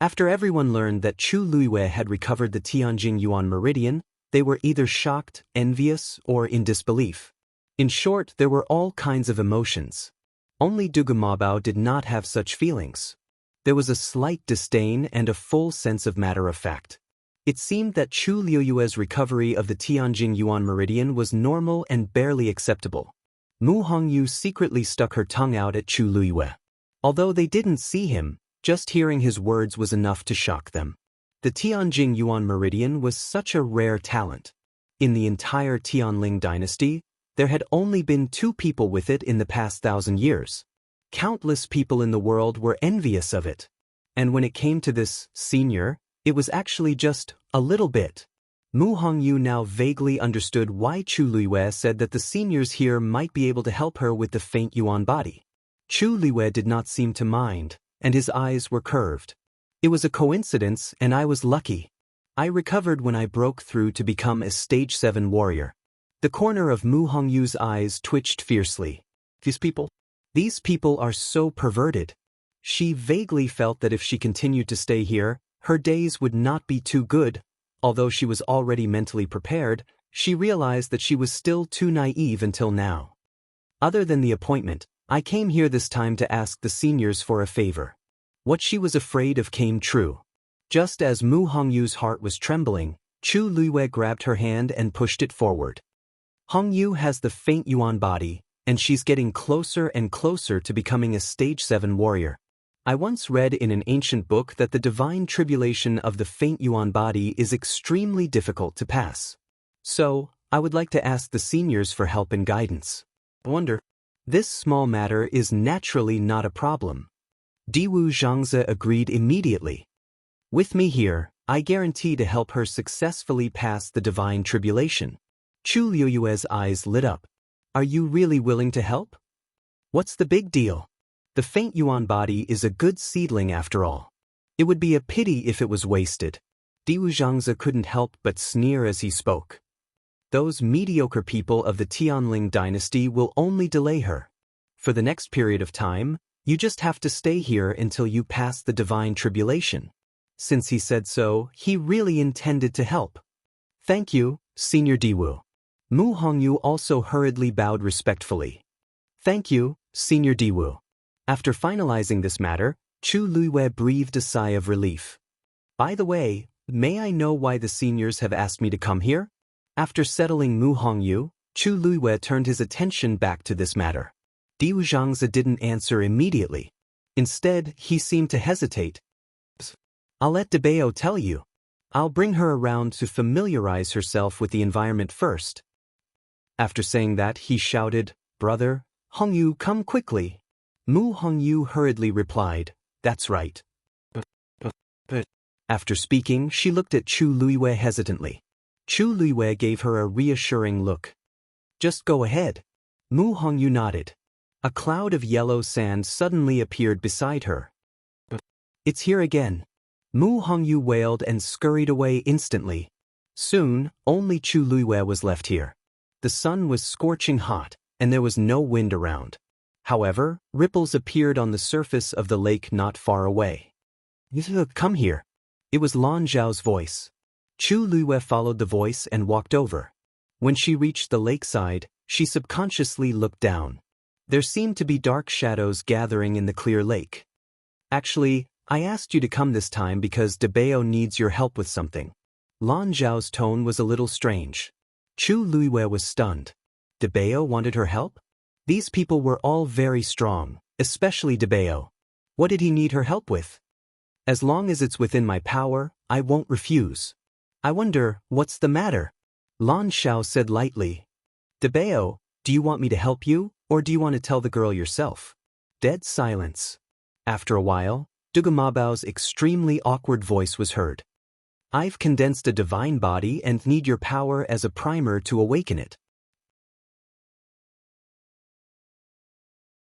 After everyone learned that Chu Luiyue had recovered the Tianjin Yuan Meridian, they were either shocked, envious, or in disbelief. In short, there were all kinds of emotions. Only Dugu Mabao did not have such feelings. There was a slight disdain and a full sense of matter-of-fact. It seemed that Chu Luiyue's recovery of the Tianjin Yuan Meridian was normal and barely acceptable. Mu Hongyu secretly stuck her tongue out at Chu Luiyue. Although they didn't see him, just hearing his words was enough to shock them. The Tianjing Yuan Meridian was such a rare talent. In the entire Tianling dynasty, there had only been 2 people with it in the past 1,000 years. Countless people in the world were envious of it. And when it came to this senior, it was actually just a little bit. Mu Hongyu now vaguely understood why Chu Luiyue said that the seniors here might be able to help her with the faint Yuan body. Chu Luiyue did not seem to mind, and his eyes were curved. It was a coincidence, and I was lucky. I recovered when I broke through to become a stage 7 warrior. The corner of Mu Hongyu's eyes twitched fiercely. These people are so perverted. She vaguely felt that if she continued to stay here, her days would not be too good. Although she was already mentally prepared, she realized that she was still too naive until now. Other than the appointment, I came here this time to ask the seniors for a favor. What she was afraid of came true. Just as Mu Hongyu's heart was trembling, Chu Luiyue grabbed her hand and pushed it forward. Hongyu has the faint Yuan body, and she's getting closer and closer to becoming a stage 7 warrior. I once read in an ancient book that the divine tribulation of the faint Yuan body is extremely difficult to pass. So, I would like to ask the seniors for help and guidance. I wonder. This small matter is naturally not a problem. Diwu Zhangze agreed immediately. With me here, I guarantee to help her successfully pass the divine tribulation. Chu Luiyue's eyes lit up. Are you really willing to help? What's the big deal? The faint Yuan body is a good seedling after all. It would be a pity if it was wasted. Diwu Zhangze couldn't help but sneer as he spoke. Those mediocre people of the Tianling dynasty will only delay her. For the next period of time, you just have to stay here until you pass the divine tribulation. Since he said so, he really intended to help. Thank you, Senior Diwu. Mu Hongyu also hurriedly bowed respectfully. Thank you, Senior Diwu. After finalizing this matter, Chu Luiyue breathed a sigh of relief. By the way, may I know why the seniors have asked me to come here? After settling Mu Hongyu, Chu Luiyue turned his attention back to this matter. Diwu Zhangze didn't answer immediately. Instead, he seemed to hesitate. I'll let Debao tell you. I'll bring her around to familiarize herself with the environment first. After saying that, he shouted, Brother, Hongyu, come quickly. Mu Hongyu hurriedly replied, That's right. But. After speaking, she looked at Chu Luiyue hesitantly. Chu Luiyue gave her a reassuring look. Just go ahead. Mu Hongyu nodded. A cloud of yellow sand suddenly appeared beside her. It's here again. Mu Hongyu wailed and scurried away instantly. Soon, only Chu Luiyue was left here. The sun was scorching hot, and there was no wind around. However, ripples appeared on the surface of the lake not far away. Come here. It was Lan Zhao's voice. Chu Luiyue followed the voice and walked over. When she reached the lakeside, she subconsciously looked down. There seemed to be dark shadows gathering in the clear lake. Actually, I asked you to come this time because Debao needs your help with something. Lan Zhao's tone was a little strange. Chu Luiyue was stunned. Debao wanted her help? These people were all very strong, especially Debao. What did he need her help with? As long as it's within my power, I won't refuse. I wonder, what's the matter? Lan Zhao said lightly. Debao, do you want me to help you, or do you want to tell the girl yourself? Dead silence. After a while, Dugamabao's extremely awkward voice was heard. I've condensed a divine body and need your power as a primer to awaken it.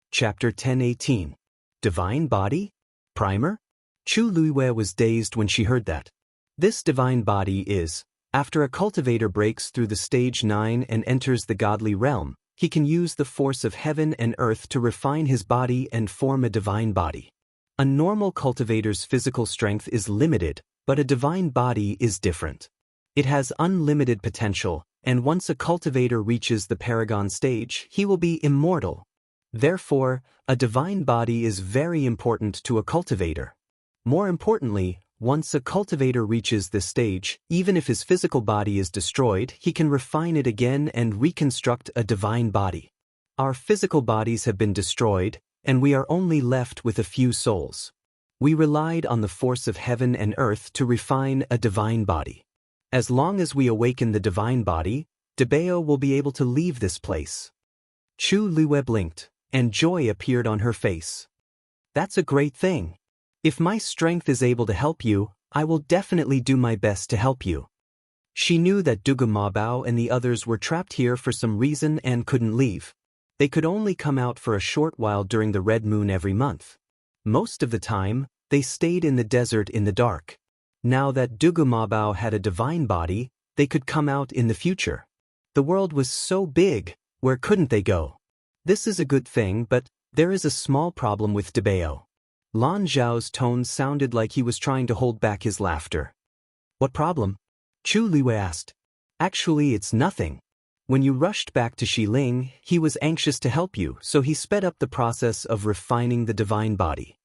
Chapter 10:18. Divine Body? Primer? Chu Luiyue was dazed when she heard that. This divine body is, after a cultivator breaks through the stage 9 and enters the godly realm, he can use the force of heaven and earth to refine his body and form a divine body. A normal cultivator's physical strength is limited, but a divine body is different. It has unlimited potential, and once a cultivator reaches the paragon stage, he will be immortal. Therefore, a divine body is very important to a cultivator. More importantly, once a cultivator reaches this stage, even if his physical body is destroyed, he can refine it again and reconstruct a divine body. Our physical bodies have been destroyed, and we are only left with a few souls. We relied on the force of heaven and earth to refine a divine body. As long as we awaken the divine body, Debeo will be able to leave this place. Chu Liyue blinked, and joy appeared on her face. That's a great thing. If my strength is able to help you, I will definitely do my best to help you. She knew that Dugu Mabao and the others were trapped here for some reason and couldn't leave. They could only come out for a short while during the red moon every month. Most of the time, they stayed in the desert in the dark. Now that Dugu Mabao had a divine body, they could come out in the future. The world was so big, where couldn't they go? This is a good thing, but there is a small problem with Debeo. Lan Zhao's tone sounded like he was trying to hold back his laughter. What problem? Chu Liyue asked. Actually, it's nothing. When you rushed back to Xiling, he was anxious to help you, so he sped up the process of refining the divine body.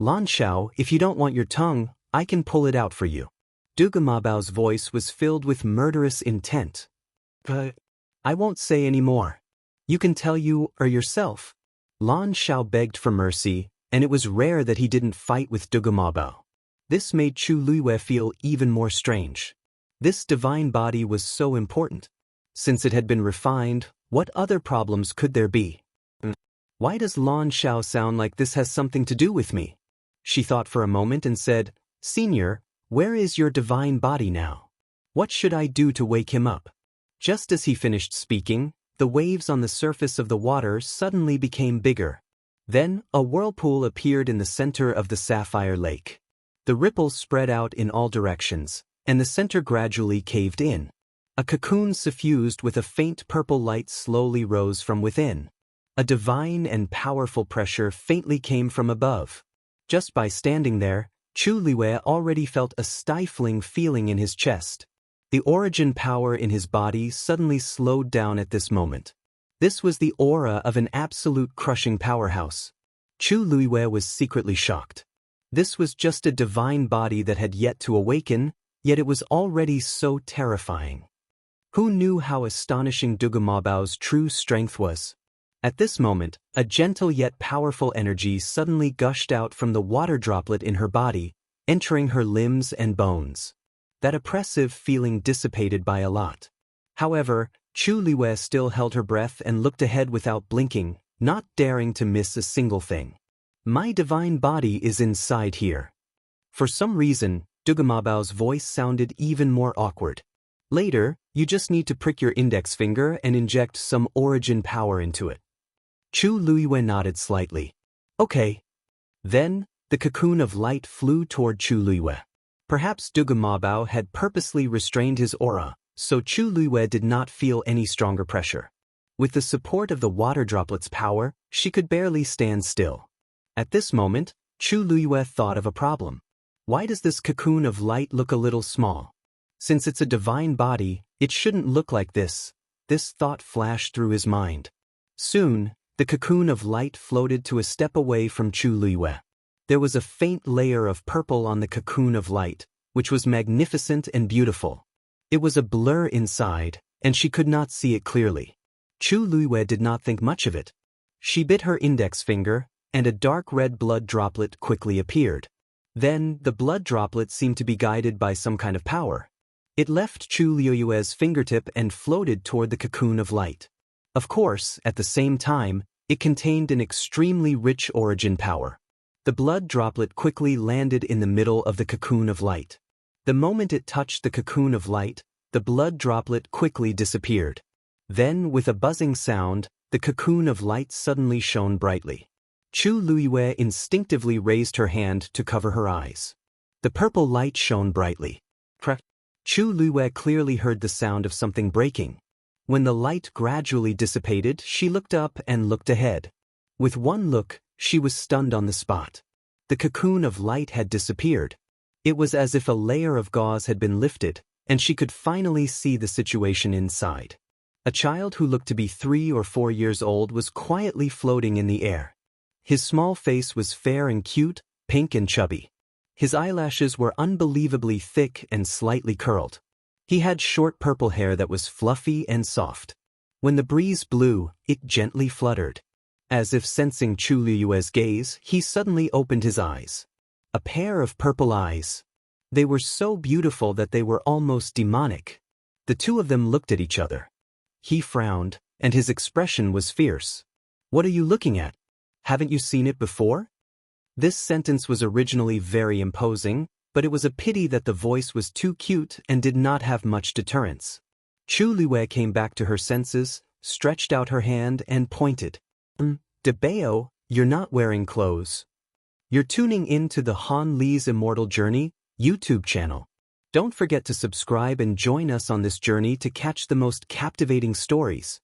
Lan Zhao, if you don't want your tongue, I can pull it out for you. Dugu Mabao's voice was filled with murderous intent. But I won't say any more. You can tell you or yourself. Lan Zhao begged for mercy, and it was rare that he didn't fight with Dugu Mabao. This made Chu Liyue feel even more strange. This divine body was so important. Since it had been refined, what other problems could there be? Why does Lan Zhao sound like this has something to do with me? She thought for a moment and said, Senior, where is your divine body now? What should I do to wake him up? Just as he finished speaking, the waves on the surface of the water suddenly became bigger. Then, a whirlpool appeared in the center of the sapphire lake. The ripples spread out in all directions, and the center gradually caved in. A cocoon suffused with a faint purple light slowly rose from within. A divine and powerful pressure faintly came from above. Just by standing there, Chu Liyue already felt a stifling feeling in his chest. The origin power in his body suddenly slowed down at this moment. This was the aura of an absolute crushing powerhouse. Chu Liyue was secretly shocked. This was just a divine body that had yet to awaken, yet it was already so terrifying. Who knew how astonishing Dugu Mabao's true strength was? At this moment, a gentle yet powerful energy suddenly gushed out from the water droplet in her body, entering her limbs and bones. That oppressive feeling dissipated by a lot. However, Chu Liyue still held her breath and looked ahead without blinking, not daring to miss a single thing. My divine body is inside here. For some reason, Dugu Mabao's voice sounded even more awkward. Later, you just need to prick your index finger and inject some origin power into it. Chu Liyue nodded slightly. Okay. Then, the cocoon of light flew toward Chu Liyue. Perhaps Dugu Mabao had purposely restrained his aura, so Chu Liyue did not feel any stronger pressure. With the support of the water droplet's power, she could barely stand still. At this moment, Chu Liyue thought of a problem. Why does this cocoon of light look a little small? Since it's a divine body, it shouldn't look like this. This thought flashed through his mind. Soon, the cocoon of light floated to a step away from Chu Liyue. There was a faint layer of purple on the cocoon of light, which was magnificent and beautiful. It was a blur inside, and she could not see it clearly. Chu Liyue did not think much of it. She bit her index finger, and a dark red blood droplet quickly appeared. Then, the blood droplet seemed to be guided by some kind of power. It left Chu Liyue's fingertip and floated toward the cocoon of light. Of course, at the same time, it contained an extremely rich origin power. The blood droplet quickly landed in the middle of the cocoon of light. The moment it touched the cocoon of light, the blood droplet quickly disappeared. Then, with a buzzing sound, the cocoon of light suddenly shone brightly. Chu Liyue instinctively raised her hand to cover her eyes. The purple light shone brightly. Chu Liyue clearly heard the sound of something breaking. When the light gradually dissipated, she looked up and looked ahead. With one look, she was stunned on the spot. The cocoon of light had disappeared. It was as if a layer of gauze had been lifted, and she could finally see the situation inside. A child who looked to be 3 or 4 years old was quietly floating in the air. His small face was fair and cute, pink and chubby. His eyelashes were unbelievably thick and slightly curled. He had short purple hair that was fluffy and soft. When the breeze blew, it gently fluttered. As if sensing Chu Liyue's gaze, he suddenly opened his eyes. a pair of purple eyes. They were so beautiful that they were almost demonic. The two of them looked at each other. He frowned, and his expression was fierce. What are you looking at? Haven't you seen it before? This sentence was originally very imposing, but it was a pity that the voice was too cute and did not have much deterrence. Chu Liwei came back to her senses, stretched out her hand and pointed. Debeo, you're not wearing clothes. You're tuning in to the Han Li's Immortal Journey YouTube channel. Don't forget to subscribe and join us on this journey to catch the most captivating stories.